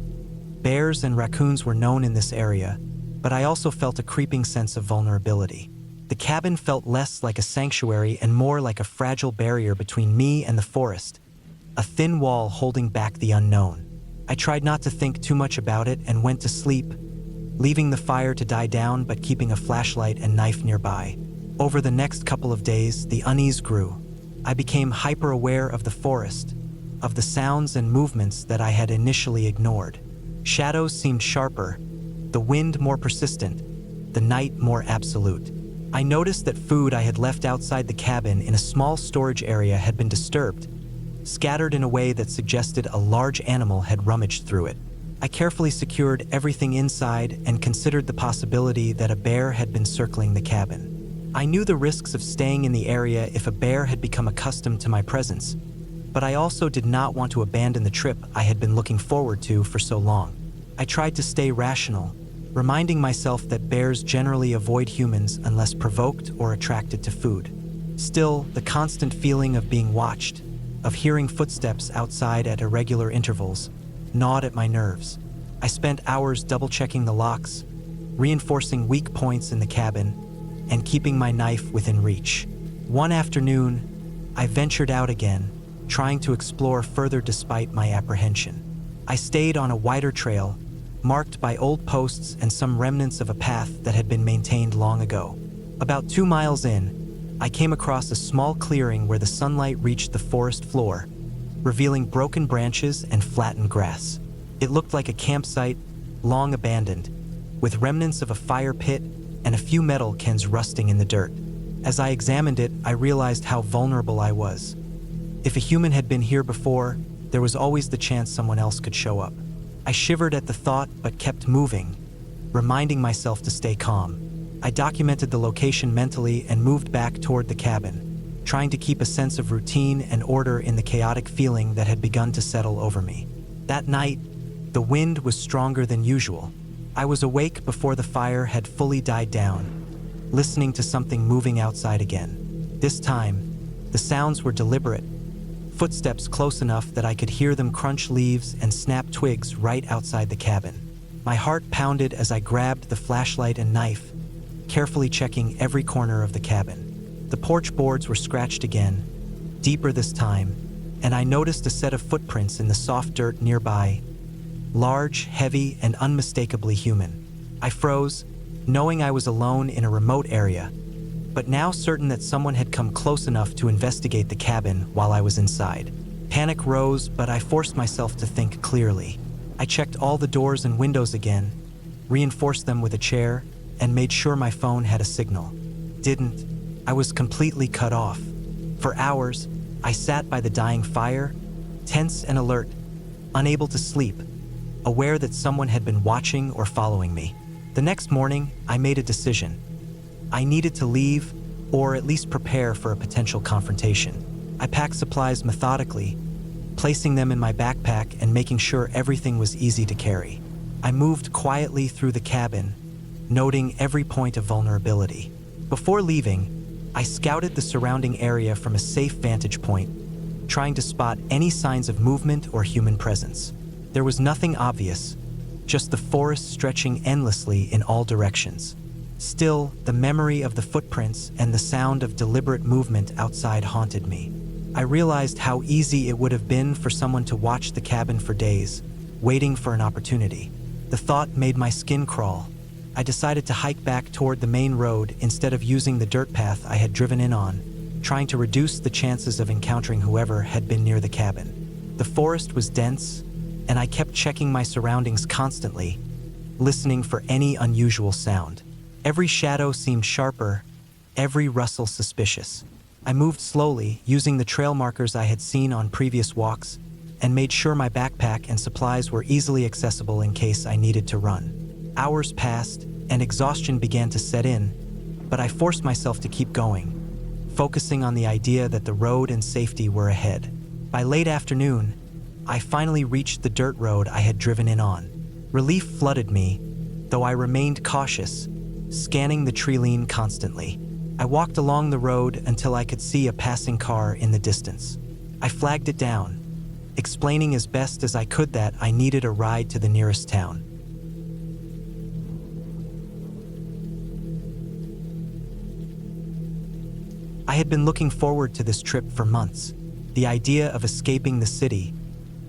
Bears and raccoons were known in this area, but I also felt a creeping sense of vulnerability. The cabin felt less like a sanctuary and more like a fragile barrier between me and the forest, a thin wall holding back the unknown. I tried not to think too much about it and went to sleep, leaving the fire to die down but keeping a flashlight and knife nearby. Over the next couple of days, the unease grew. I became hyper-aware of the forest, of the sounds and movements that I had initially ignored. Shadows seemed sharper, the wind more persistent, the night more absolute. I noticed that food I had left outside the cabin in a small storage area had been disturbed, scattered in a way that suggested a large animal had rummaged through it. I carefully secured everything inside and considered the possibility that a bear had been circling the cabin. I knew the risks of staying in the area if a bear had become accustomed to my presence, but I also did not want to abandon the trip I had been looking forward to for so long. I tried to stay rational, reminding myself that bears generally avoid humans unless provoked or attracted to food. Still, the constant feeling of being watched, of hearing footsteps outside at irregular intervals, gnawed at my nerves. I spent hours double-checking the locks, reinforcing weak points in the cabin, and keeping my knife within reach. One afternoon, I ventured out again, trying to explore further despite my apprehension. I stayed on a wider trail, marked by old posts and some remnants of a path that had been maintained long ago. About 2 miles in, I came across a small clearing where the sunlight reached the forest floor, revealing broken branches and flattened grass. It looked like a campsite, long abandoned, with remnants of a fire pit and a few metal cans rusting in the dirt. As I examined it, I realized how vulnerable I was. If a human had been here before, there was always the chance someone else could show up. I shivered at the thought but kept moving, reminding myself to stay calm. I documented the location mentally and moved back toward the cabin, trying to keep a sense of routine and order in the chaotic feeling that had begun to settle over me. That night, the wind was stronger than usual. I was awake before the fire had fully died down, listening to something moving outside again. This time, the sounds were deliberate, footsteps close enough that I could hear them crunch leaves and snap twigs right outside the cabin. My heart pounded as I grabbed the flashlight and knife, carefully checking every corner of the cabin. The porch boards were scratched again, deeper this time, and I noticed a set of footprints in the soft dirt nearby, large, heavy, and unmistakably human. I froze, knowing I was alone in a remote area, but now certain that someone had come close enough to investigate the cabin while I was inside. Panic rose, but I forced myself to think clearly. I checked all the doors and windows again, reinforced them with a chair, and made sure my phone had a signal. Didn't. I was completely cut off. For hours, I sat by the dying fire, tense and alert, unable to sleep, aware that someone had been watching or following me. The next morning, I made a decision. I needed to leave, or at least prepare for a potential confrontation. I packed supplies methodically, placing them in my backpack and making sure everything was easy to carry. I moved quietly through the cabin, noting every point of vulnerability. Before leaving, I scouted the surrounding area from a safe vantage point, trying to spot any signs of movement or human presence. There was nothing obvious, just the forest stretching endlessly in all directions. Still, the memory of the footprints and the sound of deliberate movement outside haunted me. I realized how easy it would have been for someone to watch the cabin for days, waiting for an opportunity. The thought made my skin crawl. I decided to hike back toward the main road instead of using the dirt path I had driven in on, trying to reduce the chances of encountering whoever had been near the cabin. The forest was dense, and I kept checking my surroundings constantly, listening for any unusual sound. Every shadow seemed sharper, every rustle suspicious. I moved slowly, using the trail markers I had seen on previous walks, and made sure my backpack and supplies were easily accessible in case I needed to run. Hours passed, and exhaustion began to set in, but I forced myself to keep going, focusing on the idea that the road and safety were ahead. By late afternoon, I finally reached the dirt road I had driven in on. Relief flooded me, though I remained cautious, scanning the tree line constantly. I walked along the road until I could see a passing car in the distance. I flagged it down, explaining as best as I could that I needed a ride to the nearest town. I had been looking forward to this trip for months. The idea of escaping the city,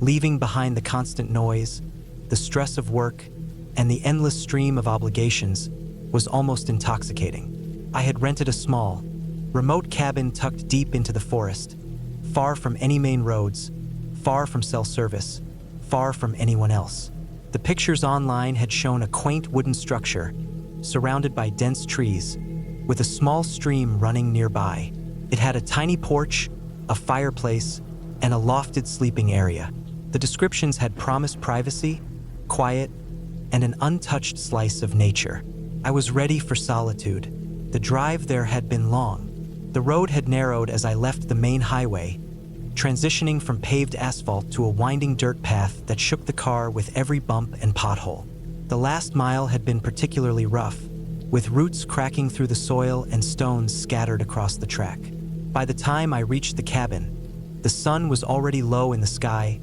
leaving behind the constant noise, the stress of work, and the endless stream of obligations was almost intoxicating. I had rented a small, remote cabin tucked deep into the forest, far from any main roads, far from cell service, far from anyone else. The pictures online had shown a quaint wooden structure, surrounded by dense trees, with a small stream running nearby. It had a tiny porch, a fireplace, and a lofted sleeping area. The descriptions had promised privacy, quiet, and an untouched slice of nature. I was ready for solitude. The drive there had been long. The road had narrowed as I left the main highway, transitioning from paved asphalt to a winding dirt path that shook the car with every bump and pothole. The last mile had been particularly rough, with roots cracking through the soil and stones scattered across the track. By the time I reached the cabin, the sun was already low in the sky,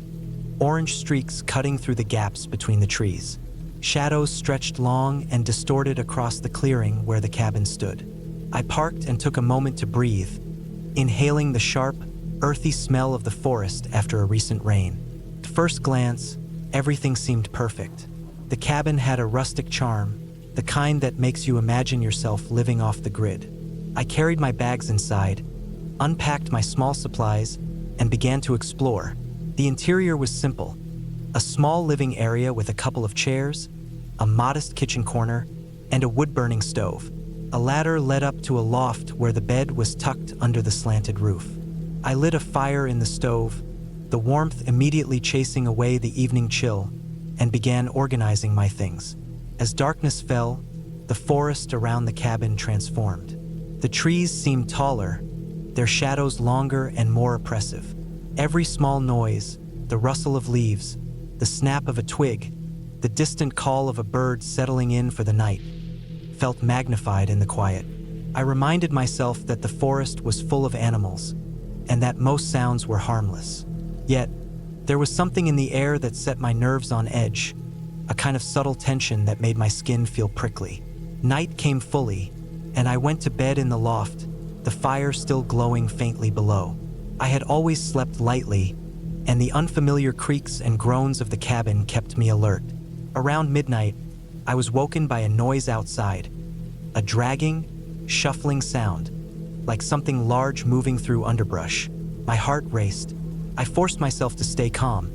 orange streaks cutting through the gaps between the trees. Shadows stretched long and distorted across the clearing where the cabin stood. I parked and took a moment to breathe, inhaling the sharp, earthy smell of the forest after a recent rain. At first glance, everything seemed perfect. The cabin had a rustic charm, the kind that makes you imagine yourself living off the grid. I carried my bags inside, unpacked my small supplies, and began to explore. The interior was simple: a small living area with a couple of chairs, a modest kitchen corner, and a wood-burning stove. A ladder led up to a loft where the bed was tucked under the slanted roof. I lit a fire in the stove, the warmth immediately chasing away the evening chill, and began organizing my things. As darkness fell, the forest around the cabin transformed. The trees seemed taller, their shadows longer and more oppressive. Every small noise, the rustle of leaves, the snap of a twig, the distant call of a bird settling in for the night, felt magnified in the quiet. I reminded myself that the forest was full of animals, and that most sounds were harmless. Yet, there was something in the air that set my nerves on edge, a kind of subtle tension that made my skin feel prickly. Night came fully, and I went to bed in the loft, the fire still glowing faintly below. I had always slept lightly, and the unfamiliar creaks and groans of the cabin kept me alert. Around midnight, I was woken by a noise outside, a dragging, shuffling sound, like something large moving through underbrush. My heart raced. I forced myself to stay calm,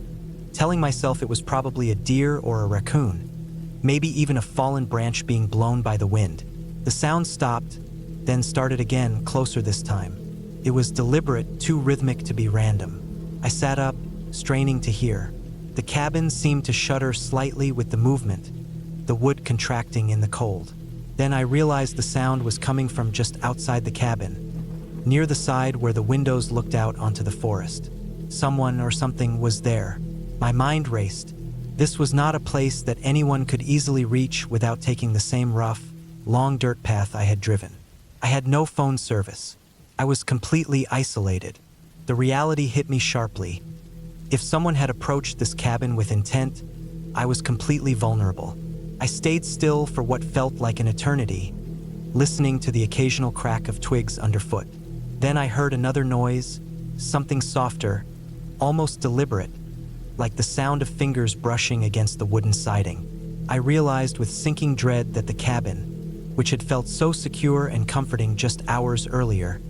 telling myself it was probably a deer or a raccoon, maybe even a fallen branch being blown by the wind. The sound stopped, then started again, closer this time. It was deliberate, too rhythmic to be random. I sat up, straining to hear. The cabin seemed to shudder slightly with the movement, the wood contracting in the cold. Then I realized the sound was coming from just outside the cabin, near the side where the windows looked out onto the forest. Someone or something was there. My mind raced. This was not a place that anyone could easily reach without taking the same rough, long dirt path I had driven. I had no phone service. I was completely isolated. The reality hit me sharply. If someone had approached this cabin with intent, I was completely vulnerable. I stayed still for what felt like an eternity, listening to the occasional crack of twigs underfoot. Then I heard another noise, something softer, almost deliberate, like the sound of fingers brushing against the wooden siding. I realized with sinking dread that the cabin, which had felt so secure and comforting just hours earlier,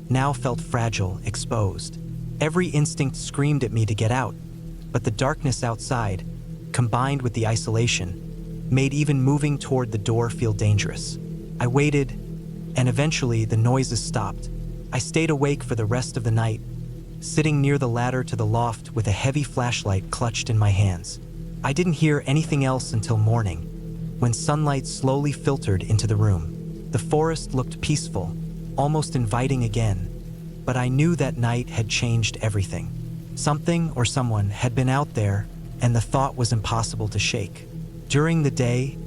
now felt fragile, exposed. Every instinct screamed at me to get out, but the darkness outside, combined with the isolation, made even moving toward the door feel dangerous. I waited, and eventually the noises stopped. I stayed awake for the rest of the night, sitting near the ladder to the loft with a heavy flashlight clutched in my hands. I didn't hear anything else until morning, when sunlight slowly filtered into the room. The forest looked peaceful, almost inviting again, but I knew that night had changed everything. Something or someone had been out there, and the thought was impossible to shake. During the day,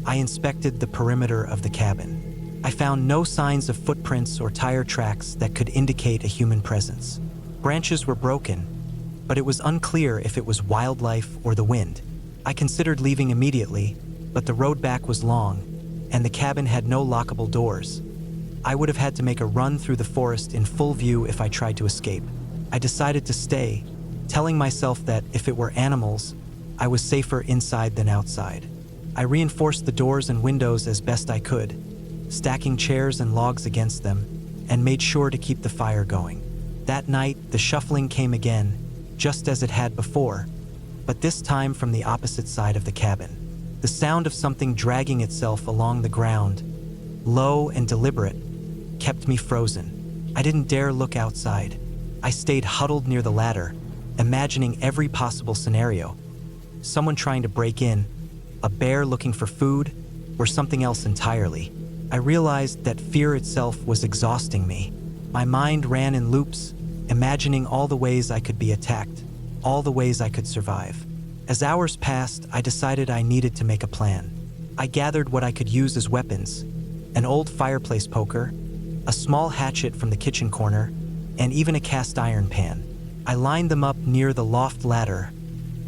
I inspected the perimeter of the cabin. I found no signs of footprints or tire tracks that could indicate a human presence. Branches were broken, but it was unclear if it was wildlife or the wind. I considered leaving immediately, but the road back was long, and the cabin had no lockable doors. I would have had to make a run through the forest in full view if I tried to escape. I decided to stay, telling myself that if it were animals, I was safer inside than outside. I reinforced the doors and windows as best I could, stacking chairs and logs against them, and made sure to keep the fire going. That night, the shuffling came again, just as it had before, but this time from the opposite side of the cabin. The sound of something dragging itself along the ground, low and deliberate, kept me frozen. I didn't dare look outside. I stayed huddled near the ladder, imagining every possible scenario. Someone trying to break in, a bear looking for food, or something else entirely. I realized that fear itself was exhausting me. My mind ran in loops, imagining all the ways I could be attacked, all the ways I could survive. As hours passed, I decided I needed to make a plan. I gathered what I could use as weapons: an old fireplace poker, a small hatchet from the kitchen corner, and even a cast iron pan. I lined them up near the loft ladder,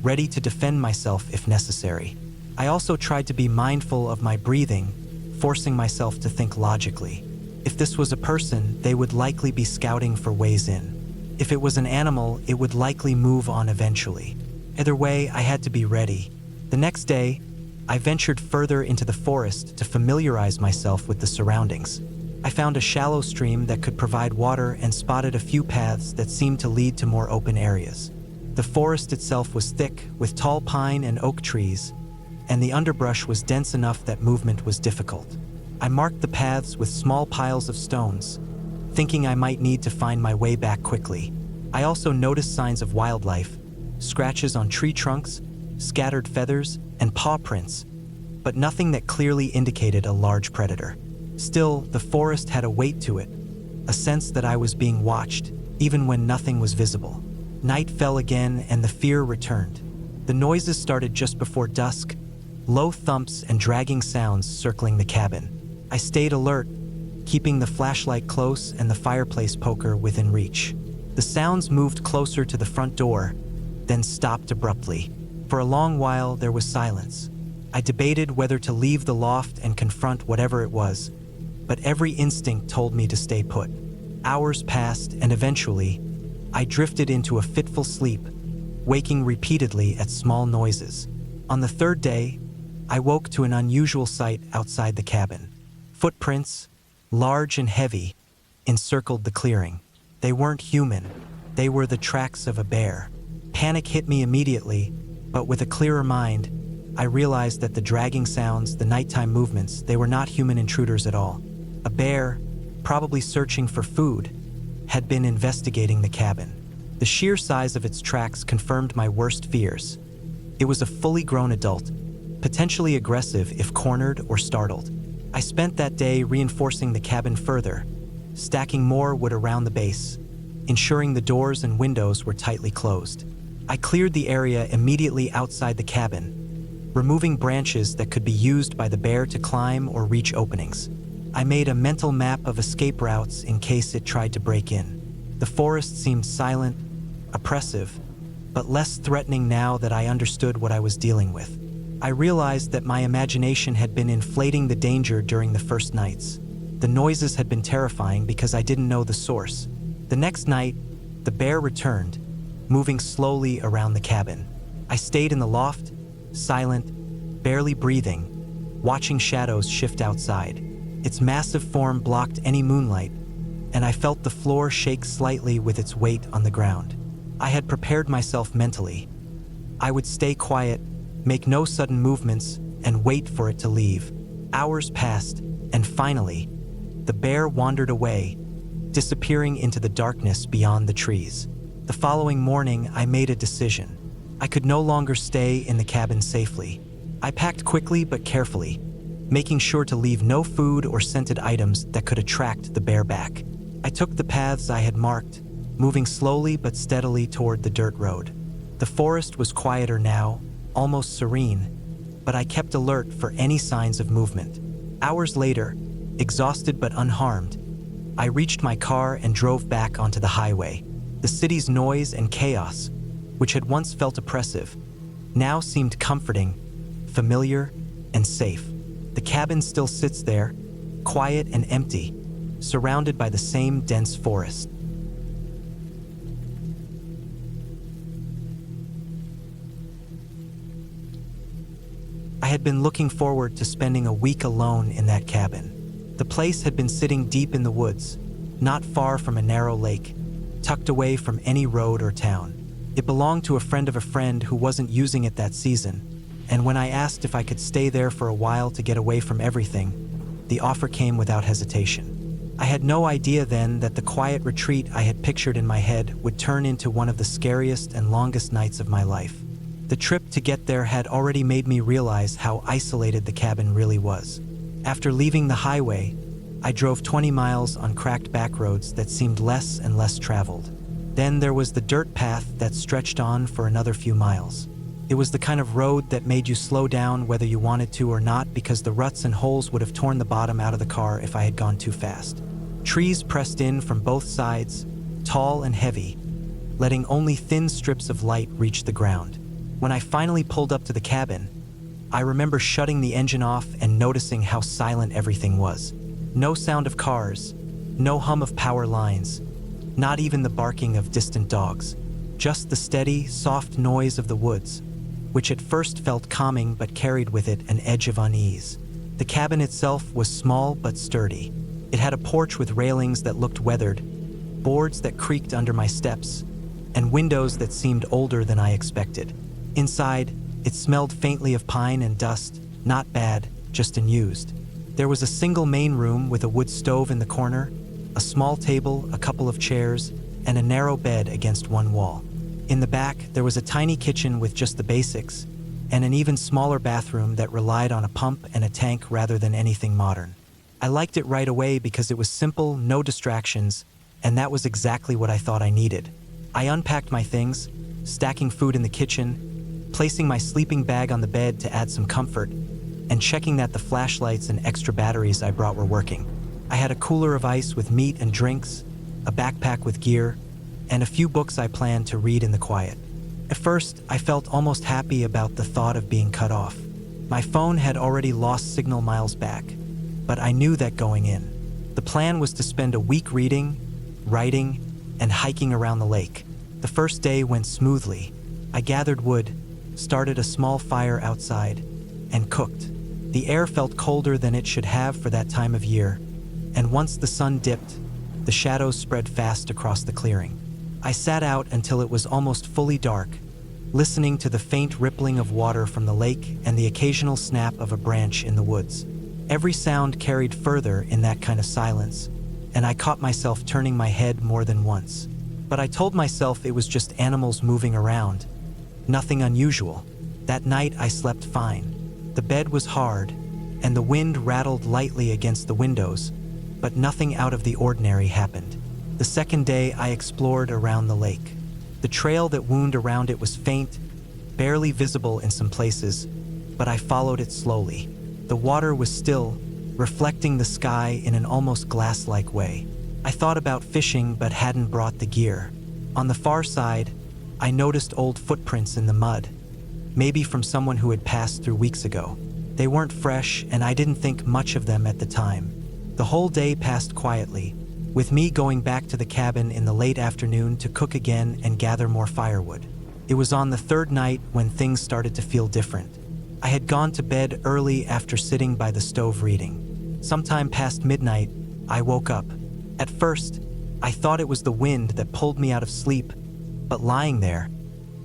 ready to defend myself if necessary. I also tried to be mindful of my breathing, forcing myself to think logically. If this was a person, they would likely be scouting for ways in. If it was an animal, it would likely move on eventually. Either way, I had to be ready. The next day, I ventured further into the forest to familiarize myself with the surroundings. I found a shallow stream that could provide water and spotted a few paths that seemed to lead to more open areas. The forest itself was thick, with tall pine and oak trees, and the underbrush was dense enough that movement was difficult. I marked the paths with small piles of stones, thinking I might need to find my way back quickly. I also noticed signs of wildlife, scratches on tree trunks, scattered feathers, and paw prints, but nothing that clearly indicated a large predator. Still, the forest had a weight to it, a sense that I was being watched, even when nothing was visible. Night fell again and the fear returned. The noises started just before dusk, low thumps and dragging sounds circling the cabin. I stayed alert, keeping the flashlight close and the fireplace poker within reach. The sounds moved closer to the front door, then stopped abruptly. For a long while, there was silence. I debated whether to leave the loft and confront whatever it was, but every instinct told me to stay put. Hours passed, and eventually, I drifted into a fitful sleep, waking repeatedly at small noises. On the third day, I woke to an unusual sight outside the cabin. Footprints, large and heavy, encircled the clearing. They weren't human. They were the tracks of a bear. Panic hit me immediately, but with a clearer mind, I realized that the dragging sounds, the nighttime movements, they were not human intruders at all. A bear, probably searching for food, had been investigating the cabin. The sheer size of its tracks confirmed my worst fears. It was a fully grown adult, potentially aggressive if cornered or startled. I spent that day reinforcing the cabin further, stacking more wood around the base, ensuring the doors and windows were tightly closed. I cleared the area immediately outside the cabin, removing branches that could be used by the bear to climb or reach openings. I made a mental map of escape routes in case it tried to break in. The forest seemed silent, oppressive, but less threatening now that I understood what I was dealing with. I realized that my imagination had been inflating the danger during the first nights. The noises had been terrifying because I didn't know the source. The next night, the bear returned, moving slowly around the cabin. I stayed in the loft, silent, barely breathing, watching shadows shift outside. Its massive form blocked any moonlight, and I felt the floor shake slightly with its weight on the ground. I had prepared myself mentally. I would stay quiet, make no sudden movements, and wait for it to leave. Hours passed, and finally, the bear wandered away, disappearing into the darkness beyond the trees. The following morning, I made a decision. I could no longer stay in the cabin safely. I packed quickly but carefully, making sure to leave no food or scented items that could attract the bear back. I took the paths I had marked, moving slowly but steadily toward the dirt road. The forest was quieter now, almost serene, but I kept alert for any signs of movement. Hours later, exhausted but unharmed, I reached my car and drove back onto the highway. The city's noise and chaos, which had once felt oppressive, now seemed comforting, familiar, and safe. The cabin still sits there, quiet and empty, surrounded by the same dense forest. I had been looking forward to spending a week alone in that cabin. The place had been sitting deep in the woods, not far from a narrow lake, tucked away from any road or town. It belonged to a friend of a friend who wasn't using it that season, and when I asked if I could stay there for a while to get away from everything, the offer came without hesitation. I had no idea then that the quiet retreat I had pictured in my head would turn into one of the scariest and longest nights of my life. The trip to get there had already made me realize how isolated the cabin really was. After leaving the highway, I drove 20 miles on cracked back roads that seemed less and less traveled. Then there was the dirt path that stretched on for another few miles. It was the kind of road that made you slow down whether you wanted to or not because the ruts and holes would have torn the bottom out of the car if I had gone too fast. Trees pressed in from both sides, tall and heavy, letting only thin strips of light reach the ground. When I finally pulled up to the cabin, I remember shutting the engine off and noticing how silent everything was. No sound of cars, no hum of power lines, not even the barking of distant dogs. Just the steady, soft noise of the woods, which at first felt calming but carried with it an edge of unease. The cabin itself was small but sturdy. It had a porch with railings that looked weathered, boards that creaked under my steps, and windows that seemed older than I expected. Inside, it smelled faintly of pine and dust, not bad, just unused. There was a single main room with a wood stove in the corner, a small table, a couple of chairs, and a narrow bed against one wall. In the back, there was a tiny kitchen with just the basics, and an even smaller bathroom that relied on a pump and a tank rather than anything modern. I liked it right away because it was simple, no distractions, and that was exactly what I thought I needed. I unpacked my things, stacking food in the kitchen, placing my sleeping bag on the bed to add some comfort, and checking that the flashlights and extra batteries I brought were working. I had a cooler of ice with meat and drinks, a backpack with gear, and a few books I planned to read in the quiet. At first, I felt almost happy about the thought of being cut off. My phone had already lost signal miles back, but I knew that going in. The plan was to spend a week reading, writing, and hiking around the lake. The first day went smoothly. I gathered wood, started a small fire outside, and cooked. The air felt colder than it should have for that time of year, and once the sun dipped, the shadows spread fast across the clearing. I sat out until it was almost fully dark, listening to the faint rippling of water from the lake and the occasional snap of a branch in the woods. Every sound carried further in that kind of silence, and I caught myself turning my head more than once. But I told myself it was just animals moving around. Nothing unusual. That night I slept fine. The bed was hard, and the wind rattled lightly against the windows, but nothing out of the ordinary happened. The second day I explored around the lake. The trail that wound around it was faint, barely visible in some places, but I followed it slowly. The water was still, reflecting the sky in an almost glass-like way. I thought about fishing but hadn't brought the gear. On the far side, I noticed old footprints in the mud, maybe from someone who had passed through weeks ago. They weren't fresh, and I didn't think much of them at the time. The whole day passed quietly, with me going back to the cabin in the late afternoon to cook again and gather more firewood. It was on the third night when things started to feel different. I had gone to bed early after sitting by the stove reading. Sometime past midnight, I woke up. At first, I thought it was the wind that pulled me out of sleep, but lying there,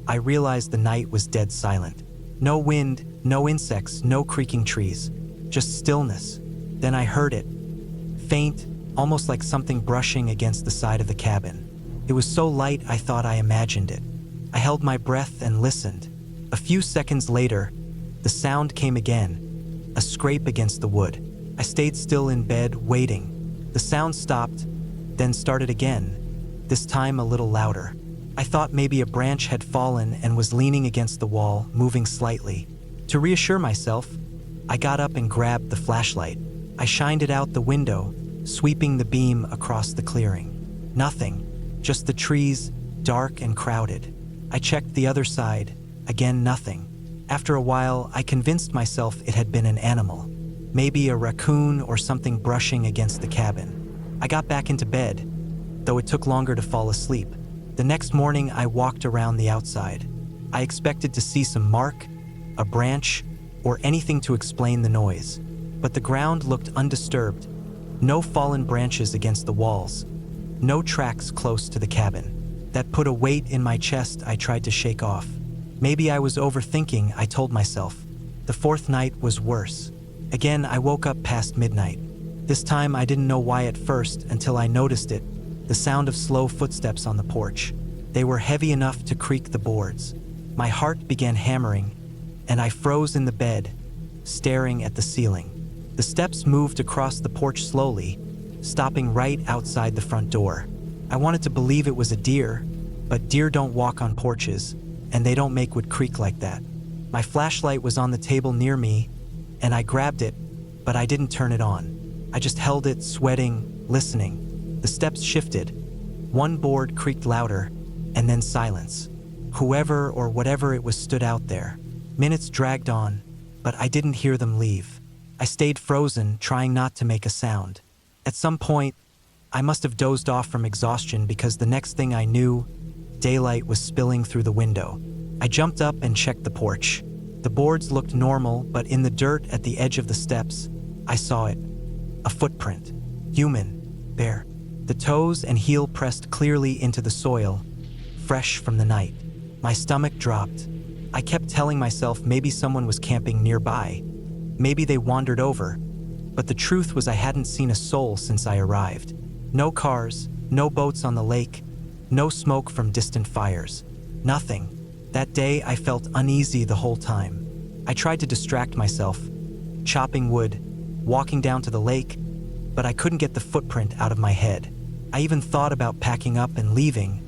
I realized the night was dead silent. No wind, no insects, no creaking trees, just stillness. Then I heard it, faint, almost like something brushing against the side of the cabin. It was so light I thought I imagined it. I held my breath and listened. A few seconds later, the sound came again, a scrape against the wood. I stayed still in bed, waiting. The sound stopped, then started again, this time a little louder. I thought maybe a branch had fallen and was leaning against the wall, moving slightly. To reassure myself, I got up and grabbed the flashlight. I shined it out the window, sweeping the beam across the clearing. Nothing, just the trees, dark and crowded. I checked the other side, again nothing. After a while, I convinced myself it had been an animal, maybe a raccoon or something brushing against the cabin. I got back into bed, though it took longer to fall asleep. The next morning, I walked around the outside. I expected to see some mark, a branch, or anything to explain the noise, but the ground looked undisturbed. No fallen branches against the walls, no tracks close to the cabin. That put a weight in my chest I tried to shake off. Maybe I was overthinking, I told myself. The fourth night was worse. Again, I woke up past midnight. This time I didn't know why at first until I noticed it, the sound of slow footsteps on the porch. They were heavy enough to creak the boards. My heart began hammering, and I froze in the bed, staring at the ceiling. The steps moved across the porch slowly, stopping right outside the front door. I wanted to believe it was a deer, but deer don't walk on porches, and they don't make wood creak like that. My flashlight was on the table near me, and I grabbed it, but I didn't turn it on. I just held it, sweating, listening. The steps shifted. One board creaked louder, and then silence. Whoever or whatever it was stood out there. Minutes dragged on, but I didn't hear them leave. I stayed frozen, trying not to make a sound. At some point, I must have dozed off from exhaustion because the next thing I knew, daylight was spilling through the window. I jumped up and checked the porch. The boards looked normal, but in the dirt at the edge of the steps, I saw it. A footprint. Human. Bare. The toes and heel pressed clearly into the soil, fresh from the night. My stomach dropped. I kept telling myself maybe someone was camping nearby. Maybe they wandered over. But the truth was I hadn't seen a soul since I arrived. No cars, no boats on the lake, no smoke from distant fires. Nothing. That day I felt uneasy the whole time. I tried to distract myself, chopping wood, walking down to the lake, but I couldn't get the footprint out of my head. I even thought about packing up and leaving,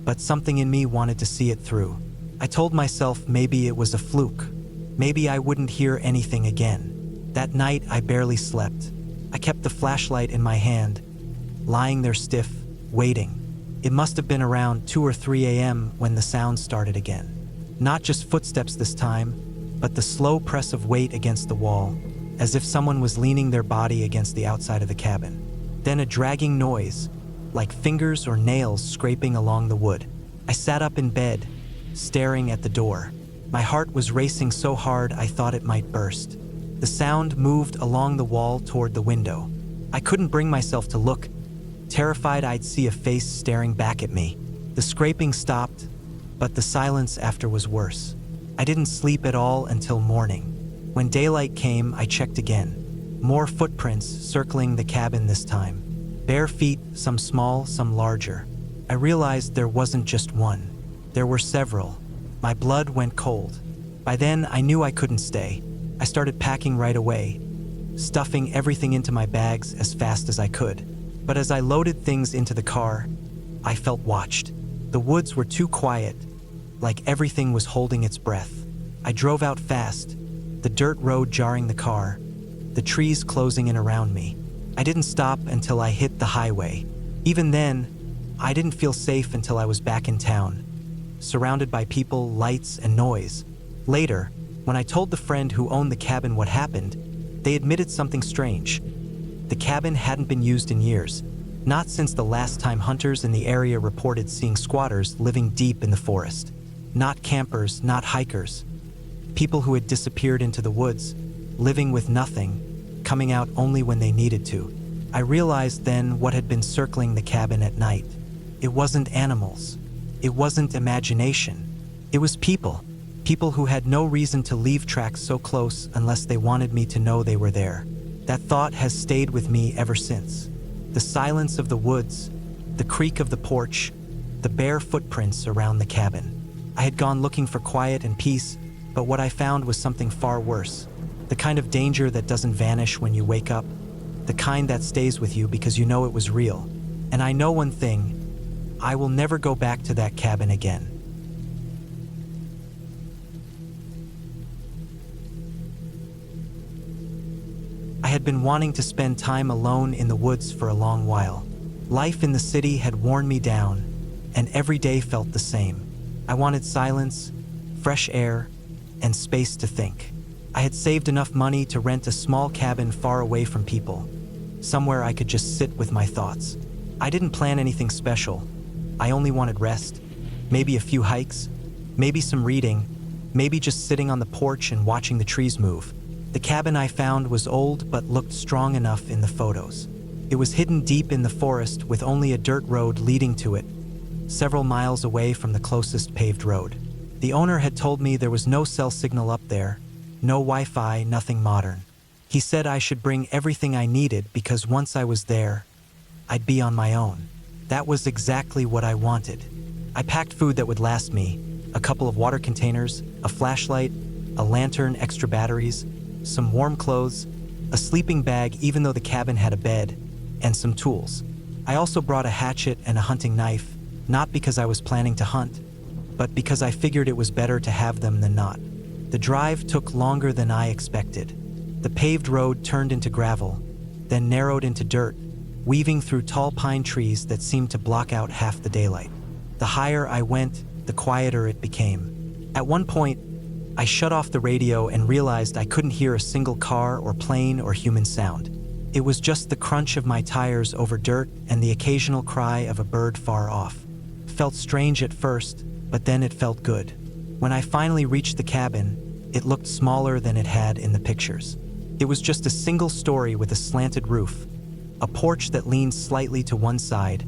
but something in me wanted to see it through. I told myself maybe it was a fluke. Maybe I wouldn't hear anything again. That night, I barely slept. I kept the flashlight in my hand, lying there stiff, waiting. It must have been around 2 or 3 a.m. when the sound started again. Not just footsteps this time, but the slow press of weight against the wall, as if someone was leaning their body against the outside of the cabin. Then a dragging noise, like fingers or nails scraping along the wood. I sat up in bed, staring at the door. My heart was racing so hard I thought it might burst. The sound moved along the wall toward the window. I couldn't bring myself to look, terrified I'd see a face staring back at me. The scraping stopped, but the silence after was worse. I didn't sleep at all until morning. When daylight came, I checked again. More footprints circling the cabin this time. Bare feet, some small, some larger. I realized there wasn't just one. There were several. My blood went cold. By then, I knew I couldn't stay. I started packing right away, stuffing everything into my bags as fast as I could. But as I loaded things into the car, I felt watched. The woods were too quiet, like everything was holding its breath. I drove out fast, the dirt road jarring the car, the trees closing in around me. I didn't stop until I hit the highway. Even then, I didn't feel safe until I was back in town, surrounded by people, lights, and noise. Later, when I told the friend who owned the cabin what happened, they admitted something strange. The cabin hadn't been used in years, not since the last time hunters in the area reported seeing squatters living deep in the forest. Not campers, not hikers. People who had disappeared into the woods, living with nothing, coming out only when they needed to. I realized then what had been circling the cabin at night. It wasn't animals. It wasn't imagination. It was people. People who had no reason to leave tracks so close unless they wanted me to know they were there. That thought has stayed with me ever since. The silence of the woods, the creak of the porch, the bare footprints around the cabin. I had gone looking for quiet and peace, but what I found was something far worse. The kind of danger that doesn't vanish when you wake up. The kind that stays with you because you know it was real. And I know one thing, I will never go back to that cabin again. I had been wanting to spend time alone in the woods for a long while. Life in the city had worn me down, and every day felt the same. I wanted silence, fresh air, and space to think. I had saved enough money to rent a small cabin far away from people, somewhere I could just sit with my thoughts. I didn't plan anything special. I only wanted rest, maybe a few hikes, maybe some reading, maybe just sitting on the porch and watching the trees move. The cabin I found was old but looked strong enough in the photos. It was hidden deep in the forest with only a dirt road leading to it, several miles away from the closest paved road. The owner had told me there was no cell signal up there, no Wi-Fi, nothing modern. He said I should bring everything I needed because once I was there, I'd be on my own. That was exactly what I wanted. I packed food that would last me, a couple of water containers, a flashlight, a lantern, extra batteries, some warm clothes, a sleeping bag even though the cabin had a bed, and some tools. I also brought a hatchet and a hunting knife, not because I was planning to hunt, but because I figured it was better to have them than not. The drive took longer than I expected. The paved road turned into gravel, then narrowed into dirt, weaving through tall pine trees that seemed to block out half the daylight. The higher I went, the quieter it became. At one point, I shut off the radio and realized I couldn't hear a single car or plane or human sound. It was just the crunch of my tires over dirt and the occasional cry of a bird far off. It felt strange at first, but then it felt good. When I finally reached the cabin, it looked smaller than it had in the pictures. It was just a single story with a slanted roof, a porch that leaned slightly to one side,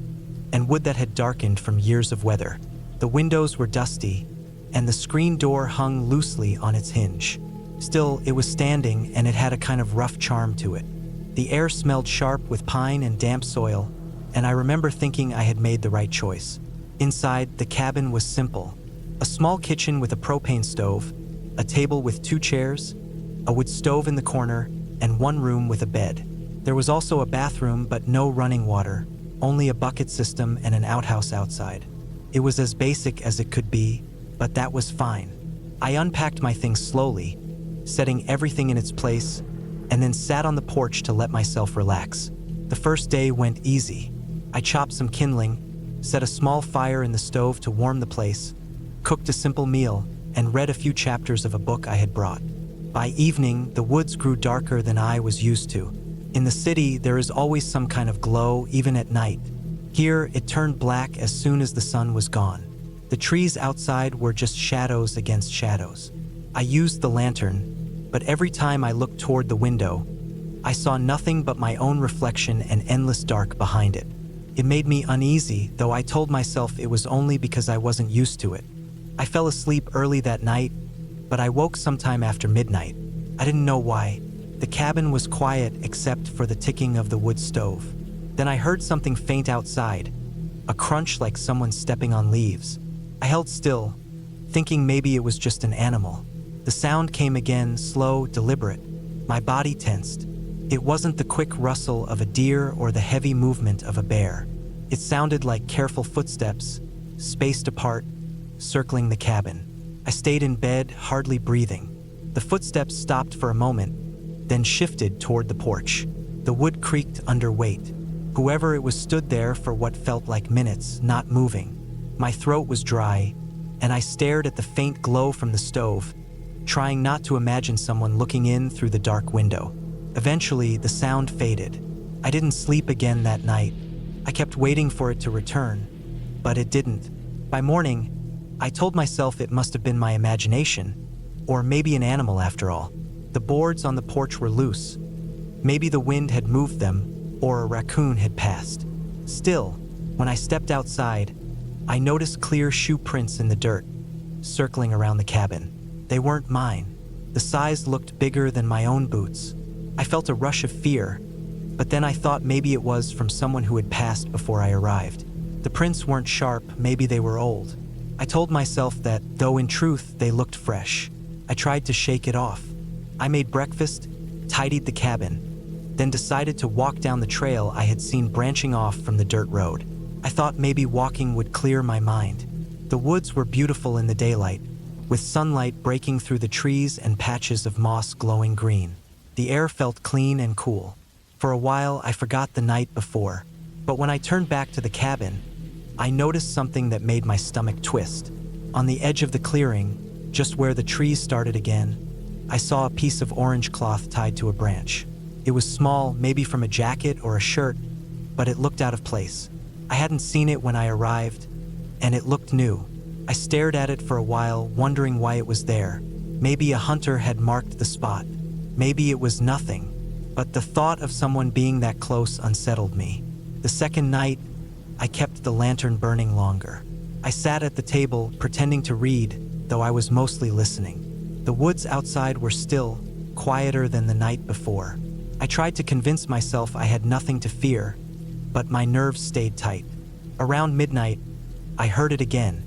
and wood that had darkened from years of weather. The windows were dusty, and the screen door hung loosely on its hinge. Still, it was standing and it had a kind of rough charm to it. The air smelled sharp with pine and damp soil, and I remember thinking I had made the right choice. Inside, the cabin was simple. A small kitchen with a propane stove, a table with 2 chairs, a wood stove in the corner, and one room with a bed. There was also a bathroom, but no running water, only a bucket system and an outhouse outside. It was as basic as it could be, but that was fine. I unpacked my things slowly, setting everything in its place, and then sat on the porch to let myself relax. The first day went easy. I chopped some kindling, set a small fire in the stove to warm the place, cooked a simple meal, and read a few chapters of a book I had brought. By evening, the woods grew darker than I was used to. In the city, there is always some kind of glow, even at night. Here, it turned black as soon as the sun was gone. The trees outside were just shadows against shadows. I used the lantern, but every time I looked toward the window, I saw nothing but my own reflection and endless dark behind it. It made me uneasy, though I told myself it was only because I wasn't used to it. I fell asleep early that night, but I woke sometime after midnight. I didn't know why. The cabin was quiet except for the ticking of the wood stove. Then I heard something faint outside, a crunch like someone stepping on leaves. I held still, thinking maybe it was just an animal. The sound came again, slow, deliberate. My body tensed. It wasn't the quick rustle of a deer or the heavy movement of a bear. It sounded like careful footsteps, spaced apart, circling the cabin. I stayed in bed, hardly breathing. The footsteps stopped for a moment, then shifted toward the porch. The wood creaked under weight. Whoever it was stood there for what felt like minutes, not moving. My throat was dry, and I stared at the faint glow from the stove, trying not to imagine someone looking in through the dark window. Eventually, the sound faded. I didn't sleep again that night. I kept waiting for it to return, but it didn't. By morning, I told myself it must have been my imagination, or maybe an animal after all. The boards on the porch were loose. Maybe the wind had moved them, or a raccoon had passed. Still, when I stepped outside, I noticed clear shoe prints in the dirt, circling around the cabin. They weren't mine. The size looked bigger than my own boots. I felt a rush of fear, but then I thought maybe it was from someone who had passed before I arrived. The prints weren't sharp, maybe they were old. I told myself that, though in truth they looked fresh. I tried to shake it off. I made breakfast, tidied the cabin, then decided to walk down the trail I had seen branching off from the dirt road. I thought maybe walking would clear my mind. The woods were beautiful in the daylight, with sunlight breaking through the trees and patches of moss glowing green. The air felt clean and cool. For a while, I forgot the night before, but when I turned back to the cabin, I noticed something that made my stomach twist. On the edge of the clearing, just where the trees started again, I saw a piece of orange cloth tied to a branch. It was small, maybe from a jacket or a shirt, but it looked out of place. I hadn't seen it when I arrived, and it looked new. I stared at it for a while, wondering why it was there. Maybe a hunter had marked the spot. Maybe it was nothing, but the thought of someone being that close unsettled me. The second night, I kept the lantern burning longer. I sat at the table, pretending to read, though I was mostly listening. The woods outside were still, quieter than the night before. I tried to convince myself I had nothing to fear, but my nerves stayed tight. Around midnight, I heard it again.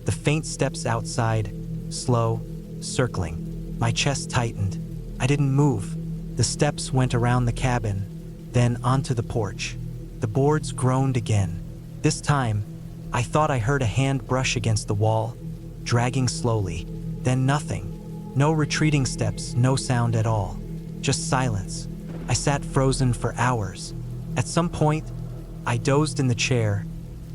The faint steps outside, slow, circling. My chest tightened. I didn't move. The steps went around the cabin, then onto the porch. The boards groaned again. This time, I thought I heard a hand brush against the wall, dragging slowly. Then nothing. No retreating steps, no sound at all. Just silence. I sat frozen for hours. At some point, I dozed in the chair,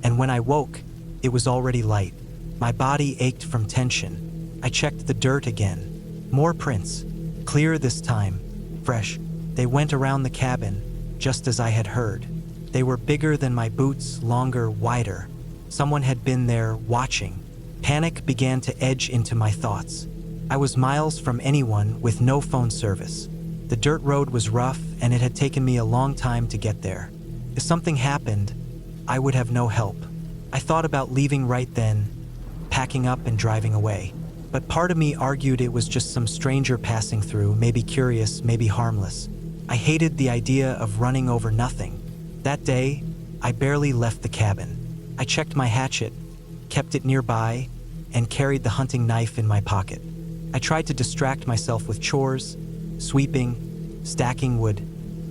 and when I woke, it was already light. My body ached from tension. I checked the dirt again. More prints. Clear this time. Fresh. They went around the cabin, just as I had heard. They were bigger than my boots, longer, wider. Someone had been there, watching. Panic began to edge into my thoughts. I was miles from anyone with no phone service. The dirt road was rough, and it had taken me a long time to get there. If something happened, I would have no help. I thought about leaving right then, packing up and driving away. But part of me argued it was just some stranger passing through, maybe curious, maybe harmless. I hated the idea of running over nothing. That day, I barely left the cabin. I checked my hatchet, kept it nearby, and carried the hunting knife in my pocket. I tried to distract myself with chores, sweeping, stacking wood,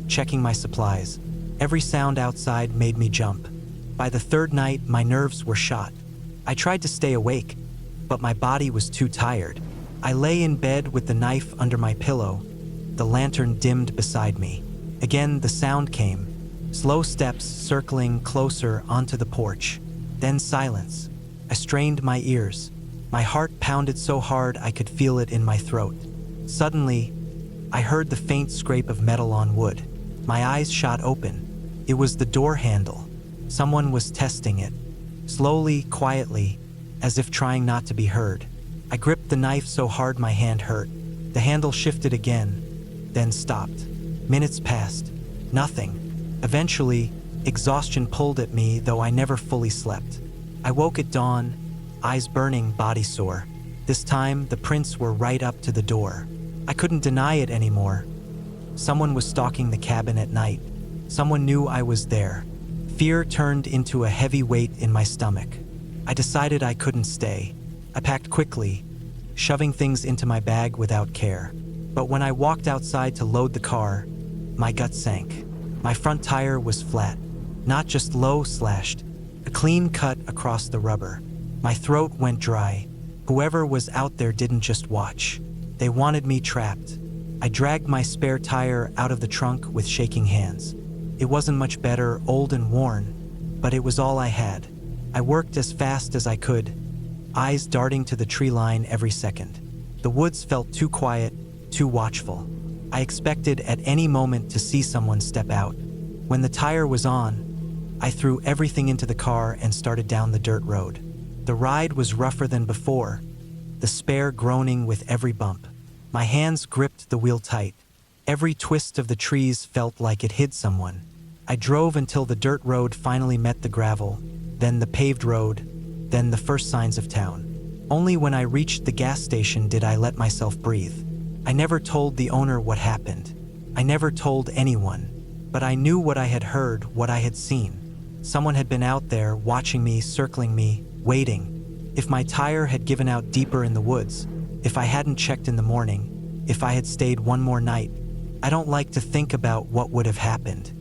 checking my supplies. Every sound outside made me jump. By the third night, my nerves were shot. I tried to stay awake, but my body was too tired. I lay in bed with the knife under my pillow, the lantern dimmed beside me. Again, the sound came, slow steps circling closer onto the porch. Then silence. I strained my ears. My heart pounded so hard I could feel it in my throat. Suddenly, I heard the faint scrape of metal on wood. My eyes shot open. It was the door handle. Someone was testing it. Slowly, quietly, as if trying not to be heard. I gripped the knife so hard my hand hurt. The handle shifted again, then stopped. Minutes passed. Nothing. Eventually, exhaustion pulled at me, though I never fully slept. I woke at dawn, eyes burning, body sore. This time, the prints were right up to the door. I couldn't deny it anymore. Someone was stalking the cabin at night. Someone knew I was there. Fear turned into a heavy weight in my stomach. I decided I couldn't stay. I packed quickly, shoving things into my bag without care. But when I walked outside to load the car, my gut sank. My front tire was flat, not just low slashed, a clean cut across the rubber. My throat went dry. Whoever was out there didn't just watch. They wanted me trapped. I dragged my spare tire out of the trunk with shaking hands. It wasn't much better, old and worn, but it was all I had. I worked as fast as I could, eyes darting to the tree line every second. The woods felt too quiet, too watchful. I expected at any moment to see someone step out. When the tire was on, I threw everything into the car and started down the dirt road. The ride was rougher than before, the spare groaning with every bump. My hands gripped the wheel tight. Every twist of the trees felt like it hid someone. I drove until the dirt road finally met the gravel, then the paved road, then the first signs of town. Only when I reached the gas station did I let myself breathe. I never told the owner what happened. I never told anyone, but I knew what I had heard, what I had seen. Someone had been out there, watching me, circling me, waiting. If my tire had given out deeper in the woods, if I hadn't checked in the morning, if I had stayed one more night, I don't like to think about what would have happened.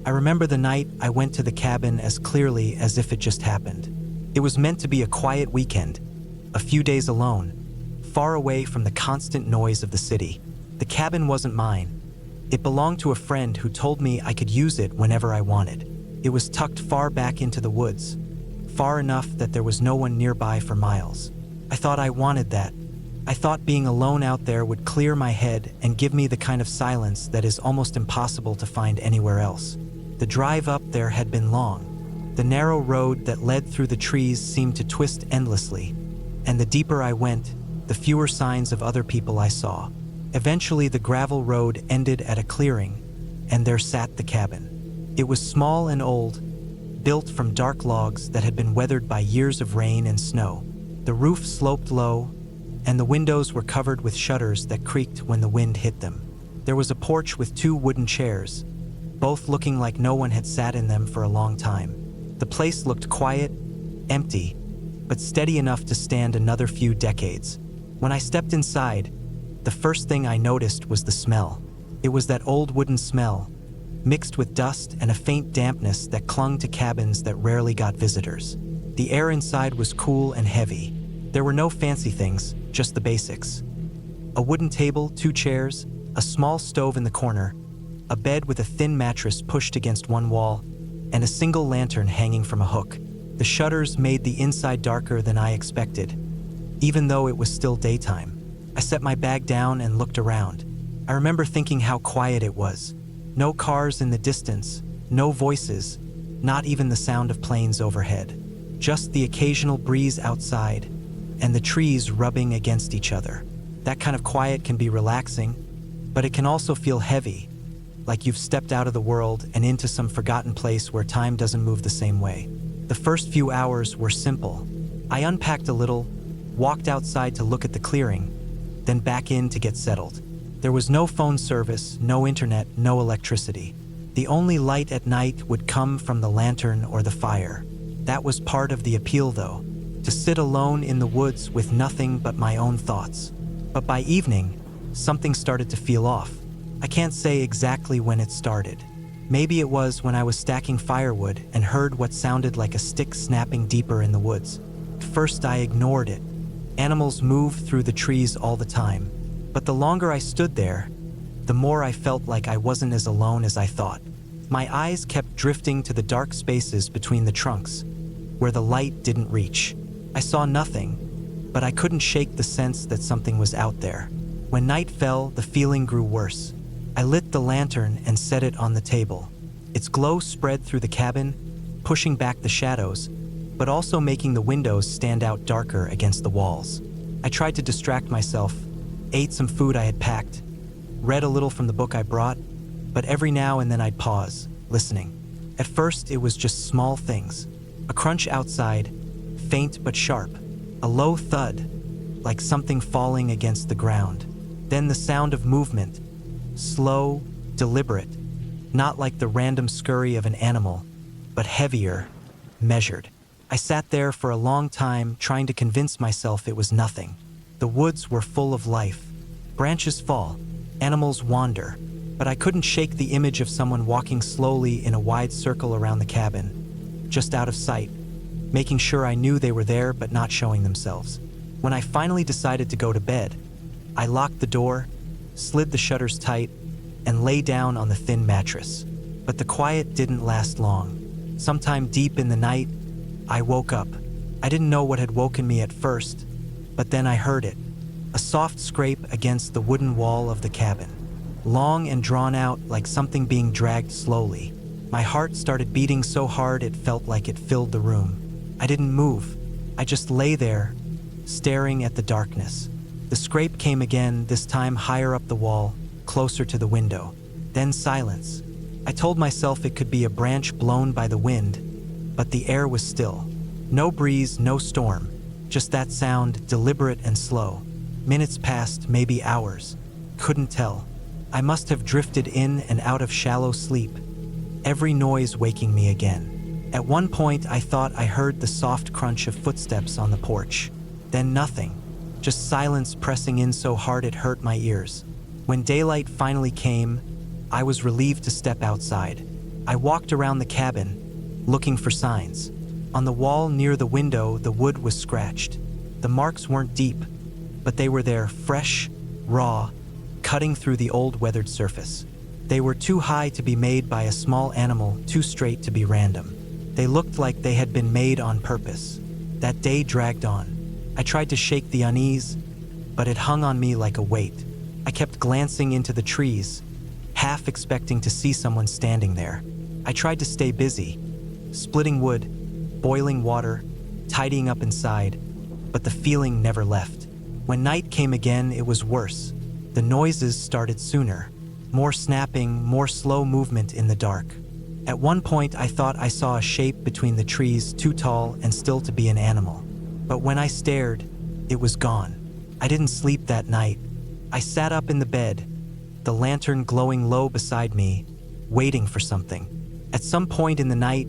I remember the night I went to the cabin as clearly as if it just happened. It was meant to be a quiet weekend, a few days alone, far away from the constant noise of the city. The cabin wasn't mine. It belonged to a friend who told me I could use it whenever I wanted. It was tucked far back into the woods, far enough that there was no one nearby for miles. I thought I wanted that. I thought being alone out there would clear my head and give me the kind of silence that is almost impossible to find anywhere else. The drive up there had been long. The narrow road that led through the trees seemed to twist endlessly, and the deeper I went, the fewer signs of other people I saw. Eventually, the gravel road ended at a clearing, and there sat the cabin. It was small and old, built from dark logs that had been weathered by years of rain and snow. The roof sloped low, and the windows were covered with shutters that creaked when the wind hit them. There was a porch with 2 wooden chairs, both looking like no one had sat in them for a long time. The place looked quiet, empty, but steady enough to stand another few decades. When I stepped inside, the first thing I noticed was the smell. It was that old wooden smell, mixed with dust and a faint dampness that clung to cabins that rarely got visitors. The air inside was cool and heavy. There were no fancy things, just the basics. A wooden table, 2 chairs, a small stove in the corner, a bed with a thin mattress pushed against one wall, and a single lantern hanging from a hook. The shutters made the inside darker than I expected, even though it was still daytime. I set my bag down and looked around. I remember thinking how quiet it was. No cars in the distance, no voices, not even the sound of planes overhead. Just the occasional breeze outside, and the trees rubbing against each other. That kind of quiet can be relaxing, but it can also feel heavy, like you've stepped out of the world and into some forgotten place where time doesn't move the same way. The first few hours were simple. I unpacked a little, walked outside to look at the clearing, then back in to get settled. There was no phone service, no internet, no electricity. The only light at night would come from the lantern or the fire. That was part of the appeal, though, to sit alone in the woods with nothing but my own thoughts. But by evening, something started to feel off. I can't say exactly when it started. Maybe it was when I was stacking firewood and heard what sounded like a stick snapping deeper in the woods. At first, I ignored it. Animals move through the trees all the time. But the longer I stood there, the more I felt like I wasn't as alone as I thought. My eyes kept drifting to the dark spaces between the trunks, where the light didn't reach. I saw nothing, but I couldn't shake the sense that something was out there. When night fell, the feeling grew worse. I lit the lantern and set it on the table. Its glow spread through the cabin, pushing back the shadows, but also making the windows stand out darker against the walls. I tried to distract myself, ate some food I had packed, read a little from the book I brought, but every now and then I'd pause, listening. At first, it was just small things. A crunch outside, faint but sharp. A low thud, like something falling against the ground. Then the sound of movement, slow, deliberate, not like the random scurry of an animal, but heavier, measured. I sat there for a long time trying to convince myself it was nothing. The woods were full of life. Branches fall, animals wander, but I couldn't shake the image of someone walking slowly in a wide circle around the cabin, just out of sight, making sure I knew they were there but not showing themselves. When I finally decided to go to bed, I locked the door, slid the shutters tight, and lay down on the thin mattress. But the quiet didn't last long. Sometime deep in the night, I woke up. I didn't know what had woken me at first, but then I heard it. A soft scrape against the wooden wall of the cabin. Long and drawn out, like something being dragged slowly. My heart started beating so hard it felt like it filled the room. I didn't move. I just lay there, staring at the darkness. The scrape came again, this time higher up the wall, closer to the window. Then silence. I told myself it could be a branch blown by the wind, but the air was still. No breeze, no storm, just that sound, deliberate and slow. Minutes passed, maybe hours. Couldn't tell. I must have drifted in and out of shallow sleep, every noise waking me again. At one point, I thought I heard the soft crunch of footsteps on the porch. Then nothing, just silence pressing in so hard it hurt my ears. When daylight finally came, I was relieved to step outside. I walked around the cabin, looking for signs. On the wall near the window, the wood was scratched. The marks weren't deep, but they were there, fresh, raw, cutting through the old weathered surface. They were too high to be made by a small animal, too straight to be random. They looked like they had been made on purpose. That day dragged on. I tried to shake the unease, but it hung on me like a weight. I kept glancing into the trees, half expecting to see someone standing there. I tried to stay busy, splitting wood, boiling water, tidying up inside, but the feeling never left. When night came again, it was worse. The noises started sooner. More snapping, more slow movement in the dark. At one point, I thought I saw a shape between the trees, too tall and still to be an animal. But when I stared, it was gone. I didn't sleep that night. I sat up in the bed, the lantern glowing low beside me, waiting for something. At some point in the night,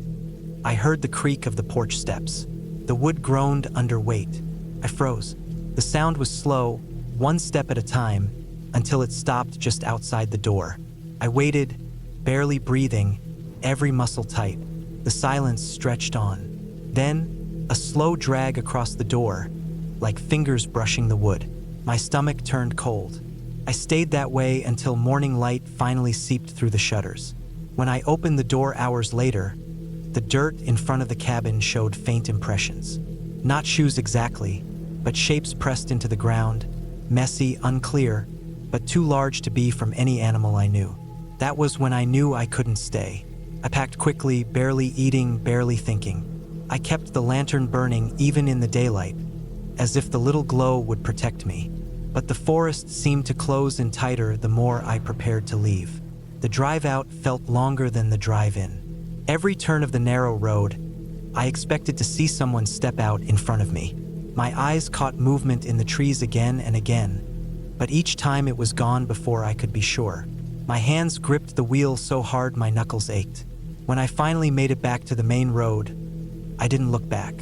I heard the creak of the porch steps. The wood groaned under weight. I froze. The sound was slow, one step at a time, until it stopped just outside the door. I waited, barely breathing, every muscle tight. The silence stretched on. Then, a slow drag across the door, like fingers brushing the wood. My stomach turned cold. I stayed that way until morning light finally seeped through the shutters. When I opened the door hours later, the dirt in front of the cabin showed faint impressions. Not shoes exactly, but shapes pressed into the ground, messy, unclear, but too large to be from any animal I knew. That was when I knew I couldn't stay. I packed quickly, barely eating, barely thinking. I kept the lantern burning even in the daylight, as if the little glow would protect me. But the forest seemed to close in tighter the more I prepared to leave. The drive out felt longer than the drive in. Every turn of the narrow road, I expected to see someone step out in front of me. My eyes caught movement in the trees again and again, but each time it was gone before I could be sure. My hands gripped the wheel so hard my knuckles ached. When I finally made it back to the main road, I didn't look back.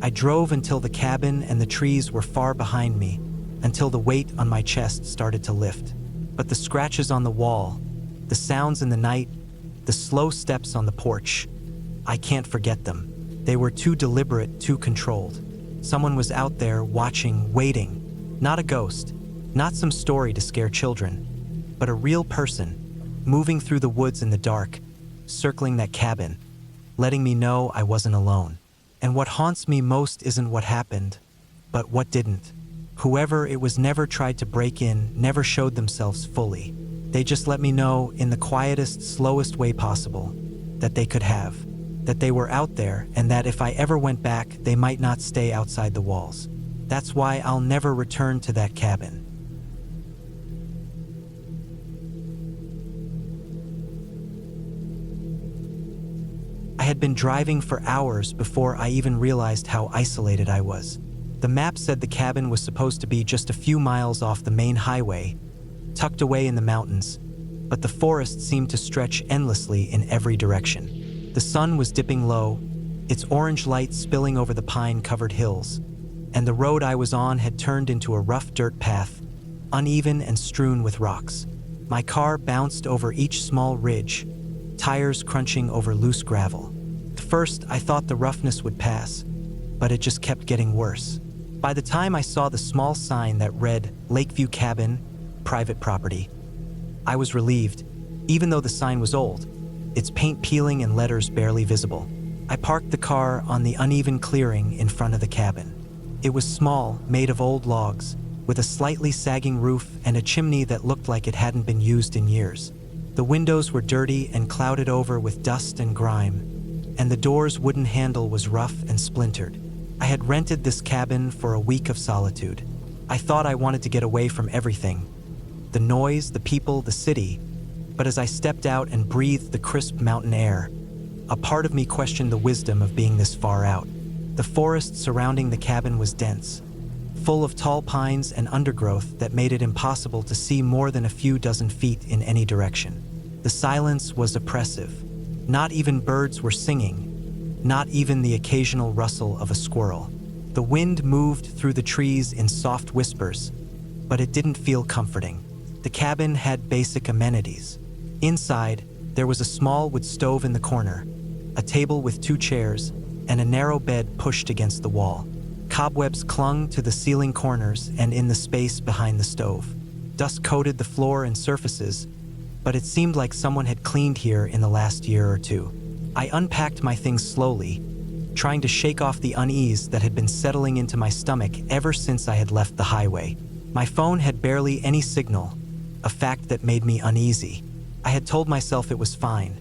I drove until the cabin and the trees were far behind me, until the weight on my chest started to lift. But the scratches on the wall, the sounds in the night, the slow steps on the porch, I can't forget them. They were too deliberate, too controlled. Someone was out there watching, waiting. Not a ghost, not some story to scare children, but a real person, moving through the woods in the dark, circling that cabin, letting me know I wasn't alone. And what haunts me most isn't what happened, but what didn't. Whoever it was never tried to break in, never showed themselves fully. They just let me know in the quietest, slowest way possible that they could have, that they were out there, and that if I ever went back, they might not stay outside the walls. That's why I'll never return to that cabin. I had been driving for hours before I even realized how isolated I was. The map said the cabin was supposed to be just a few miles off the main highway, tucked away in the mountains, but the forest seemed to stretch endlessly in every direction. The sun was dipping low, its orange light spilling over the pine-covered hills, and the road I was on had turned into a rough dirt path, uneven and strewn with rocks. My car bounced over each small ridge, tires crunching over loose gravel. At first, I thought the roughness would pass, but it just kept getting worse. By the time I saw the small sign that read Lakeview Cabin, Private Property, I was relieved, even though the sign was old, its paint peeling and letters barely visible. I parked the car on the uneven clearing in front of the cabin. It was small, made of old logs, with a slightly sagging roof and a chimney that looked like it hadn't been used in years. The windows were dirty and clouded over with dust and grime, and the door's wooden handle was rough and splintered. I had rented this cabin for a week of solitude. I thought I wanted to get away from everything, the noise, the people, the city, but as I stepped out and breathed the crisp mountain air, a part of me questioned the wisdom of being this far out. The forest surrounding the cabin was dense, full of tall pines and undergrowth that made it impossible to see more than a few dozen feet in any direction. The silence was oppressive. Not even birds were singing, not even the occasional rustle of a squirrel. The wind moved through the trees in soft whispers, but it didn't feel comforting. The cabin had basic amenities. Inside, there was a small wood stove in the corner, a table with 2 chairs, and a narrow bed pushed against the wall. Cobwebs clung to the ceiling corners and in the space behind the stove. Dust coated the floor and surfaces, but it seemed like someone had cleaned here in the last year or two. I unpacked my things slowly, trying to shake off the unease that had been settling into my stomach ever since I had left the highway. My phone had barely any signal, a fact that made me uneasy. I had told myself it was fine.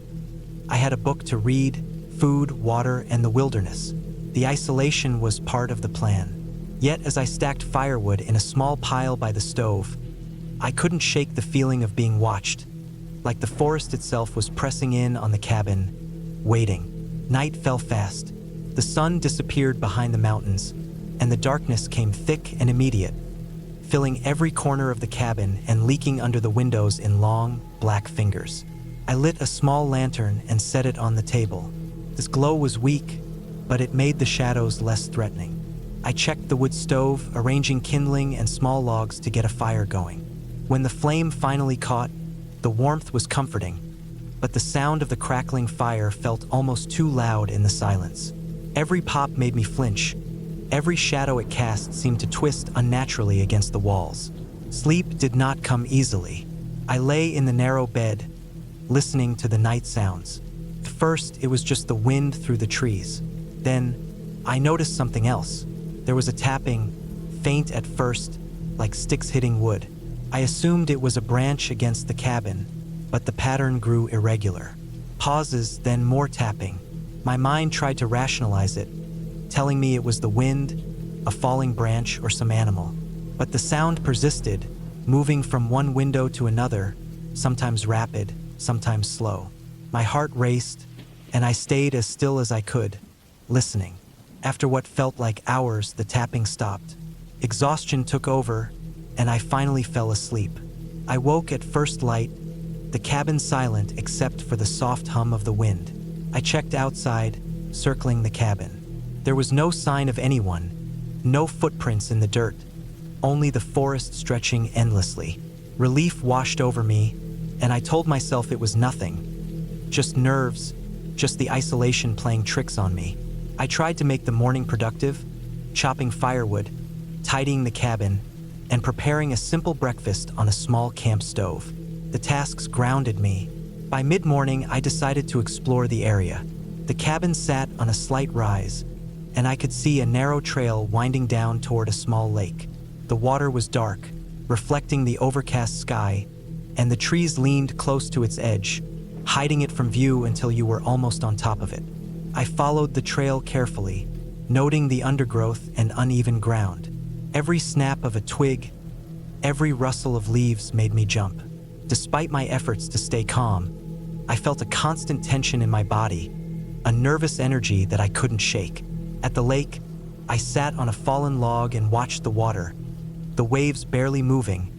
I had a book to read, food, water, and the wilderness. The isolation was part of the plan. Yet as I stacked firewood in a small pile by the stove, I couldn't shake the feeling of being watched, like the forest itself was pressing in on the cabin, waiting. Night fell fast. The sun disappeared behind the mountains, and the darkness came thick and immediate, filling every corner of the cabin and leaking under the windows in long, black fingers. I lit a small lantern and set it on the table. This glow was weak, but it made the shadows less threatening. I checked the wood stove, arranging kindling and small logs to get a fire going. When the flame finally caught, the warmth was comforting, but the sound of the crackling fire felt almost too loud in the silence. Every pop made me flinch. Every shadow it cast seemed to twist unnaturally against the walls. Sleep did not come easily. I lay in the narrow bed, listening to the night sounds. At first, it was just the wind through the trees. Then, I noticed something else. There was a tapping, faint at first, like sticks hitting wood. I assumed it was a branch against the cabin, but the pattern grew irregular. Pauses, then more tapping. My mind tried to rationalize it, telling me it was the wind, a falling branch, or some animal. But the sound persisted, moving from one window to another, sometimes rapid, sometimes slow. My heart raced, and I stayed as still as I could, listening. After what felt like hours, the tapping stopped. Exhaustion took over, and I finally fell asleep. I woke at first light, the cabin silent except for the soft hum of the wind. I checked outside, circling the cabin. There was no sign of anyone, no footprints in the dirt, only the forest stretching endlessly. Relief washed over me, and I told myself it was nothing. Just nerves, just the isolation playing tricks on me. I tried to make the morning productive, chopping firewood, tidying the cabin, and preparing a simple breakfast on a small camp stove. The tasks grounded me. By mid-morning, I decided to explore the area. The cabin sat on a slight rise, and I could see a narrow trail winding down toward a small lake. The water was dark, reflecting the overcast sky, and the trees leaned close to its edge, hiding it from view until you were almost on top of it. I followed the trail carefully, noting the undergrowth and uneven ground. Every snap of a twig, every rustle of leaves made me jump. Despite my efforts to stay calm, I felt a constant tension in my body, a nervous energy that I couldn't shake. At the lake, I sat on a fallen log and watched the water, the waves barely moving,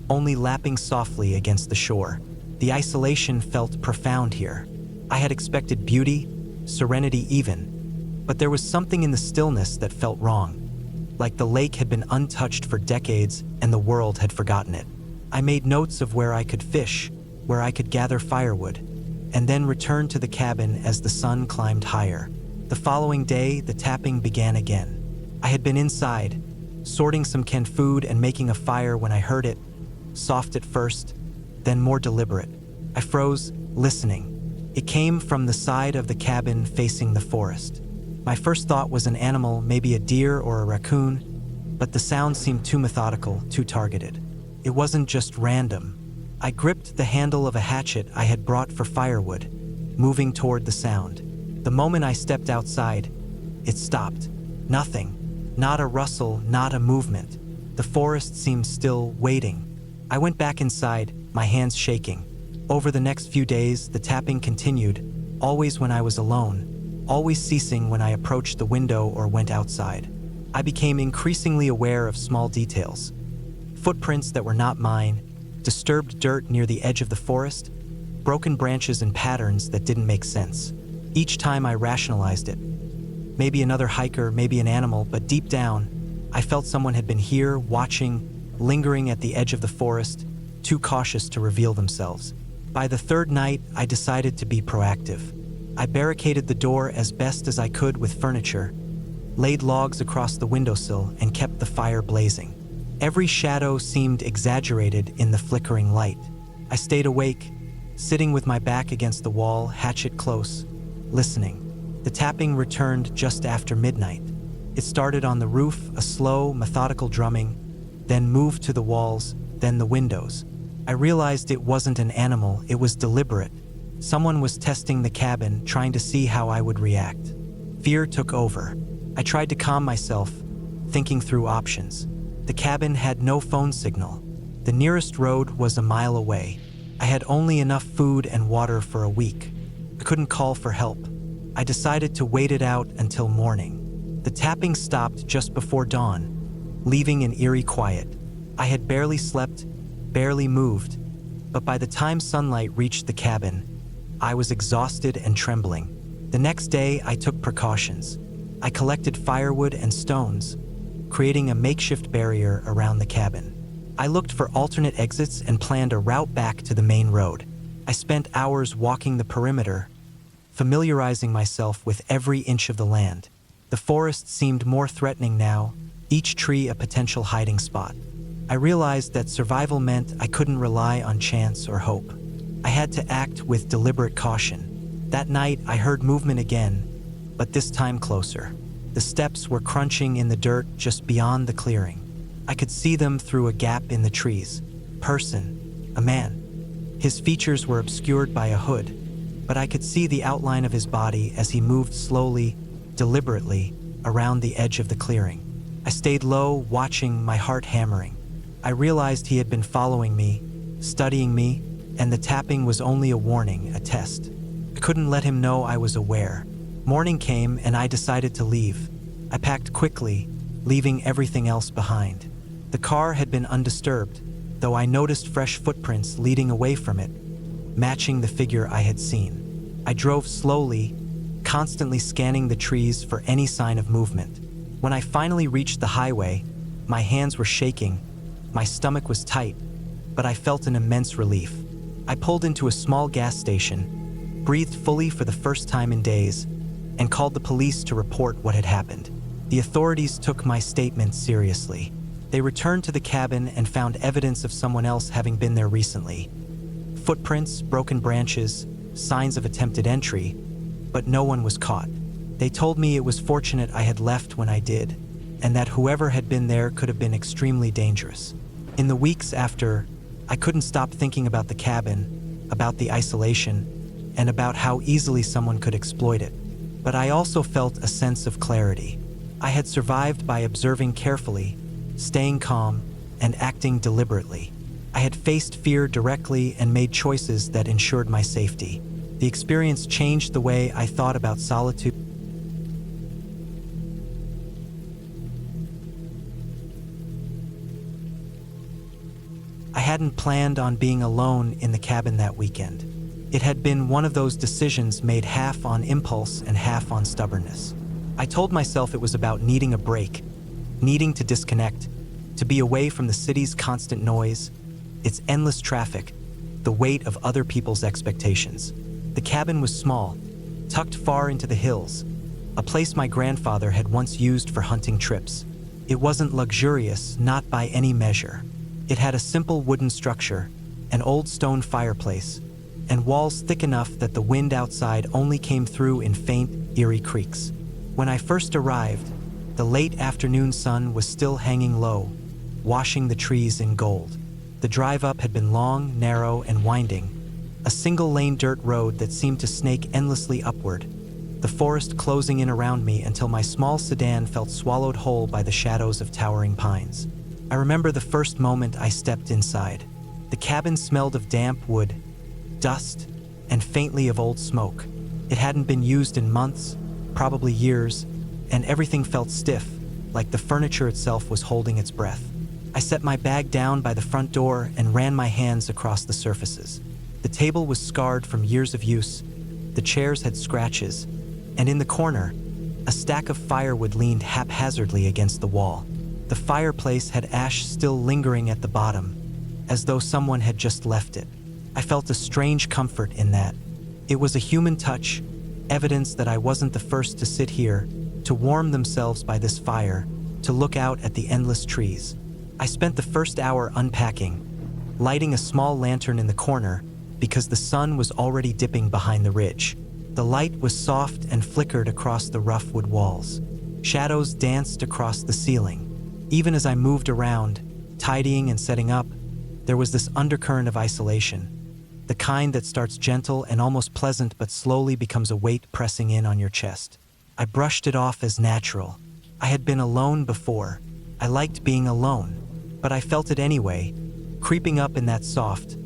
only lapping softly against the shore. The isolation felt profound here. I had expected beauty, serenity even, but there was something in the stillness that felt wrong, like the lake had been untouched for decades and the world had forgotten it. I made notes of where I could fish, where I could gather firewood, and then returned to the cabin as the sun climbed higher. The following day, the tapping began again. I had been inside, sorting some canned food and making a fire when I heard it, soft at first, then more deliberate. I froze, listening. It came from the side of the cabin facing the forest. My first thought was an animal, maybe a deer or a raccoon, but the sound seemed too methodical, too targeted. It wasn't just random. I gripped the handle of a hatchet I had brought for firewood, moving toward the sound. The moment I stepped outside, it stopped. Nothing. Not a rustle, not a movement. The forest seemed still, waiting. I went back inside, my hands shaking. Over the next few days, the tapping continued, always when I was alone, always ceasing when I approached the window or went outside. I became increasingly aware of small details. Footprints that were not mine, disturbed dirt near the edge of the forest, broken branches and patterns that didn't make sense. Each time I rationalized it. Maybe another hiker, maybe an animal, but deep down, I felt someone had been here, watching, lingering at the edge of the forest, too cautious to reveal themselves. By the third night, I decided to be proactive. I barricaded the door as best as I could with furniture, laid logs across the windowsill, and kept the fire blazing. Every shadow seemed exaggerated in the flickering light. I stayed awake, sitting with my back against the wall, hatchet close, listening. The tapping returned just after midnight. It started on the roof, a slow, methodical drumming, then moved to the walls, then the windows. I realized it wasn't an animal, it was deliberate. Someone was testing the cabin, trying to see how I would react. Fear took over. I tried to calm myself, thinking through options. The cabin had no phone signal. The nearest road was a mile away. I had only enough food and water for a week. I couldn't call for help. I decided to wait it out until morning. The tapping stopped just before dawn, leaving an eerie quiet. I had barely slept, barely moved, but by the time sunlight reached the cabin, I was exhausted and trembling. The next day, I took precautions. I collected firewood and stones, creating a makeshift barrier around the cabin. I looked for alternate exits and planned a route back to the main road. I spent hours walking the perimeter, familiarizing myself with every inch of the land. The forest seemed more threatening now, each tree a potential hiding spot. I realized that survival meant I couldn't rely on chance or hope. I had to act with deliberate caution. That night, I heard movement again, but this time closer. The steps were crunching in the dirt just beyond the clearing. I could see them through a gap in the trees. Person, a man. His features were obscured by a hood, but I could see the outline of his body as he moved slowly, deliberately, around the edge of the clearing. I stayed low, watching, my heart hammering. I realized he had been following me, studying me, and the tapping was only a warning, a test. I couldn't let him know I was aware. Morning came and I decided to leave. I packed quickly, leaving everything else behind. The car had been undisturbed, though I noticed fresh footprints leading away from it, matching the figure I had seen. I drove slowly, constantly scanning the trees for any sign of movement. When I finally reached the highway, my hands were shaking, my stomach was tight, but I felt an immense relief. I pulled into a small gas station, breathed fully for the first time in days, and called the police to report what had happened. The authorities took my statement seriously. They returned to the cabin and found evidence of someone else having been there recently. Footprints, broken branches, signs of attempted entry, but no one was caught. They told me it was fortunate I had left when I did, and that whoever had been there could have been extremely dangerous. In the weeks after, I couldn't stop thinking about the cabin, about the isolation, and about how easily someone could exploit it. But I also felt a sense of clarity. I had survived by observing carefully, staying calm, and acting deliberately. I had faced fear directly and made choices that ensured my safety. The experience changed the way I thought about solitude. I hadn't planned on being alone in the cabin that weekend. It had been one of those decisions made half on impulse and half on stubbornness. I told myself it was about needing a break, needing to disconnect, to be away from the city's constant noise, its endless traffic, the weight of other people's expectations. The cabin was small, tucked far into the hills, a place my grandfather had once used for hunting trips. It wasn't luxurious, not by any measure. It had a simple wooden structure, an old stone fireplace, and walls thick enough that the wind outside only came through in faint, eerie creaks. When I first arrived, the late afternoon sun was still hanging low, washing the trees in gold. The drive up had been long, narrow, and winding, a single-lane dirt road that seemed to snake endlessly upward, the forest closing in around me until my small sedan felt swallowed whole by the shadows of towering pines. I remember the first moment I stepped inside. The cabin smelled of damp wood, dust, and faintly of old smoke. It hadn't been used in months, probably years, and everything felt stiff, like the furniture itself was holding its breath. I set my bag down by the front door and ran my hands across the surfaces. The table was scarred from years of use, the chairs had scratches, and in the corner, a stack of firewood leaned haphazardly against the wall. The fireplace had ash still lingering at the bottom, as though someone had just left it. I felt a strange comfort in that. It was a human touch, evidence that I wasn't the first to sit here, to warm themselves by this fire, to look out at the endless trees. I spent the first hour unpacking, lighting a small lantern in the corner because the sun was already dipping behind the ridge. The light was soft and flickered across the rough wood walls. Shadows danced across the ceiling. Even as I moved around, tidying and setting up, there was this undercurrent of isolation, the kind that starts gentle and almost pleasant but slowly becomes a weight pressing in on your chest. I brushed it off as natural. I had been alone before. I liked being alone, but I felt it anyway, creeping up in that soft,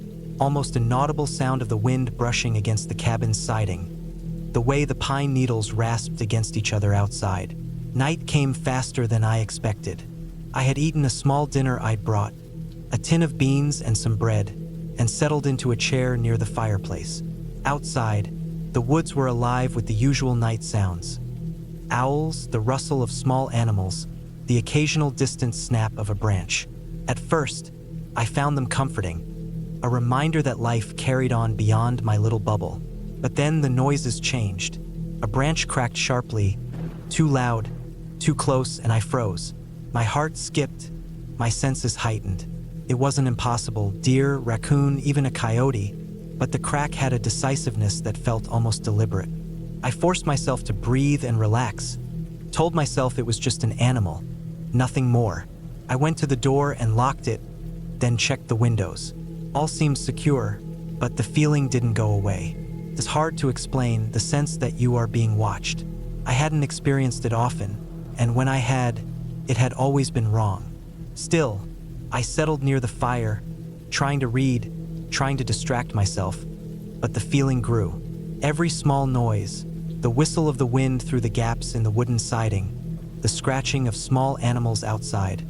almost inaudible sound of the wind brushing against the cabin's siding, the way the pine needles rasped against each other outside. Night came faster than I expected. I had eaten a small dinner I'd brought, a tin of beans and some bread, and settled into a chair near the fireplace. Outside, the woods were alive with the usual night sounds. Owls, the rustle of small animals, the occasional distant snap of a branch. At first, I found them comforting, a reminder that life carried on beyond my little bubble. But then the noises changed. A branch cracked sharply, too loud, too close, and I froze. My heart skipped, my senses heightened. It wasn't impossible, deer, raccoon, even a coyote, but the crack had a decisiveness that felt almost deliberate. I forced myself to breathe and relax, told myself it was just an animal, nothing more. I went to the door and locked it, then checked the windows. All seemed secure, but the feeling didn't go away. It's hard to explain, the sense that you are being watched. I hadn't experienced it often, and when I had, it had always been wrong. Still, I settled near the fire, trying to read, trying to distract myself, but the feeling grew. Every small noise, the whistle of the wind through the gaps in the wooden siding, the scratching of small animals outside,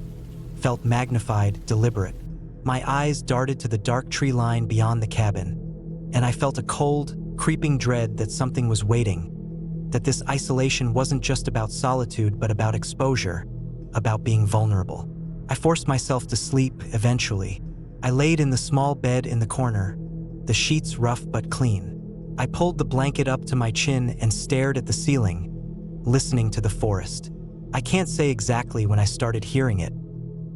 felt magnified, deliberate. My eyes darted to the dark tree line beyond the cabin. and I felt a cold, creeping dread that something was waiting, that this isolation wasn't just about solitude but about exposure, about being vulnerable. I forced myself to sleep eventually. I laid in the small bed in the corner, the sheets rough but clean. I pulled the blanket up to my chin and stared at the ceiling, listening to the forest. I can't say exactly when I started hearing it.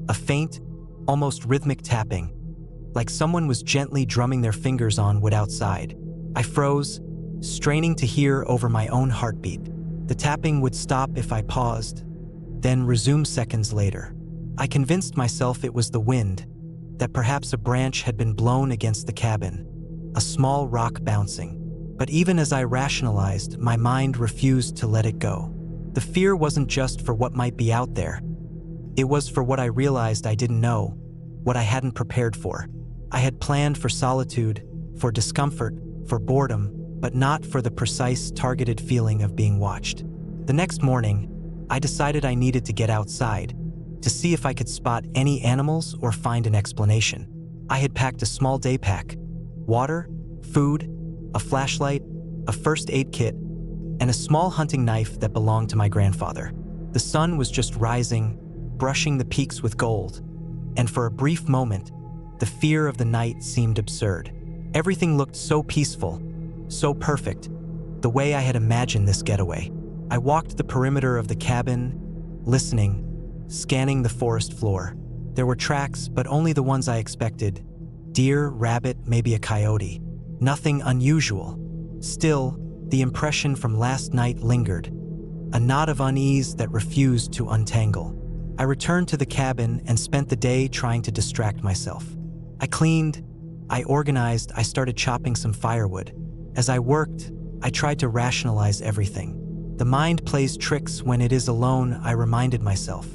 A faint, almost rhythmic tapping, like someone was gently drumming their fingers on wood outside. I froze, straining to hear over my own heartbeat. The tapping would stop if I paused, then resume seconds later. I convinced myself it was the wind, that perhaps a branch had been blown against the cabin, a small rock bouncing. But even as I rationalized, my mind refused to let it go. The fear wasn't just for what might be out there. It was for what I realized I didn't know, what I hadn't prepared for. I had planned for solitude, for discomfort, for boredom, but not for the precise, targeted feeling of being watched. The next morning, I decided I needed to get outside, to see if I could spot any animals or find an explanation. I had packed a small day pack: water, food, a flashlight, a first aid kit, and a small hunting knife that belonged to my grandfather. The sun was just rising, brushing the peaks with gold, and for a brief moment, the fear of the night seemed absurd. Everything looked so peaceful, so perfect, the way I had imagined this getaway. I walked the perimeter of the cabin, listening, scanning the forest floor. There were tracks, but only the ones I expected: deer, rabbit, maybe a coyote. Nothing unusual. Still, the impression from last night lingered, a knot of unease that refused to untangle. I returned to the cabin and spent the day trying to distract myself. I cleaned, I organized, I started chopping some firewood. As I worked, I tried to rationalize everything. The mind plays tricks when it is alone, I reminded myself.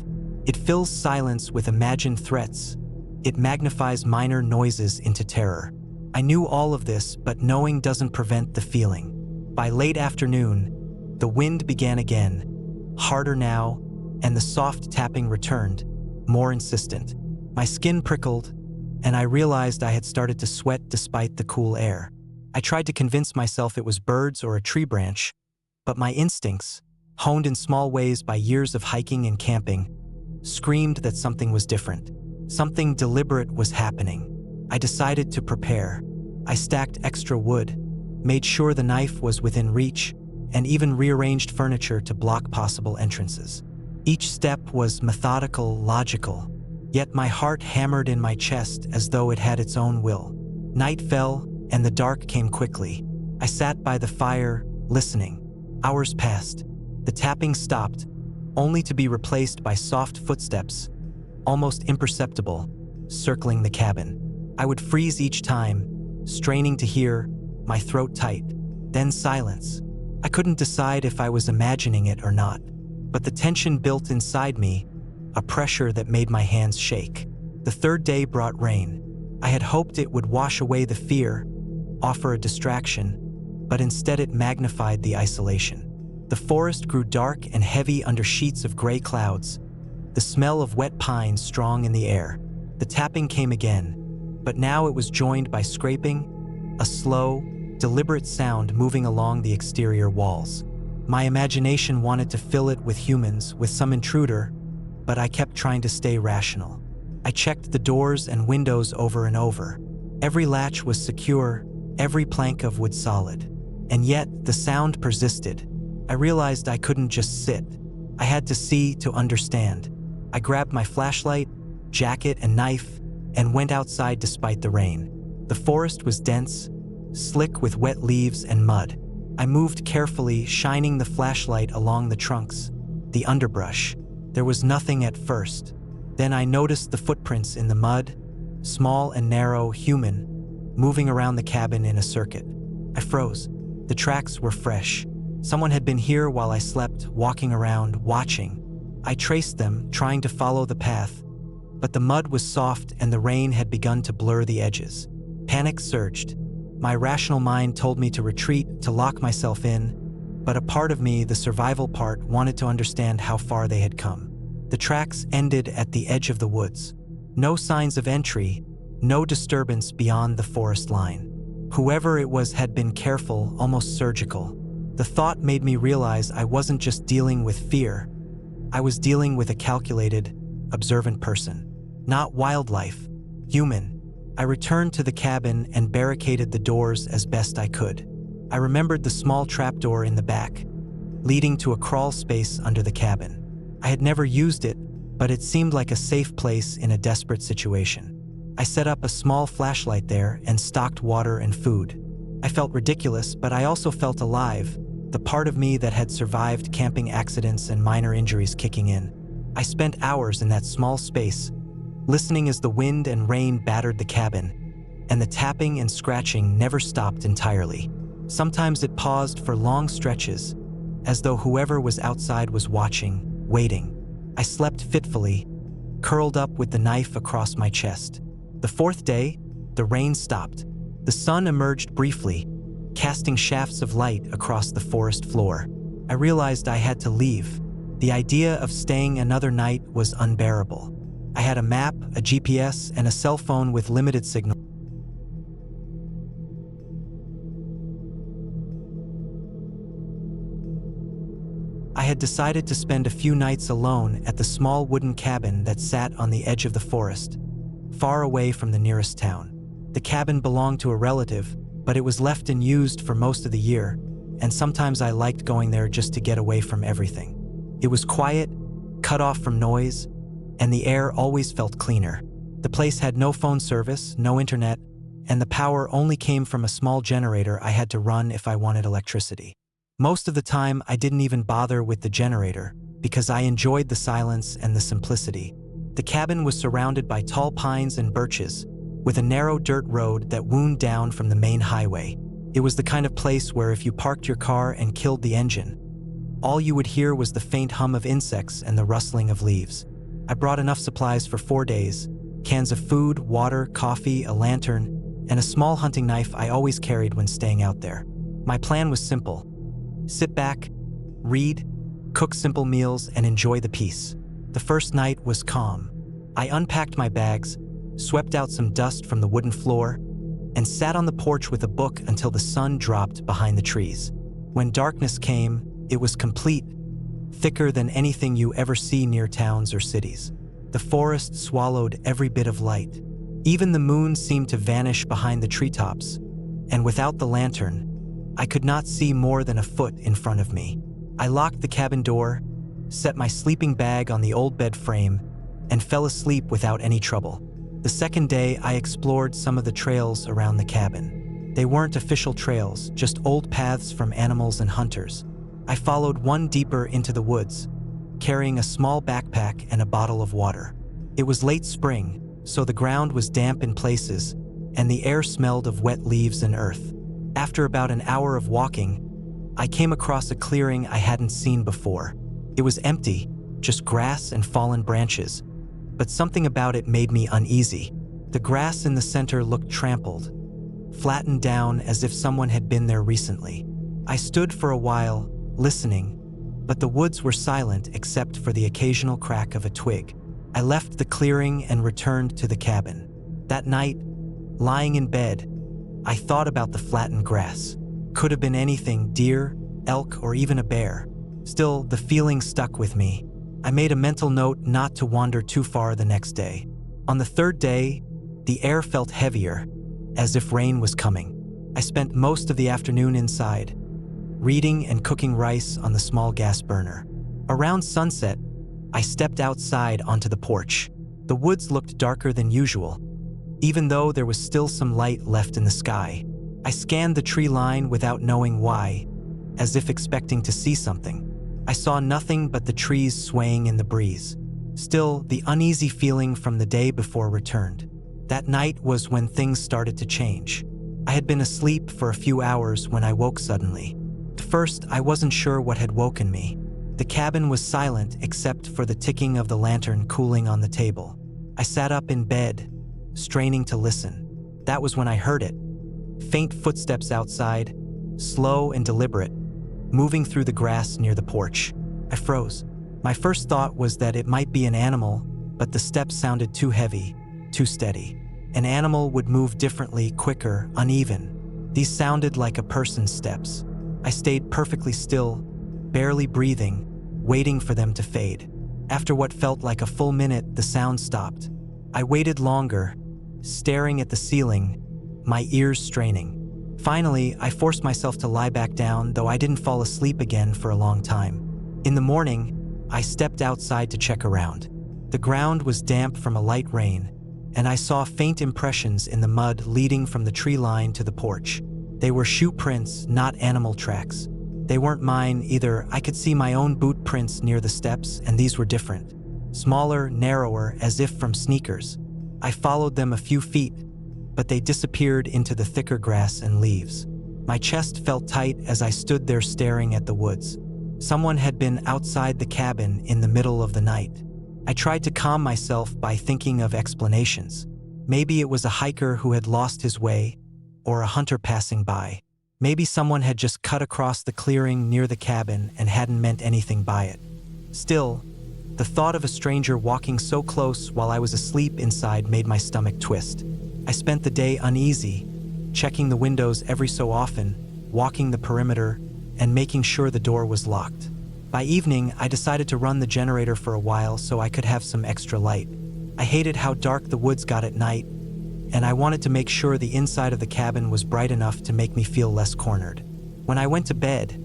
It fills silence with imagined threats. It magnifies minor noises into terror. I knew all of this, but knowing doesn't prevent the feeling. By late afternoon, the wind began again, harder now, and the soft tapping returned, more insistent. My skin prickled, and I realized I had started to sweat despite the cool air. I tried to convince myself it was birds or a tree branch, but my instincts, honed in small ways by years of hiking and camping, screamed that something was different. Something deliberate was happening. I decided to prepare. I stacked extra wood, made sure the knife was within reach, and even rearranged furniture to block possible entrances. Each step was methodical, logical, yet my heart hammered in my chest as though it had its own will. Night fell, and the dark came quickly. I sat by the fire, listening. Hours passed. The tapping stopped, only to be replaced by soft footsteps, almost imperceptible, circling the cabin. I would freeze each time, straining to hear, my throat tight. Then silence. I couldn't decide if I was imagining it or not, but the tension built inside me, a pressure that made my hands shake. The third day brought rain. I had hoped it would wash away the fear, offer a distraction, but instead it magnified the isolation. The forest grew dark and heavy under sheets of gray clouds, the smell of wet pines strong in the air. The tapping came again, but now it was joined by scraping, a slow, deliberate sound moving along the exterior walls. My imagination wanted to fill it with humans, with some intruder, but I kept trying to stay rational. I checked the doors and windows over and over. Every latch was secure, every plank of wood solid. And yet, the sound persisted. I realized I couldn't just sit. I had to see to understand. I grabbed my flashlight, jacket, and knife, and went outside despite the rain. The forest was dense, slick with wet leaves and mud. I moved carefully, shining the flashlight along the trunks, the underbrush. There was nothing at first. Then I noticed the footprints in the mud, small and narrow, human, moving around the cabin in a circuit. I froze. The tracks were fresh. Someone had been here while I slept, walking around, watching. I traced them, trying to follow the path, but the mud was soft and the rain had begun to blur the edges. Panic surged. My rational mind told me to retreat, to lock myself in, but a part of me, the survival part, wanted to understand how far they had come. The tracks ended at the edge of the woods. No signs of entry, no disturbance beyond the forest line. Whoever it was had been careful, almost surgical. The thought made me realize I wasn't just dealing with fear. I was dealing with a calculated, observant person. Not wildlife, human. I returned to the cabin and barricaded the doors as best I could. I remembered the small trapdoor in the back, leading to a crawl space under the cabin. I had never used it, but it seemed like a safe place in a desperate situation. I set up a small flashlight there and stocked water and food. I felt ridiculous, but I also felt alive, the part of me that had survived camping accidents and minor injuries kicking in. I spent hours in that small space, listening as the wind and rain battered the cabin, and the tapping and scratching never stopped entirely. Sometimes it paused for long stretches, as though whoever was outside was watching, waiting. I slept fitfully, curled up with the knife across my chest. The fourth day, the rain stopped. The sun emerged briefly, casting shafts of light across the forest floor. I realized I had to leave. The idea of staying another night was unbearable. I had a map, a GPS, and a cell phone with limited signal. I had decided to spend a few nights alone at the small wooden cabin that sat on the edge of the forest, far away from the nearest town. The cabin belonged to a relative, but it was left unused for most of the year, and sometimes I liked going there just to get away from everything. It was quiet, cut off from noise, and the air always felt cleaner. The place had no phone service, no internet, and the power only came from a small generator I had to run if I wanted electricity. Most of the time, I didn't even bother with the generator because I enjoyed the silence and the simplicity. The cabin was surrounded by tall pines and birches, with a narrow dirt road that wound down from the main highway. It was the kind of place where if you parked your car and killed the engine, all you would hear was the faint hum of insects and the rustling of leaves. I brought enough supplies for 4 days: cans of food, water, coffee, a lantern, and a small hunting knife I always carried when staying out there. My plan was simple: sit back, read, cook simple meals, and enjoy the peace. The first night was calm. I unpacked my bags, swept out some dust from the wooden floor, and sat on the porch with a book until the sun dropped behind the trees. When darkness came, it was complete, thicker than anything you ever see near towns or cities. The forest swallowed every bit of light. Even the moon seemed to vanish behind the treetops, and without the lantern, I could not see more than a foot in front of me. I locked the cabin door, set my sleeping bag on the old bed frame, and fell asleep without any trouble. The second day, I explored some of the trails around the cabin. They weren't official trails, just old paths from animals and hunters. I followed one deeper into the woods, carrying a small backpack and a bottle of water. It was late spring, so the ground was damp in places, and the air smelled of wet leaves and earth. After about an hour of walking, I came across a clearing I hadn't seen before. It was empty, just grass and fallen branches, but something about it made me uneasy. The grass in the center looked trampled, flattened down as if someone had been there recently. I stood for a while, listening, but the woods were silent except for the occasional crack of a twig. I left the clearing and returned to the cabin. That night, lying in bed, I thought about the flattened grass. Could have been anything: deer, elk, or even a bear. Still, the feeling stuck with me. I made a mental note not to wander too far the next day. On the third day, the air felt heavier, as if rain was coming. I spent most of the afternoon inside, reading and cooking rice on the small gas burner. Around sunset, I stepped outside onto the porch. The woods looked darker than usual, even though there was still some light left in the sky. I scanned the tree line without knowing why, as if expecting to see something. I saw nothing but the trees swaying in the breeze. Still, the uneasy feeling from the day before returned. That night was when things started to change. I had been asleep for a few hours when I woke suddenly. At first, I wasn't sure what had woken me. The cabin was silent except for the ticking of the lantern cooling on the table. I sat up in bed, straining to listen. That was when I heard it. Faint footsteps outside, slow and deliberate, moving through the grass near the porch. I froze. My first thought was that it might be an animal, but the steps sounded too heavy, too steady. An animal would move differently, quicker, uneven. These sounded like a person's steps. I stayed perfectly still, barely breathing, waiting for them to fade. After what felt like a full minute, the sound stopped. I waited longer, staring at the ceiling, my ears straining. Finally, I forced myself to lie back down, though I didn't fall asleep again for a long time. In the morning, I stepped outside to check around. The ground was damp from a light rain, and I saw faint impressions in the mud leading from the tree line to the porch. They were shoe prints, not animal tracks. They weren't mine either. I could see my own boot prints near the steps, and these were different. Smaller, narrower, as if from sneakers. I followed them a few feet, but they disappeared into the thicker grass and leaves. My chest felt tight as I stood there staring at the woods. Someone had been outside the cabin in the middle of the night. I tried to calm myself by thinking of explanations. Maybe it was a hiker who had lost his way, or a hunter passing by. Maybe someone had just cut across the clearing near the cabin and hadn't meant anything by it. Still, the thought of a stranger walking so close while I was asleep inside made my stomach twist. I spent the day uneasy, checking the windows every so often, walking the perimeter, and making sure the door was locked. By evening, I decided to run the generator for a while so I could have some extra light. I hated how dark the woods got at night, and I wanted to make sure the inside of the cabin was bright enough to make me feel less cornered. When I went to bed,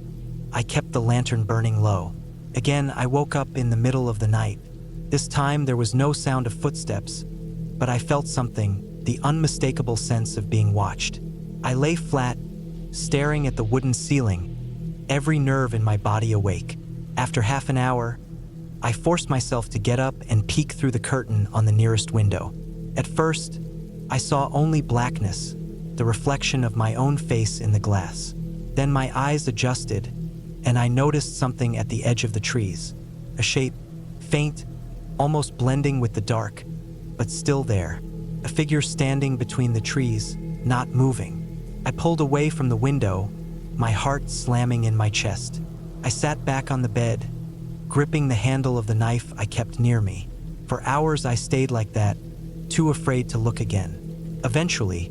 I kept the lantern burning low. Again, I woke up in the middle of the night. This time, there was no sound of footsteps, but I felt something, the unmistakable sense of being watched. I lay flat, staring at the wooden ceiling, every nerve in my body awake. After half an hour, I forced myself to get up and peek through the curtain on the nearest window. At first, I saw only blackness, the reflection of my own face in the glass. Then my eyes adjusted, and I noticed something at the edge of the trees. A shape, faint, almost blending with the dark, but still there. A figure standing between the trees, not moving. I pulled away from the window, my heart slamming in my chest. I sat back on the bed, gripping the handle of the knife I kept near me. For hours I stayed like that, too afraid to look again. Eventually,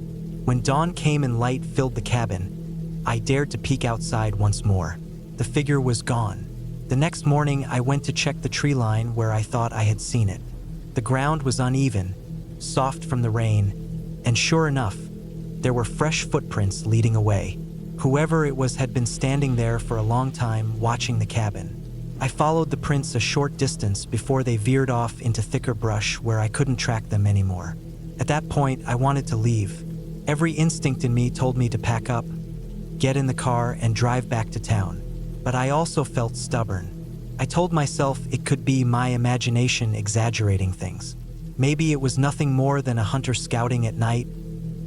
when dawn came and light filled the cabin, I dared to peek outside once more. The figure was gone. The next morning, I went to check the tree line where I thought I had seen it. The ground was uneven, soft from the rain, and sure enough, there were fresh footprints leading away. Whoever it was had been standing there for a long time, watching the cabin. I followed the prints a short distance before they veered off into thicker brush where I couldn't track them anymore. At that point, I wanted to leave. Every instinct in me told me to pack up, get in the car, and drive back to town. But I also felt stubborn. I told myself it could be my imagination exaggerating things. Maybe it was nothing more than a hunter scouting at night,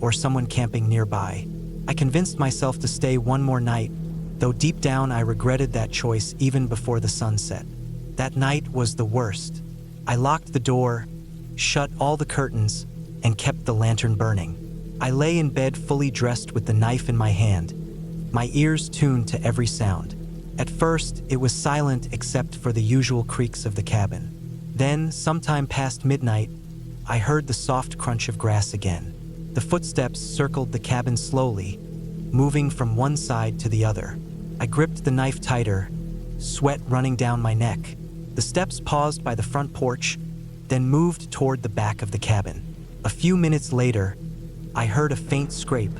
or someone camping nearby. I convinced myself to stay one more night, though deep down I regretted that choice even before the sun set. That night was the worst. I locked the door, shut all the curtains, and kept the lantern burning. I lay in bed fully dressed with the knife in my hand, my ears tuned to every sound. At first, it was silent except for the usual creaks of the cabin. Then, sometime past midnight, I heard the soft crunch of grass again. The footsteps circled the cabin slowly, moving from one side to the other. I gripped the knife tighter, sweat running down my neck. The steps paused by the front porch, then moved toward the back of the cabin. A few minutes later, I heard a faint scrape,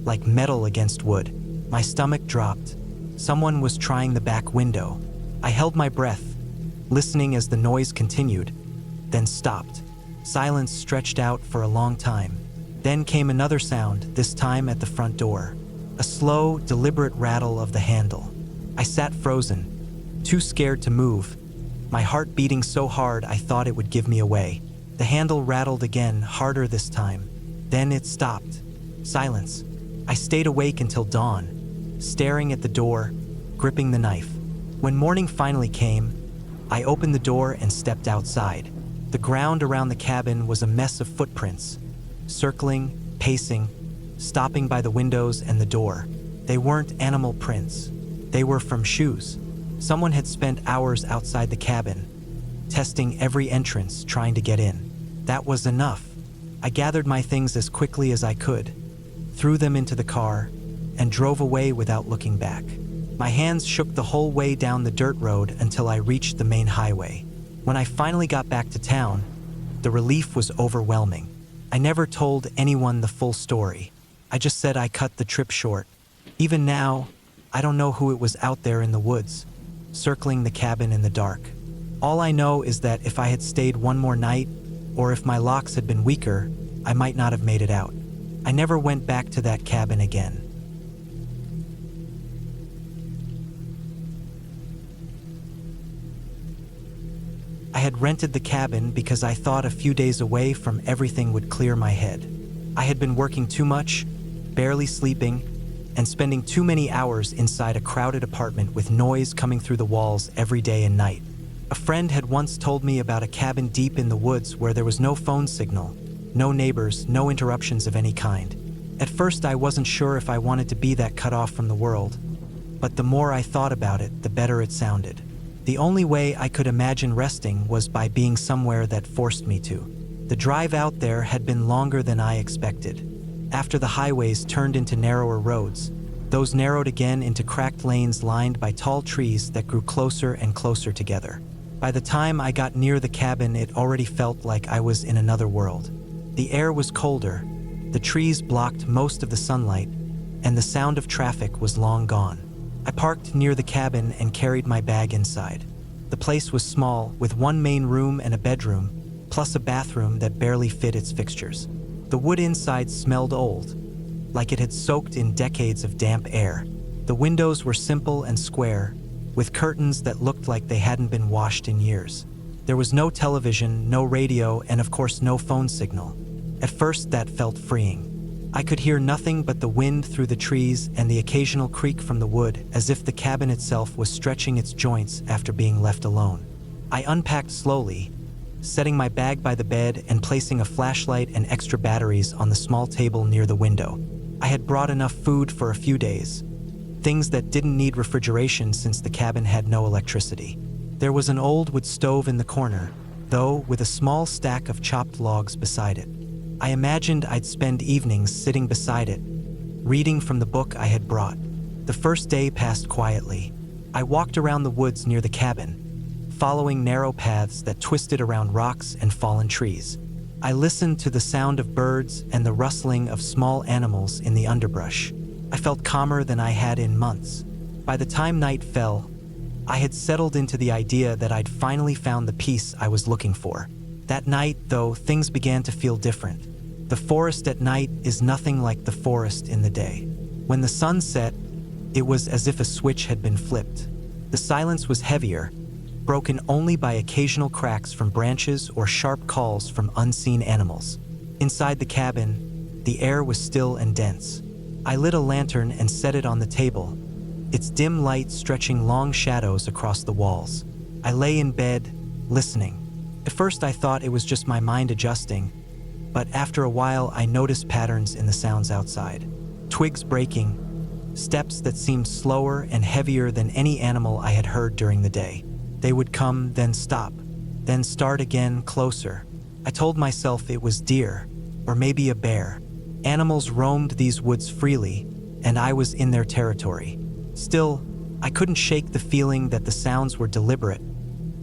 like metal against wood. My stomach dropped. Someone was trying the back window. I held my breath, listening as the noise continued, then stopped. Silence stretched out for a long time. Then came another sound, this time at the front door. A slow, deliberate rattle of the handle. I sat frozen, too scared to move, my heart beating so hard I thought it would give me away. The handle rattled again, harder this time. Then it stopped. Silence. I stayed awake until dawn, staring at the door, gripping the knife. When morning finally came, I opened the door and stepped outside. The ground around the cabin was a mess of footprints, circling, pacing, stopping by the windows and the door. They weren't animal prints. They were from shoes. Someone had spent hours outside the cabin, testing every entrance, trying to get in. That was enough. I gathered my things as quickly as I could, threw them into the car, and drove away without looking back. My hands shook the whole way down the dirt road until I reached the main highway. When I finally got back to town, the relief was overwhelming. I never told anyone the full story. I just said I cut the trip short. Even now, I don't know who it was out there in the woods, circling the cabin in the dark. All I know is that if I had stayed one more night, or if my locks had been weaker, I might not have made it out. I never went back to that cabin again. I had rented the cabin because I thought a few days away from everything would clear my head. I had been working too much, barely sleeping, and spending too many hours inside a crowded apartment with noise coming through the walls every day and night. A friend had once told me about a cabin deep in the woods where there was no phone signal, no neighbors, no interruptions of any kind. At first, I wasn't sure if I wanted to be that cut off from the world, but the more I thought about it, the better it sounded. The only way I could imagine resting was by being somewhere that forced me to. The drive out there had been longer than I expected. After the highways turned into narrower roads, those narrowed again into cracked lanes lined by tall trees that grew closer and closer together. By the time I got near the cabin, it already felt like I was in another world. The air was colder, the trees blocked most of the sunlight, and the sound of traffic was long gone. I parked near the cabin and carried my bag inside. The place was small, with one main room and a bedroom, plus a bathroom that barely fit its fixtures. The wood inside smelled old, like it had soaked in decades of damp air. The windows were simple and square, with curtains that looked like they hadn't been washed in years. There was no television, no radio, and of course no phone signal. At first, that felt freeing. I could hear nothing but the wind through the trees and the occasional creak from the wood, as if the cabin itself was stretching its joints after being left alone. I unpacked slowly, setting my bag by the bed and placing a flashlight and extra batteries on the small table near the window. I had brought enough food for a few days, things that didn't need refrigeration since the cabin had no electricity. There was an old wood stove in the corner, though with a small stack of chopped logs beside it. I imagined I'd spend evenings sitting beside it, reading from the book I had brought. The first day passed quietly. I walked around the woods near the cabin, following narrow paths that twisted around rocks and fallen trees. I listened to the sound of birds and the rustling of small animals in the underbrush. I felt calmer than I had in months. By the time night fell, I had settled into the idea that I'd finally found the peace I was looking for. That night, though, things began to feel different. The forest at night is nothing like the forest in the day. When the sun set, it was as if a switch had been flipped. The silence was heavier, broken only by occasional cracks from branches or sharp calls from unseen animals. Inside the cabin, the air was still and dense. I lit a lantern and set it on the table, its dim light stretching long shadows across the walls. I lay in bed, listening. At first I thought it was just my mind adjusting, but after a while I noticed patterns in the sounds outside. Twigs breaking, steps that seemed slower and heavier than any animal I had heard during the day. They would come, then stop, then start again, closer. I told myself it was deer, or maybe a bear. Animals roamed these woods freely, and I was in their territory. Still, I couldn't shake the feeling that the sounds were deliberate,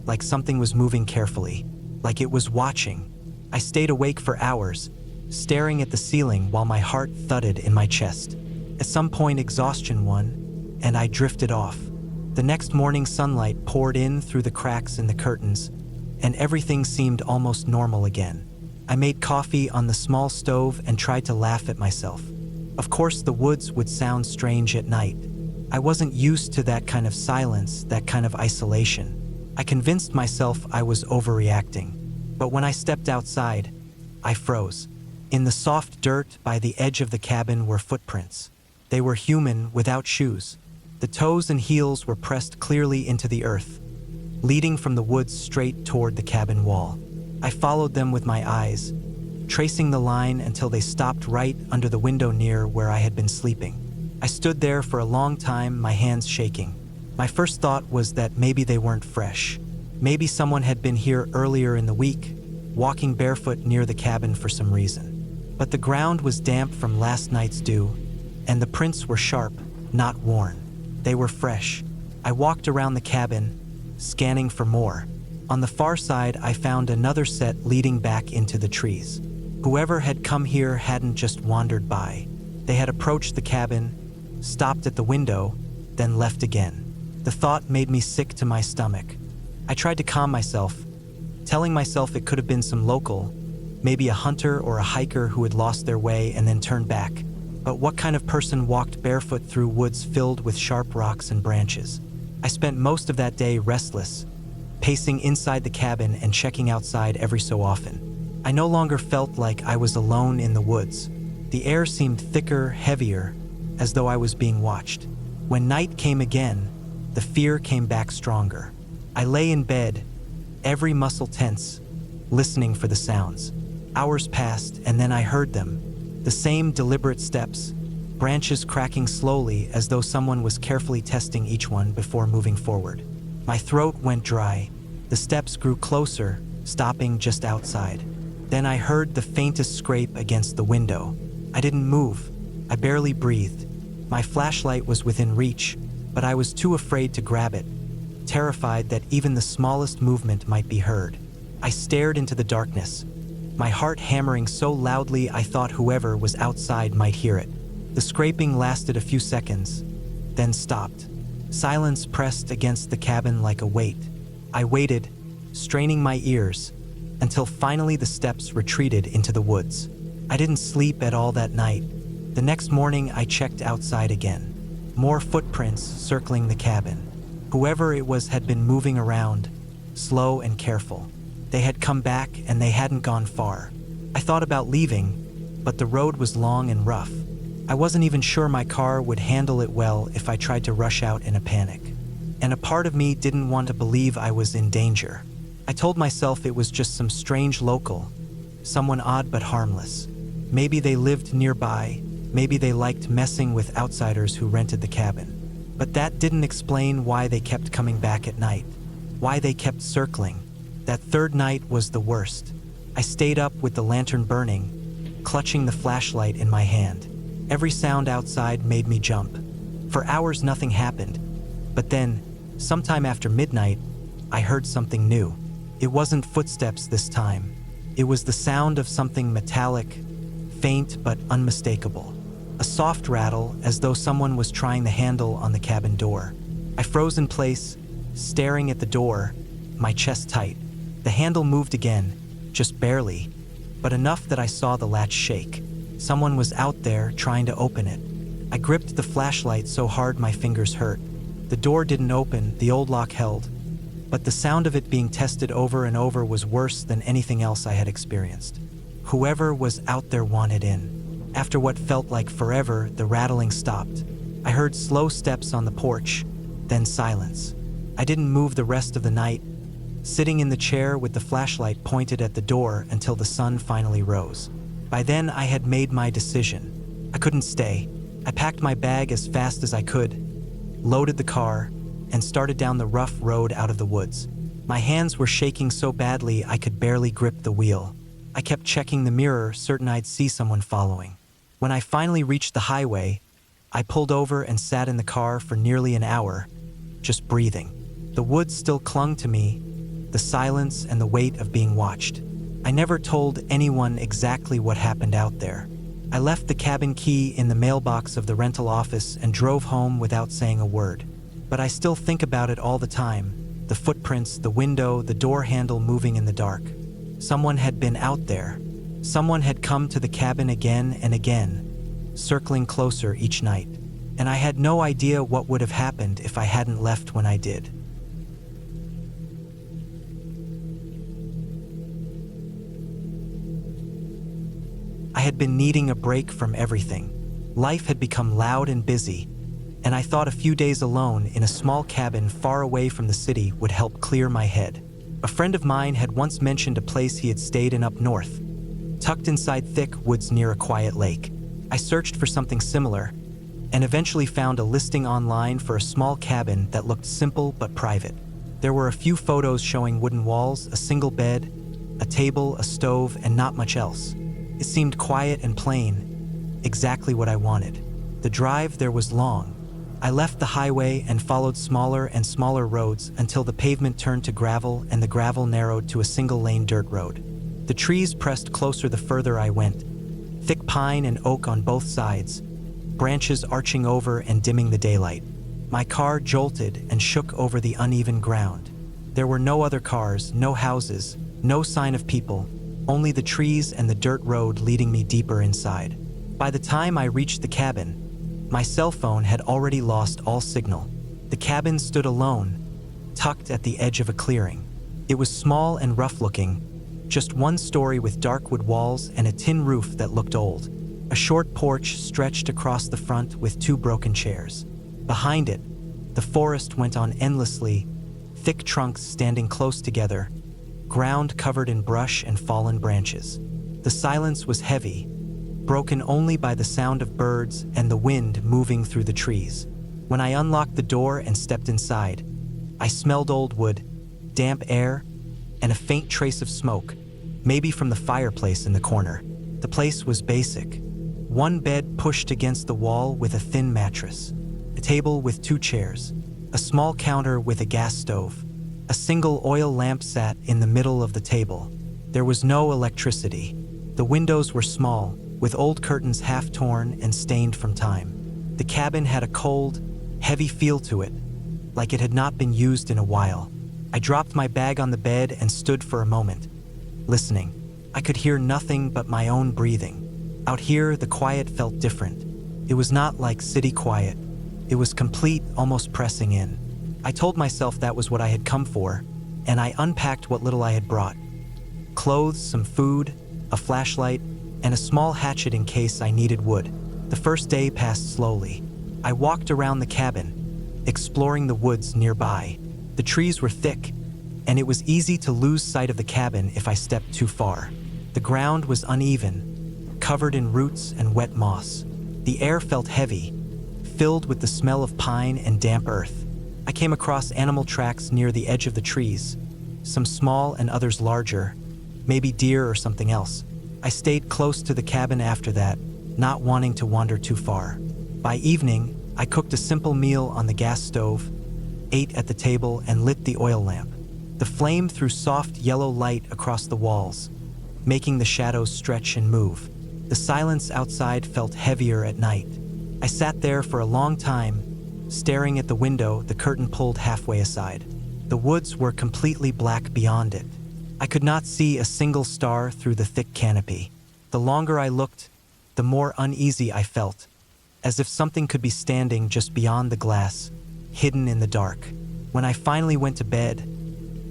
like something was moving carefully, like it was watching. I stayed awake for hours, staring at the ceiling while my heart thudded in my chest. At some point, exhaustion won, and I drifted off. The next morning, sunlight poured in through the cracks in the curtains, and everything seemed almost normal again. I made coffee on the small stove and tried to laugh at myself. Of course, the woods would sound strange at night. I wasn't used to that kind of silence, that kind of isolation. I convinced myself I was overreacting. But when I stepped outside, I froze. In the soft dirt by the edge of the cabin were footprints. They were human without shoes. The toes and heels were pressed clearly into the earth, leading from the woods straight toward the cabin wall. I followed them with my eyes, tracing the line until they stopped right under the window near where I had been sleeping. I stood there for a long time, my hands shaking. My first thought was that maybe they weren't fresh. Maybe someone had been here earlier in the week, walking barefoot near the cabin for some reason. But the ground was damp from last night's dew, and the prints were sharp, not worn. They were fresh. I walked around the cabin, scanning for more. On the far side, I found another set leading back into the trees. Whoever had come here hadn't just wandered by. They had approached the cabin, stopped at the window, then left again. The thought made me sick to my stomach. I tried to calm myself, telling myself it could have been some local, maybe a hunter or a hiker who had lost their way and then turned back. But what kind of person walked barefoot through woods filled with sharp rocks and branches? I spent most of that day restless, pacing inside the cabin and checking outside every so often. I no longer felt like I was alone in the woods. The air seemed thicker, heavier, as though I was being watched. When night came again, the fear came back stronger. I lay in bed, every muscle tense, listening for the sounds. Hours passed, and then I heard them. The same deliberate steps, branches cracking slowly as though someone was carefully testing each one before moving forward. My throat went dry. The steps grew closer, stopping just outside. Then I heard the faintest scrape against the window. I didn't move. I barely breathed. My flashlight was within reach, but I was too afraid to grab it, terrified that even the smallest movement might be heard. I stared into the darkness, my heart hammering so loudly I thought whoever was outside might hear it. The scraping lasted a few seconds, then stopped. Silence pressed against the cabin like a weight. I waited, straining my ears, until finally the steps retreated into the woods. I didn't sleep at all that night. The next morning I checked outside again. More footprints circling the cabin. Whoever it was had been moving around, slow and careful. They had come back and they hadn't gone far. I thought about leaving, but the road was long and rough. I wasn't even sure my car would handle it well if I tried to rush out in a panic. And a part of me didn't want to believe I was in danger. I told myself it was just some strange local, someone odd but harmless. Maybe they lived nearby, maybe they liked messing with outsiders who rented the cabin. But that didn't explain why they kept coming back at night, why they kept circling. That third night was the worst. I stayed up with the lantern burning, clutching the flashlight in my hand. Every sound outside made me jump. For hours nothing happened, but then, sometime after midnight, I heard something new. It wasn't footsteps this time. It was the sound of something metallic, faint but unmistakable. A soft rattle, as though someone was trying the handle on the cabin door. I froze in place, staring at the door, my chest tight. The handle moved again, just barely, but enough that I saw the latch shake. Someone was out there trying to open it. I gripped the flashlight so hard my fingers hurt. The door didn't open, the old lock held, but the sound of it being tested over and over was worse than anything else I had experienced. Whoever was out there wanted in. After what felt like forever, the rattling stopped. I heard slow steps on the porch, then silence. I didn't move the rest of the night, sitting in the chair with the flashlight pointed at the door until the sun finally rose. By then, I had made my decision. I couldn't stay. I packed my bag as fast as I could, loaded the car, and started down the rough road out of the woods. My hands were shaking so badly I could barely grip the wheel. I kept checking the mirror, certain I'd see someone following. When I finally reached the highway, I pulled over and sat in the car for nearly an hour, just breathing. The woods still clung to me, the silence and the weight of being watched. I never told anyone exactly what happened out there. I left the cabin key in the mailbox of the rental office and drove home without saying a word. But I still think about it all the time. The footprints, the window, the door handle moving in the dark. Someone had been out there. Someone had come to the cabin again and again, circling closer each night. And I had no idea what would have happened if I hadn't left when I did. I had been needing a break from everything. Life had become loud and busy, and I thought a few days alone in a small cabin far away from the city would help clear my head. A friend of mine had once mentioned a place he had stayed in up north, tucked inside thick woods near a quiet lake. I searched for something similar, and eventually found a listing online for a small cabin that looked simple but private. There were a few photos showing wooden walls, a single bed, a table, a stove, and not much else. It seemed quiet and plain, exactly what I wanted. The drive there was long. I left the highway and followed smaller and smaller roads until the pavement turned to gravel and the gravel narrowed to a single-lane dirt road. The trees pressed closer the further I went, thick pine and oak on both sides, branches arching over and dimming the daylight. My car jolted and shook over the uneven ground. There were no other cars, no houses, no sign of people, only the trees and the dirt road leading me deeper inside. By the time I reached the cabin, my cell phone had already lost all signal. The cabin stood alone, tucked at the edge of a clearing. It was small and rough-looking, just one story with dark wood walls and a tin roof that looked old. A short porch stretched across the front with 2 broken chairs. Behind it, the forest went on endlessly, thick trunks standing close together, ground covered in brush and fallen branches. The silence was heavy, broken only by the sound of birds and the wind moving through the trees. When I unlocked the door and stepped inside, I smelled old wood, damp air, and a faint trace of smoke, maybe from the fireplace in the corner. The place was basic. One bed pushed against the wall with a thin mattress, a table with 2 chairs, a small counter with a gas stove. A single oil lamp sat in the middle of the table. There was no electricity. The windows were small, with old curtains half torn and stained from time. The cabin had a cold, heavy feel to it, like it had not been used in a while. I dropped my bag on the bed and stood for a moment, listening. I could hear nothing but my own breathing. Out here, the quiet felt different. It was not like city quiet. It was complete, almost pressing in. I told myself that was what I had come for, and I unpacked what little I had brought. Clothes, some food, a flashlight, and a small hatchet in case I needed wood. The first day passed slowly. I walked around the cabin, exploring the woods nearby. The trees were thick, and it was easy to lose sight of the cabin if I stepped too far. The ground was uneven, covered in roots and wet moss. The air felt heavy, filled with the smell of pine and damp earth. I came across animal tracks near the edge of the trees, some small and others larger, maybe deer or something else. I stayed close to the cabin after that, not wanting to wander too far. By evening, I cooked a simple meal on the gas stove, ate at the table, and lit the oil lamp. The flame threw soft yellow light across the walls, making the shadows stretch and move. The silence outside felt heavier at night. I sat there for a long time, staring at the window, the curtain pulled halfway aside. The woods were completely black beyond it. I could not see a single star through the thick canopy. The longer I looked, the more uneasy I felt, as if something could be standing just beyond the glass, hidden in the dark. When I finally went to bed,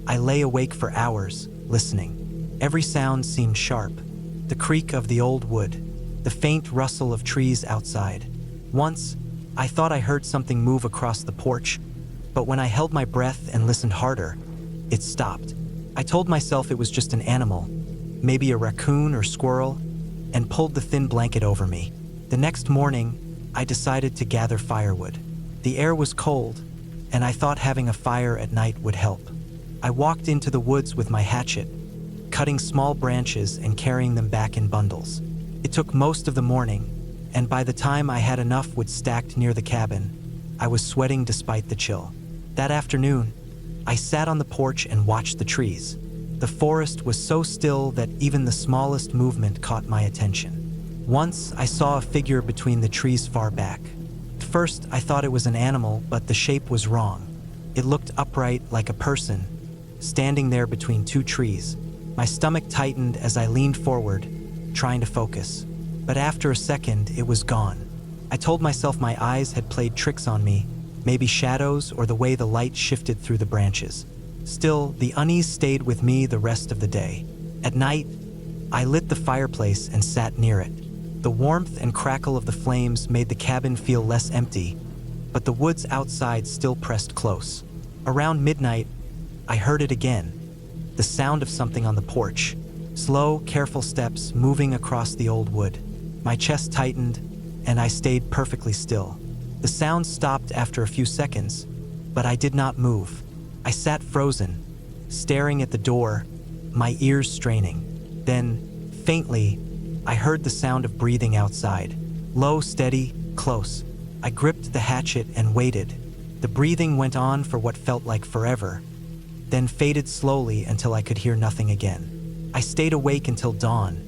I lay awake for hours, listening. Every sound seemed sharp. The creak of the old wood, the faint rustle of trees outside. Once, I thought I heard something move across the porch, but when I held my breath and listened harder, it stopped. I told myself it was just an animal, maybe a raccoon or squirrel, and pulled the thin blanket over me. The next morning, I decided to gather firewood. The air was cold, and I thought having a fire at night would help. I walked into the woods with my hatchet, cutting small branches and carrying them back in bundles. It took most of the morning, and by the time I had enough wood stacked near the cabin, I was sweating despite the chill. That afternoon, I sat on the porch and watched the trees. The forest was so still that even the smallest movement caught my attention. Once, I saw a figure between the trees far back. At first, I thought it was an animal, but the shape was wrong. It looked upright like a person, standing there between 2 trees. My stomach tightened as I leaned forward, trying to focus. But after a second, it was gone. I told myself my eyes had played tricks on me, maybe shadows or the way the light shifted through the branches. Still, the unease stayed with me the rest of the day. At night, I lit the fireplace and sat near it. The warmth and crackle of the flames made the cabin feel less empty, but the woods outside still pressed close. Around midnight, I heard it again, the sound of something on the porch. Slow, careful steps moving across the old wood. My chest tightened, and I stayed perfectly still. The sound stopped after a few seconds, but I did not move. I sat frozen, staring at the door, my ears straining. Then, faintly, I heard the sound of breathing outside. Low, steady, close. I gripped the hatchet and waited. The breathing went on for what felt like forever, then faded slowly until I could hear nothing again. I stayed awake until dawn,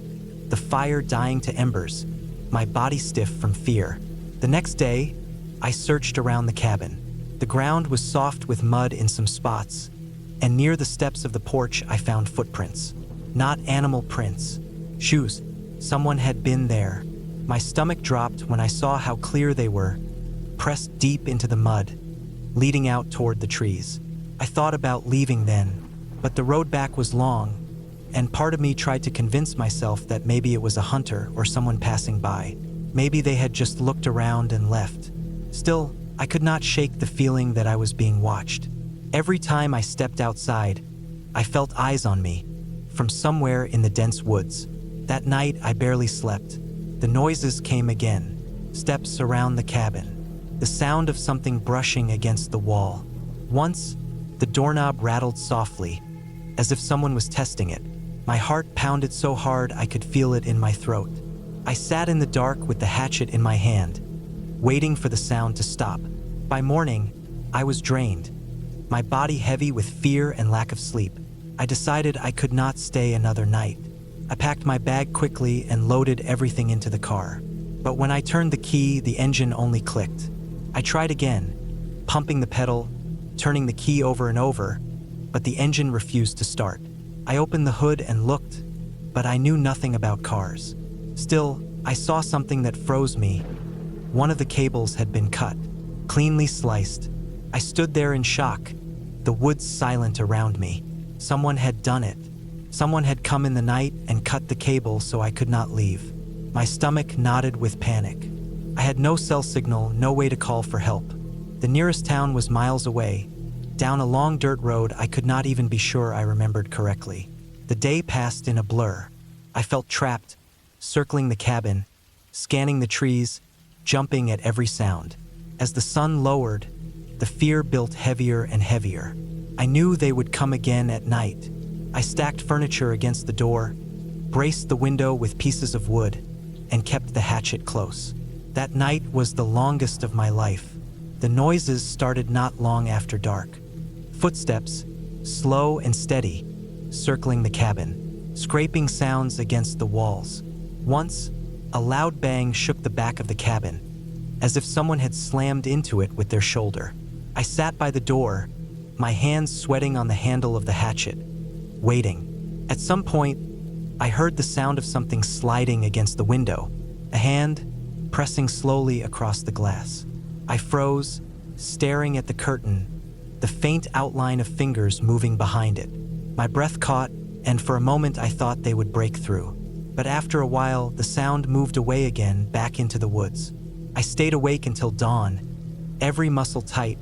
the fire dying to embers, my body stiff from fear. The next day, I searched around the cabin. The ground was soft with mud in some spots, and near the steps of the porch I found footprints. Not animal prints. Shoes. Someone had been there. My stomach dropped when I saw how clear they were, pressed deep into the mud, leading out toward the trees. I thought about leaving then, but the road back was long, and part of me tried to convince myself that maybe it was a hunter or someone passing by. Maybe they had just looked around and left. Still, I could not shake the feeling that I was being watched. Every time I stepped outside, I felt eyes on me, from somewhere in the dense woods. That night, I barely slept. The noises came again, steps around the cabin, the sound of something brushing against the wall. Once, the doorknob rattled softly, as if someone was testing it. My heart pounded so hard I could feel it in my throat. I sat in the dark with the hatchet in my hand, waiting for the sound to stop. By morning, I was drained, my body heavy with fear and lack of sleep. I decided I could not stay another night. I packed my bag quickly and loaded everything into the car. But when I turned the key, the engine only clicked. I tried again, pumping the pedal, turning the key over and over, but the engine refused to start. I opened the hood and looked, but I knew nothing about cars. Still, I saw something that froze me. One of the cables had been cut, cleanly sliced. I stood there in shock, the woods silent around me. Someone had done it. Someone had come in the night and cut the cable so I could not leave. My stomach knotted with panic. I had no cell signal, no way to call for help. The nearest town was miles away, down a long dirt road I could not even be sure I remembered correctly. The day passed in a blur. I felt trapped, circling the cabin, scanning the trees, jumping at every sound. As the sun lowered, the fear built heavier and heavier. I knew they would come again at night. I stacked furniture against the door, braced the window with pieces of wood, and kept the hatchet close. That night was the longest of my life. The noises started not long after dark. Footsteps, slow and steady, circling the cabin, scraping sounds against the walls. Once, a loud bang shook the back of the cabin, as if someone had slammed into it with their shoulder. I sat by the door, my hands sweating on the handle of the hatchet, waiting. At some point, I heard the sound of something sliding against the window, a hand pressing slowly across the glass. I froze, staring at the curtain, the faint outline of fingers moving behind it. My breath caught, and for a moment I thought they would break through. But after a while, the sound moved away again, back into the woods. I stayed awake until dawn, every muscle tight,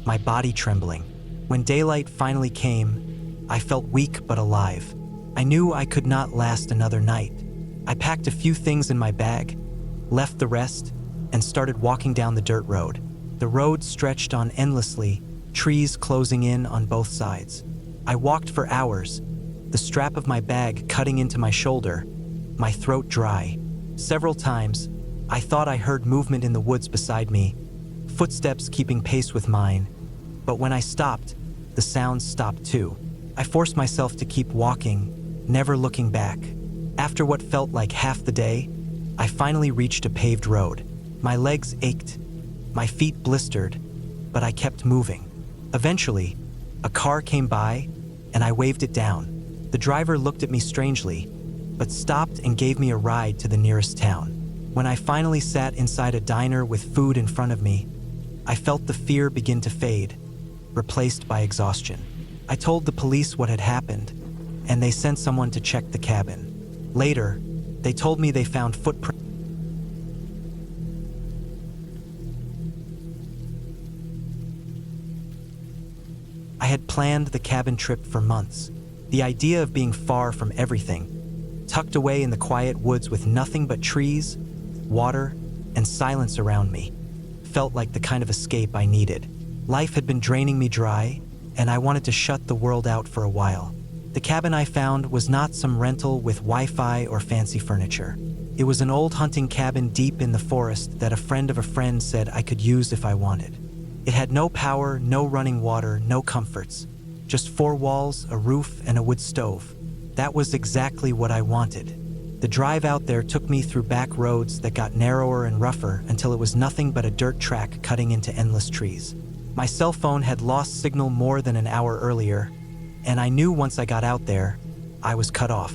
my body trembling. When daylight finally came, I felt weak but alive. I knew I could not last another night. I packed a few things in my bag, left the rest, and started walking down the dirt road. The road stretched on endlessly, trees closing in on both sides. I walked for hours, the strap of my bag cutting into my shoulder, my throat dry. Several times, I thought I heard movement in the woods beside me, footsteps keeping pace with mine. But when I stopped, the sounds stopped too. I forced myself to keep walking, never looking back. After what felt like half the day, I finally reached a paved road. My legs ached, my feet blistered, but I kept moving. Eventually, a car came by, and I waved it down. The driver looked at me strangely, but stopped and gave me a ride to the nearest town. When I finally sat inside a diner with food in front of me, I felt the fear begin to fade, replaced by exhaustion. I told the police what had happened, and they sent someone to check the cabin. Later, they told me they found footprints. I had planned the cabin trip for months. The idea of being far from everything, tucked away in the quiet woods with nothing but trees, water, and silence around me, felt like the kind of escape I needed. Life had been draining me dry, and I wanted to shut the world out for a while. The cabin I found was not some rental with Wi-Fi or fancy furniture. It was an old hunting cabin deep in the forest that a friend of a friend said I could use if I wanted. It had no power, no running water, no comforts. Just 4 walls, a roof, and a wood stove. That was exactly what I wanted. The drive out there took me through back roads that got narrower and rougher until it was nothing but a dirt track cutting into endless trees. My cell phone had lost signal more than an hour earlier, and I knew once I got out there, I was cut off.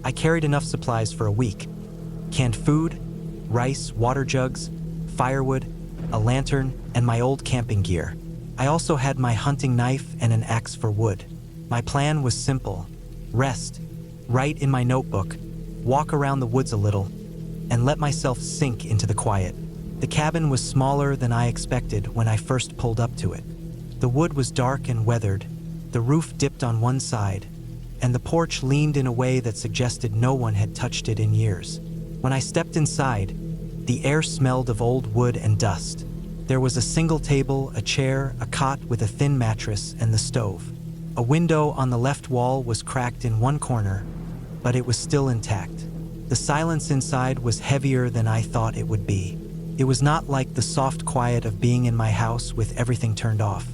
I carried enough supplies for a week. Canned food, rice, water jugs, firewood, a lantern, and my old camping gear. I also had my hunting knife and an axe for wood. My plan was simple: rest, write in my notebook, walk around the woods a little, and let myself sink into the quiet. The cabin was smaller than I expected when I first pulled up to it. The wood was dark and weathered, the roof dipped on one side, and the porch leaned in a way that suggested no one had touched it in years. When I stepped inside, the air smelled of old wood and dust. There was a single table, a chair, a cot with a thin mattress, and the stove. A window on the left wall was cracked in one corner, but it was still intact. The silence inside was heavier than I thought it would be. It was not like the soft quiet of being in my house with everything turned off.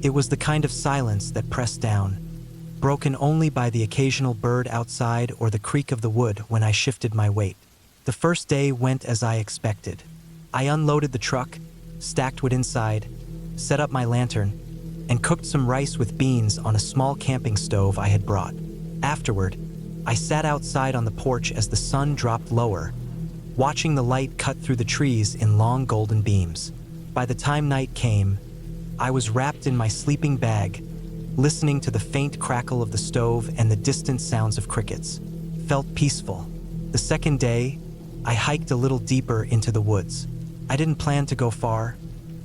It was the kind of silence that pressed down, broken only by the occasional bird outside or the creak of the wood when I shifted my weight. The first day went as I expected. I unloaded the truck, stacked wood inside, set up my lantern, and cooked some rice with beans on a small camping stove I had brought. Afterward, I sat outside on the porch as the sun dropped lower, watching the light cut through the trees in long golden beams. By the time night came, I was wrapped in my sleeping bag, listening to the faint crackle of the stove and the distant sounds of crickets. Felt peaceful. The second day, I hiked a little deeper into the woods. I didn't plan to go far,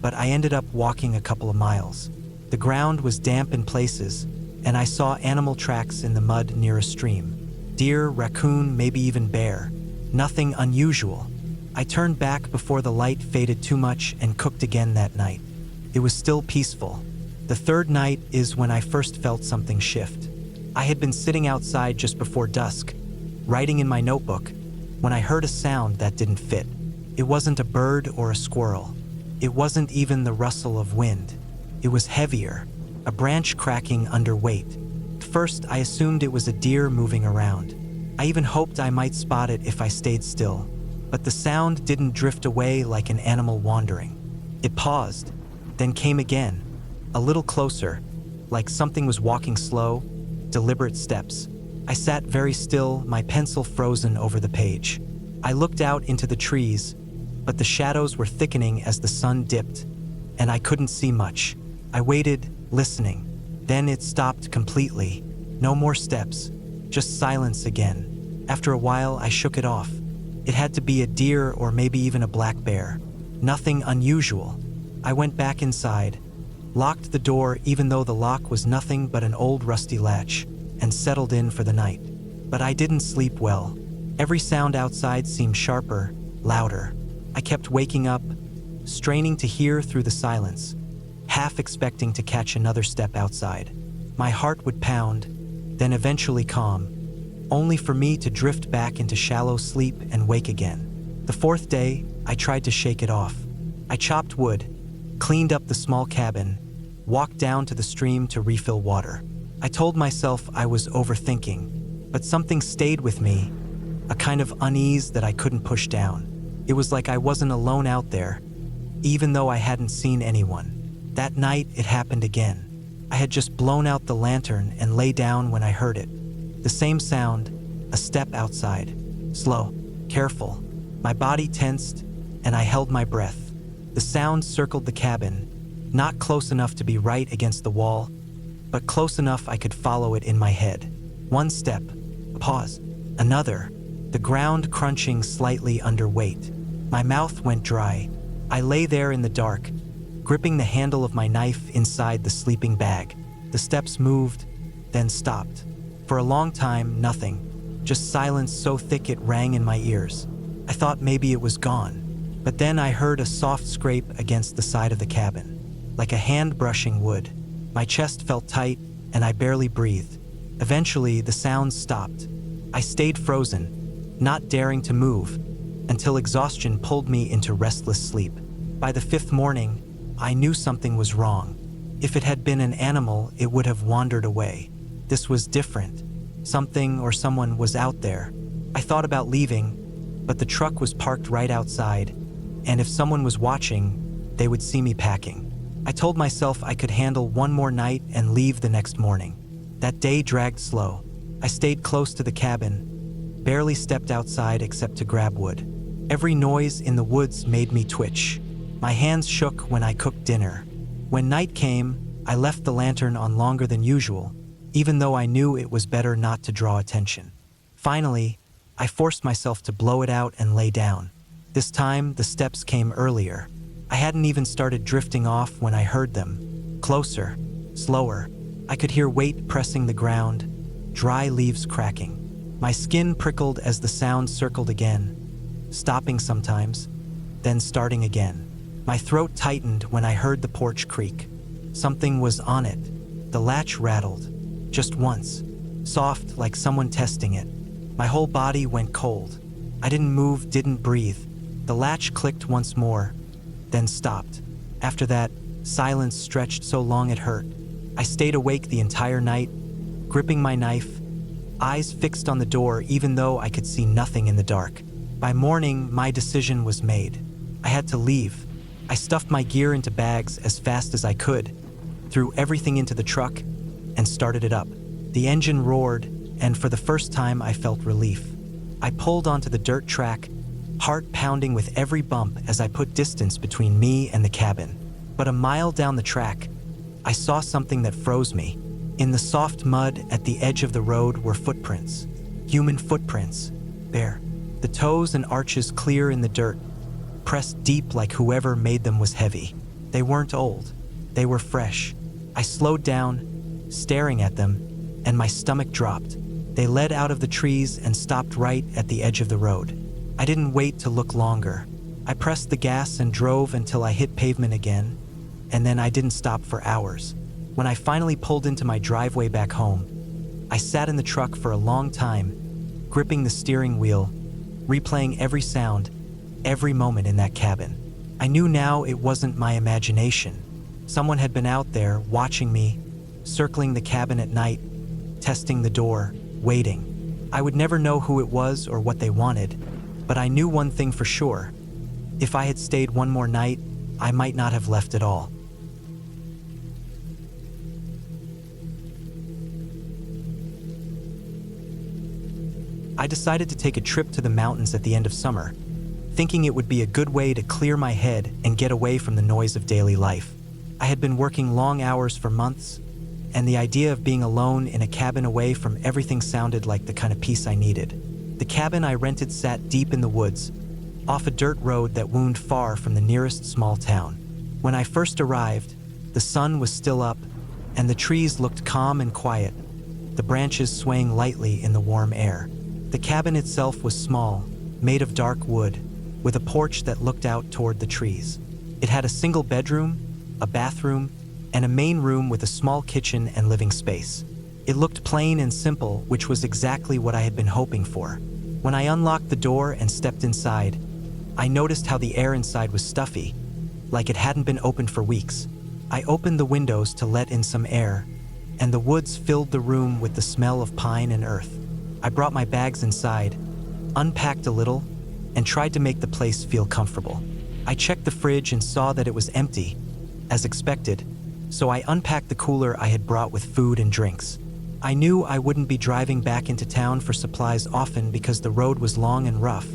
but I ended up walking a couple of miles. The ground was damp in places, and I saw animal tracks in the mud near a stream. Deer, raccoon, maybe even bear. Nothing unusual. I turned back before the light faded too much and cooked again that night. It was still peaceful. The third night is when I first felt something shift. I had been sitting outside just before dusk, writing in my notebook, when I heard a sound that didn't fit. It wasn't a bird or a squirrel. It wasn't even the rustle of wind. It was heavier, a branch cracking under weight. At first, I assumed it was a deer moving around. I even hoped I might spot it if I stayed still. But the sound didn't drift away like an animal wandering. It paused, then came again, a little closer, like something was walking slow, deliberate steps. I sat very still, my pencil frozen over the page. I looked out into the trees, but the shadows were thickening as the sun dipped, and I couldn't see much. I waited, listening. Then it stopped completely. No more steps, just silence again. After a while, I shook it off. It had to be a deer or maybe even a black bear. Nothing unusual. I went back inside, locked the door even though the lock was nothing but an old rusty latch, and settled in for the night. But I didn't sleep well. Every sound outside seemed sharper, louder. I kept waking up, straining to hear through the silence, half expecting to catch another step outside. My heart would pound, then eventually calm, only for me to drift back into shallow sleep and wake again. The fourth day, I tried to shake it off. I chopped wood, cleaned up the small cabin, walked down to the stream to refill water. I told myself I was overthinking, but something stayed with me, a kind of unease that I couldn't push down. It was like I wasn't alone out there, even though I hadn't seen anyone. That night, it happened again. I had just blown out the lantern and lay down when I heard it. The same sound, a step outside. Slow, careful. My body tensed, and I held my breath. The sound circled the cabin, not close enough to be right against the wall, but close enough I could follow it in my head. One step, a pause, another, the ground crunching slightly under weight. My mouth went dry. I lay there in the dark, gripping the handle of my knife inside the sleeping bag. The steps moved, then stopped. For a long time, nothing, just silence so thick it rang in my ears. I thought maybe it was gone. But then I heard a soft scrape against the side of the cabin, like a hand brushing wood. My chest felt tight, and I barely breathed. Eventually, the sound stopped. I stayed frozen, not daring to move, until exhaustion pulled me into restless sleep. By the fifth morning, I knew something was wrong. If it had been an animal, it would have wandered away. This was different. Something or someone was out there. I thought about leaving, but the truck was parked right outside, and if someone was watching, they would see me packing. I told myself I could handle one more night and leave the next morning. That day dragged slow. I stayed close to the cabin, barely stepped outside except to grab wood. Every noise in the woods made me twitch. My hands shook when I cooked dinner. When night came, I left the lantern on longer than usual, even though I knew it was better not to draw attention. Finally, I forced myself to blow it out and lay down. This time, the steps came earlier. I hadn't even started drifting off when I heard them. Closer, slower. I could hear weight pressing the ground, dry leaves cracking. My skin prickled as the sound circled again, stopping sometimes, then starting again. My throat tightened when I heard the porch creak. Something was on it. The latch rattled, just once, soft like someone testing it. My whole body went cold. I didn't move, didn't breathe. The latch clicked once more, then stopped. After that, silence stretched so long it hurt. I stayed awake the entire night, gripping my knife, eyes fixed on the door even though I could see nothing in the dark. By morning, my decision was made. I had to leave. I stuffed my gear into bags as fast as I could, threw everything into the truck, and started it up. The engine roared, and for the first time I felt relief. I pulled onto the dirt track, heart pounding with every bump as I put distance between me and the cabin. But a mile down the track, I saw something that froze me. In the soft mud at the edge of the road were footprints. Human footprints, bare. The toes and arches clear in the dirt, pressed deep like whoever made them was heavy. They weren't old. They were fresh. I slowed down, staring at them, and my stomach dropped. They led out of the trees and stopped right at the edge of the road. I didn't wait to look longer. I pressed the gas and drove until I hit pavement again, and then I didn't stop for hours. When I finally pulled into my driveway back home, I sat in the truck for a long time, gripping the steering wheel, replaying every sound, every moment in that cabin. I knew now it wasn't my imagination. Someone had been out there watching me, circling the cabin at night, testing the door, waiting. I would never know who it was or what they wanted, but I knew one thing for sure. If I had stayed one more night, I might not have left at all. I decided to take a trip to the mountains at the end of summer, thinking it would be a good way to clear my head and get away from the noise of daily life. I had been working long hours for months, and the idea of being alone in a cabin away from everything sounded like the kind of peace I needed. The cabin I rented sat deep in the woods, off a dirt road that wound far from the nearest small town. When I first arrived, the sun was still up, and the trees looked calm and quiet, the branches swaying lightly in the warm air. The cabin itself was small, made of dark wood, with a porch that looked out toward the trees. It had a single bedroom, a bathroom, and a main room with a small kitchen and living space. It looked plain and simple, which was exactly what I had been hoping for. When I unlocked the door and stepped inside, I noticed how the air inside was stuffy, like it hadn't been opened for weeks. I opened the windows to let in some air, and the woods filled the room with the smell of pine and earth. I brought my bags inside, unpacked a little, and tried to make the place feel comfortable. I checked the fridge and saw that it was empty, as expected, so I unpacked the cooler I had brought with food and drinks. I knew I wouldn't be driving back into town for supplies often because the road was long and rough,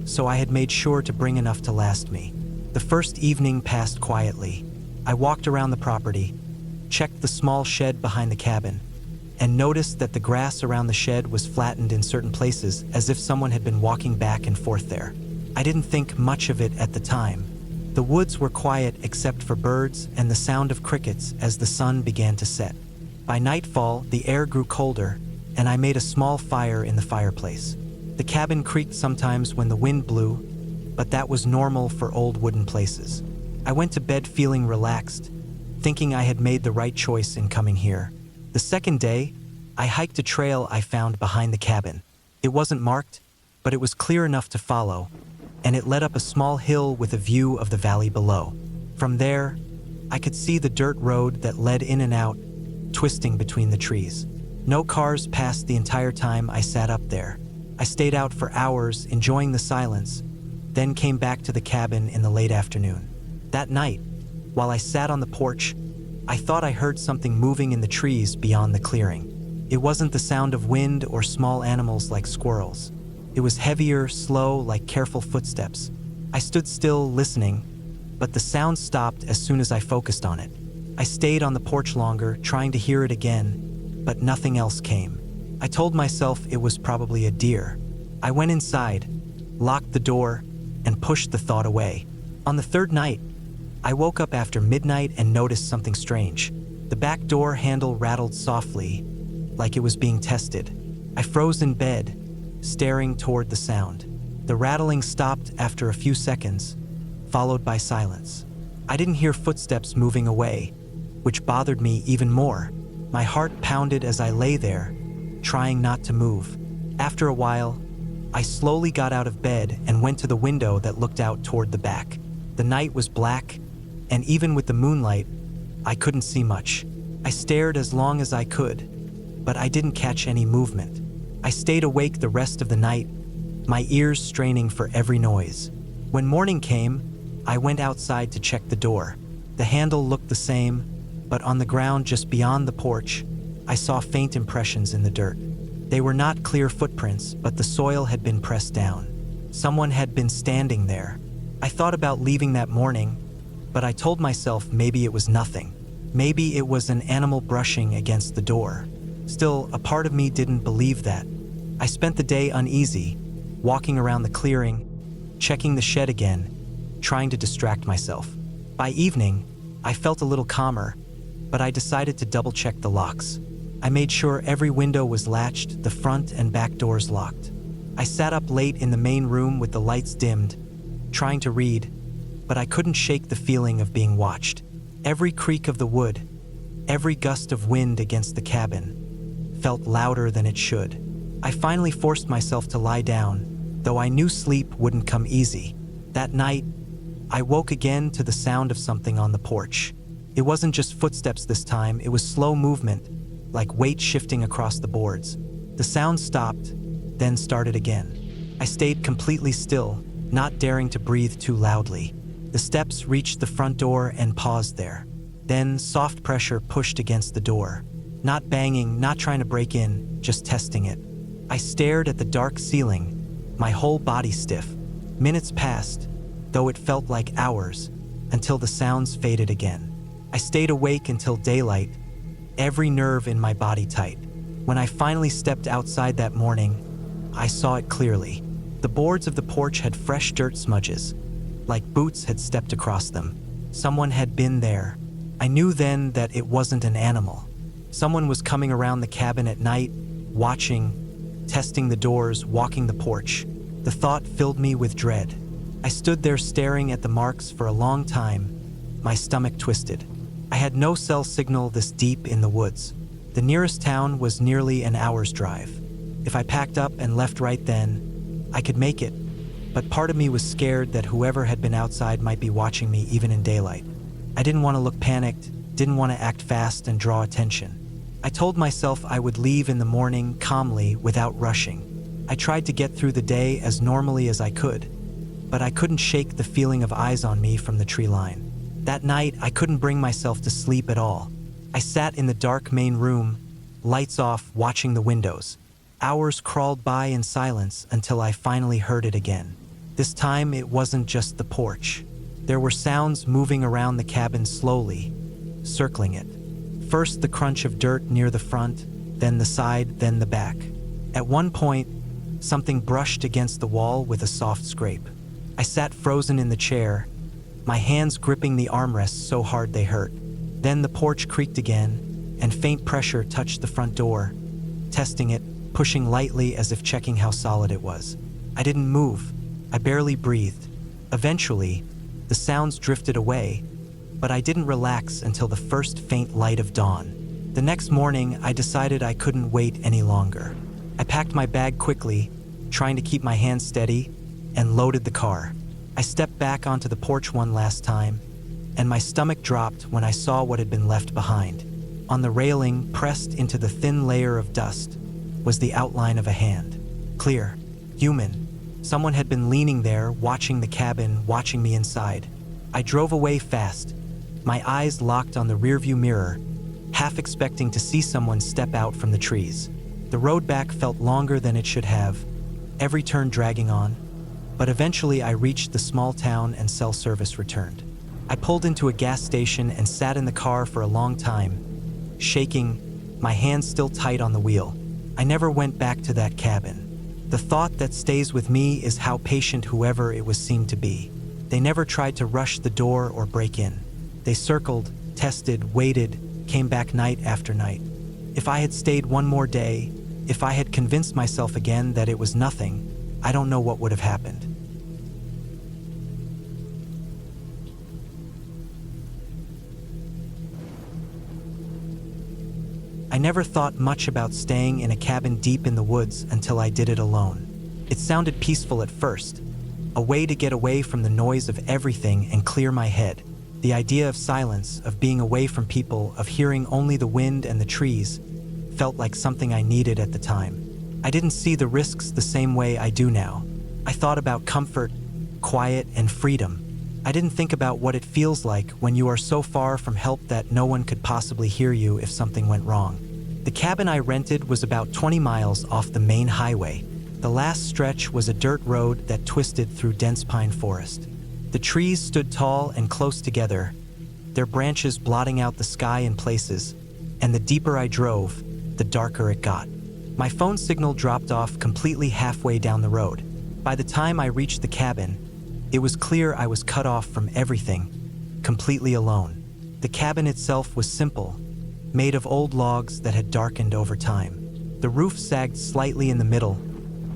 so I had made sure to bring enough to last me. The first evening passed quietly. I walked around the property, checked the small shed behind the cabin, and noticed that the grass around the shed was flattened in certain places as if someone had been walking back and forth there. I didn't think much of it at the time. The woods were quiet except for birds and the sound of crickets as the sun began to set. By nightfall, the air grew colder, and I made a small fire in the fireplace. The cabin creaked sometimes when the wind blew, but that was normal for old wooden places. I went to bed feeling relaxed, thinking I had made the right choice in coming here. The second day, I hiked a trail I found behind the cabin. It wasn't marked, but it was clear enough to follow, and it led up a small hill with a view of the valley below. From there, I could see the dirt road that led in and out, twisting between the trees. No cars passed the entire time I sat up there. I stayed out for hours, enjoying the silence, then came back to the cabin in the late afternoon. That night, while I sat on the porch, I thought I heard something moving in the trees beyond the clearing. It wasn't the sound of wind or small animals like squirrels. It was heavier, slow, like careful footsteps. I stood still, listening, but the sound stopped as soon as I focused on it. I stayed on the porch longer, trying to hear it again, but nothing else came. I told myself it was probably a deer. I went inside, locked the door, and pushed the thought away. On the third night, I woke up after midnight and noticed something strange. The back door handle rattled softly, like it was being tested. I froze in bed, staring toward the sound. The rattling stopped after a few seconds, followed by silence. I didn't hear footsteps moving away, which bothered me even more. My heart pounded as I lay there, trying not to move. After a while, I slowly got out of bed and went to the window that looked out toward the back. The night was black, and even with the moonlight, I couldn't see much. I stared as long as I could, but I didn't catch any movement. I stayed awake the rest of the night, my ears straining for every noise. When morning came, I went outside to check the door. The handle looked the same, but on the ground just beyond the porch, I saw faint impressions in the dirt. They were not clear footprints, but the soil had been pressed down. Someone had been standing there. I thought about leaving that morning, but I told myself maybe it was nothing. Maybe it was an animal brushing against the door. Still, a part of me didn't believe that. I spent the day uneasy, walking around the clearing, checking the shed again, trying to distract myself. By evening, I felt a little calmer, but I decided to double-check the locks. I made sure every window was latched, the front and back doors locked. I sat up late in the main room with the lights dimmed, trying to read, but I couldn't shake the feeling of being watched. Every creak of the wood, every gust of wind against the cabin, felt louder than it should. I finally forced myself to lie down, though I knew sleep wouldn't come easy. That night, I woke again to the sound of something on the porch. It wasn't just footsteps this time, it was slow movement, like weight shifting across the boards. The sound stopped, then started again. I stayed completely still, not daring to breathe too loudly. The steps reached the front door and paused there. Then soft pressure pushed against the door. Not banging, not trying to break in, just testing it. I stared at the dark ceiling, my whole body stiff. Minutes passed, though it felt like hours, until the sounds faded again. I stayed awake until daylight, every nerve in my body tight. When I finally stepped outside that morning, I saw it clearly. The boards of the porch had fresh dirt smudges, like boots had stepped across them. Someone had been there. I knew then that it wasn't an animal. Someone was coming around the cabin at night, watching, testing the doors, walking the porch. The thought filled me with dread. I stood there staring at the marks for a long time, my stomach twisted. I had no cell signal this deep in the woods. The nearest town was nearly an hour's drive. If I packed up and left right then, I could make it, but part of me was scared that whoever had been outside might be watching me even in daylight. I didn't want to look panicked, didn't want to act fast and draw attention. I told myself I would leave in the morning calmly without rushing. I tried to get through the day as normally as I could, but I couldn't shake the feeling of eyes on me from the tree line. That night, I couldn't bring myself to sleep at all. I sat in the dark main room, lights off, watching the windows. Hours crawled by in silence until I finally heard it again. This time, it wasn't just the porch. There were sounds moving around the cabin slowly, circling it. First, the crunch of dirt near the front, then the side, then the back. At one point, something brushed against the wall with a soft scrape. I sat frozen in the chair, my hands gripping the armrests so hard they hurt. Then the porch creaked again, and faint pressure touched the front door, testing it, pushing lightly as if checking how solid it was. I didn't move. I barely breathed. Eventually, the sounds drifted away, but I didn't relax until the first faint light of dawn. The next morning, I decided I couldn't wait any longer. I packed my bag quickly, trying to keep my hands steady, and loaded the car. I stepped back onto the porch one last time, and my stomach dropped when I saw what had been left behind. On the railing, pressed into the thin layer of dust, was the outline of a hand. Clear, human. Someone had been leaning there, watching the cabin, watching me inside. I drove away fast, my eyes locked on the rearview mirror, half expecting to see someone step out from the trees. The road back felt longer than it should have, every turn dragging on, but eventually I reached the small town and cell service returned. I pulled into a gas station and sat in the car for a long time, shaking, my hands still tight on the wheel. I never went back to that cabin. The thought that stays with me is how patient whoever it was seemed to be. They never tried to rush the door or break in. They circled, tested, waited, came back night after night. If I had stayed one more day, if I had convinced myself again that it was nothing, I don't know what would have happened. I never thought much about staying in a cabin deep in the woods until I did it alone. It sounded peaceful at first, a way to get away from the noise of everything and clear my head. The idea of silence, of being away from people, of hearing only the wind and the trees, felt like something I needed at the time. I didn't see the risks the same way I do now. I thought about comfort, quiet, and freedom. I didn't think about what it feels like when you are so far from help that no one could possibly hear you if something went wrong. The cabin I rented was about 20 miles off the main highway. The last stretch was a dirt road that twisted through dense pine forest. The trees stood tall and close together, their branches blotting out the sky in places, and the deeper I drove, the darker it got. My phone signal dropped off completely halfway down the road. By the time I reached the cabin, it was clear I was cut off from everything, completely alone. The cabin itself was simple, made of old logs that had darkened over time. The roof sagged slightly in the middle,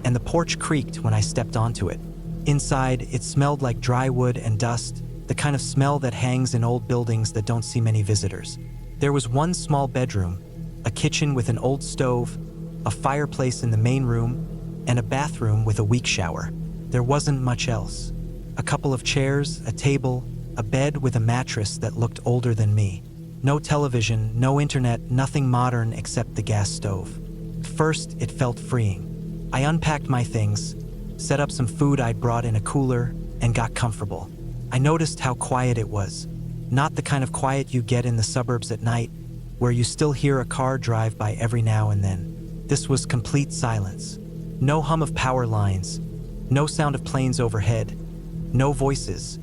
and the porch creaked when I stepped onto it. Inside, it smelled like dry wood and dust, the kind of smell that hangs in old buildings that don't see many visitors. There was one small bedroom, a kitchen with an old stove, a fireplace in the main room, and a bathroom with a weak shower. There wasn't much else. A couple of chairs, a table, a bed with a mattress that looked older than me. No television, no internet, nothing modern except the gas stove. At first, it felt freeing. I unpacked my things, set up some food I'd brought in a cooler, and got comfortable. I noticed how quiet it was. Not the kind of quiet you get in the suburbs at night, where you still hear a car drive by every now and then. This was complete silence. No hum of power lines, no sound of planes overhead, no voices,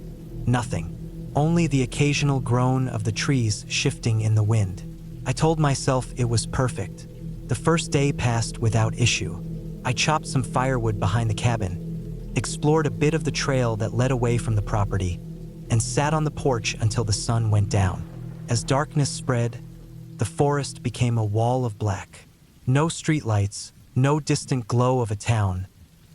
nothing. Only the occasional groan of the trees shifting in the wind. I told myself it was perfect. The first day passed without issue. I chopped some firewood behind the cabin, explored a bit of the trail that led away from the property, and sat on the porch until the sun went down. As darkness spread, the forest became a wall of black. No streetlights, no distant glow of a town,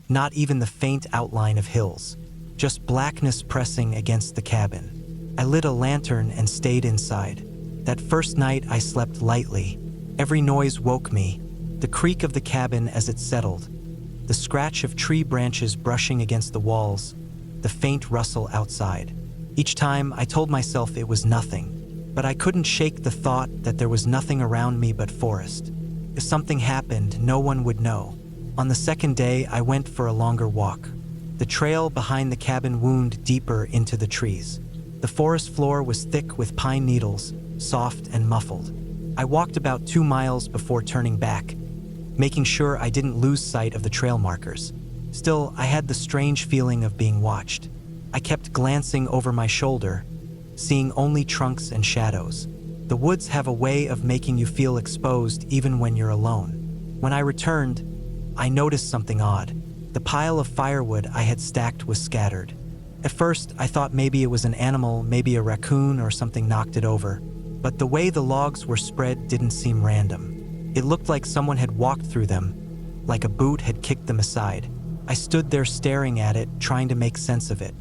not even the faint outline of hills, just blackness pressing against the cabin. I lit a lantern and stayed inside. That first night I slept lightly. Every noise woke me, the creak of the cabin as it settled, the scratch of tree branches brushing against the walls, the faint rustle outside. Each time I told myself it was nothing, but I couldn't shake the thought that there was nothing around me but forest. If something happened, no one would know. On the second day, I went for a longer walk. The trail behind the cabin wound deeper into the trees. The forest floor was thick with pine needles, soft and muffled. I walked about 2 miles before turning back, making sure I didn't lose sight of the trail markers. Still, I had the strange feeling of being watched. I kept glancing over my shoulder, seeing only trunks and shadows. The woods have a way of making you feel exposed even when you're alone. When I returned, I noticed something odd. The pile of firewood I had stacked was scattered. At first, I thought maybe it was an animal, maybe a raccoon or something knocked it over. But the way the logs were spread didn't seem random. It looked like someone had walked through them, like a boot had kicked them aside. I stood there staring at it, trying to make sense of it.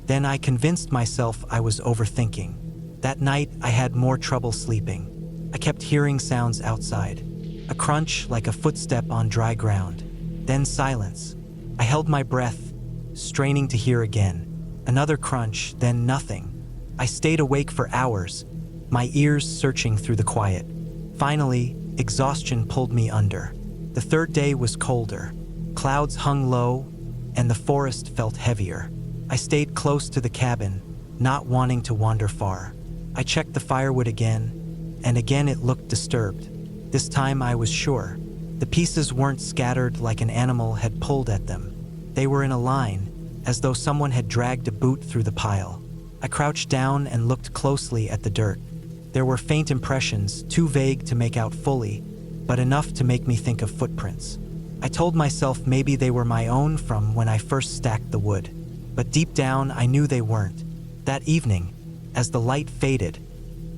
Then I convinced myself I was overthinking. That night, I had more trouble sleeping. I kept hearing sounds outside. A crunch like a footstep on dry ground. Then silence. I held my breath, straining to hear again. Another crunch, then nothing. I stayed awake for hours, my ears searching through the quiet. Finally, exhaustion pulled me under. The third day was colder. Clouds hung low, and the forest felt heavier. I stayed close to the cabin, not wanting to wander far. I checked the firewood again, and again it looked disturbed. This time I was sure. The pieces weren't scattered like an animal had pulled at them. They were in a line, as though someone had dragged a boot through the pile. I crouched down and looked closely at the dirt. There were faint impressions, too vague to make out fully, but enough to make me think of footprints. I told myself maybe they were my own from when I first stacked the wood. But deep down, I knew they weren't. That evening, as the light faded,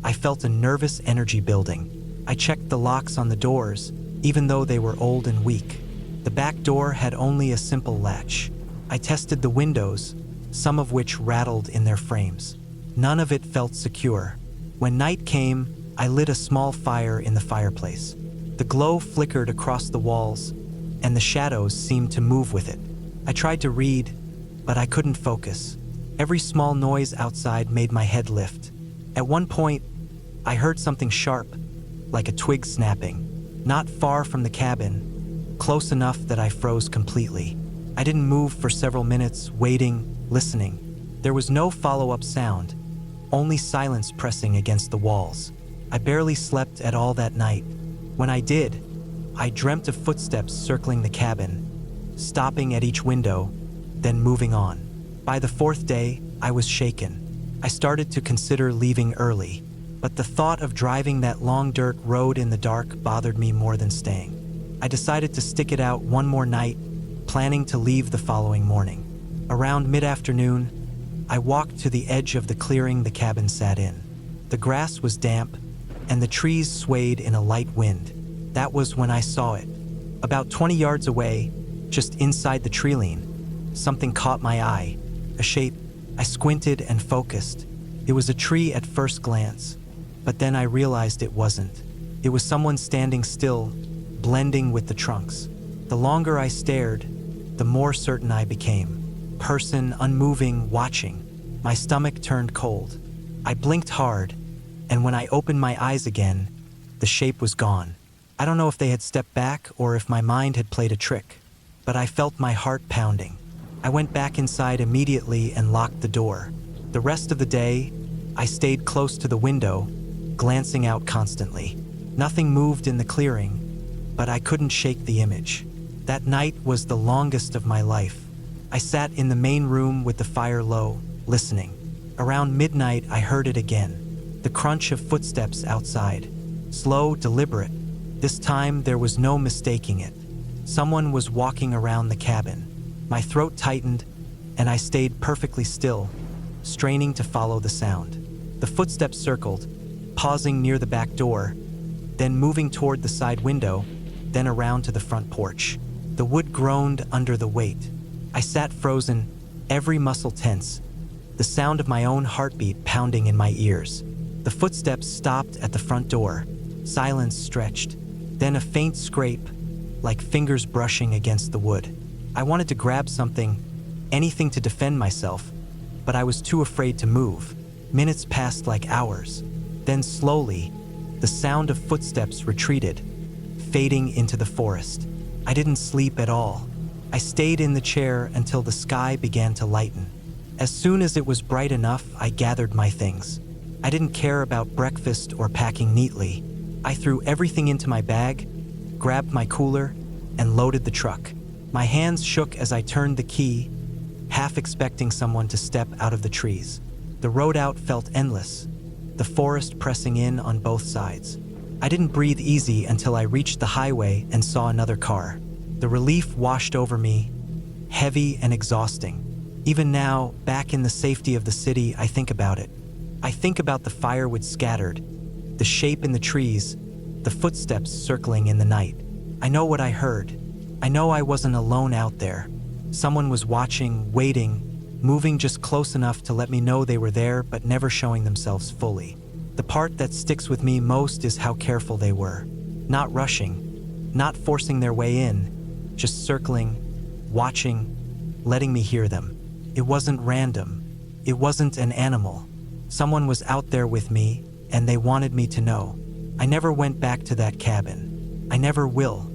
I felt a nervous energy building. I checked the locks on the doors, even though they were old and weak. The back door had only a simple latch. I tested the windows, some of which rattled in their frames. None of it felt secure. When night came, I lit a small fire in the fireplace. The glow flickered across the walls, and the shadows seemed to move with it. I tried to read, but I couldn't focus. Every small noise outside made my head lift. At one point, I heard something sharp, like a twig snapping, not far from the cabin, close enough that I froze completely. I didn't move for several minutes, waiting, listening. There was no follow-up sound, only silence pressing against the walls. I barely slept at all that night. When I did, I dreamt of footsteps circling the cabin, stopping at each window, then moving on. By the fourth day, I was shaken. I started to consider leaving early, but the thought of driving that long dirt road in the dark bothered me more than staying. I decided to stick it out one more night, planning to leave the following morning. Around mid-afternoon, I walked to the edge of the clearing the cabin sat in. The grass was damp, and the trees swayed in a light wind. That was when I saw it. About 20 yards away, just inside the tree-line, something caught my eye. A shape. I squinted and focused. It was a tree at first glance, but then I realized it wasn't. It was someone standing still, blending with the trunks. The longer I stared, the more certain I became. Person, unmoving, watching. My stomach turned cold. I blinked hard, and when I opened my eyes again, the shape was gone. I don't know if they had stepped back or if my mind had played a trick, but I felt my heart pounding. I went back inside immediately and locked the door. The rest of the day, I stayed close to the window, glancing out constantly. Nothing moved in the clearing, but I couldn't shake the image. That night was the longest of my life. I sat in the main room with the fire low, listening. Around midnight, I heard it again. The crunch of footsteps outside. Slow, deliberate. This time, there was no mistaking it. Someone was walking around the cabin. My throat tightened, and I stayed perfectly still, straining to follow the sound. The footsteps circled, pausing near the back door, then moving toward the side window, then around to the front porch. The wood groaned under the weight. I sat frozen, every muscle tense, the sound of my own heartbeat pounding in my ears. The footsteps stopped at the front door. Silence stretched, then a faint scrape, like fingers brushing against the wood. I wanted to grab something, anything to defend myself, but I was too afraid to move. Minutes passed like hours. Then slowly, the sound of footsteps retreated, fading into the forest. I didn't sleep at all. I stayed in the chair until the sky began to lighten. As soon as it was bright enough, I gathered my things. I didn't care about breakfast or packing neatly. I threw everything into my bag, grabbed my cooler, and loaded the truck. My hands shook as I turned the key, half expecting someone to step out of the trees. The road out felt endless, the forest pressing in on both sides. I didn't breathe easy until I reached the highway and saw another car. The relief washed over me, heavy and exhausting. Even now, back in the safety of the city, I think about it. I think about the firewood scattered, the shape in the trees, the footsteps circling in the night. I know what I heard. I know I wasn't alone out there. Someone was watching, waiting, moving just close enough to let me know they were there but never showing themselves fully. The part that sticks with me most is how careful they were. Not rushing, not forcing their way in, just circling, watching, letting me hear them. It wasn't random. It wasn't an animal. Someone was out there with me, and they wanted me to know. I never went back to that cabin. I never will.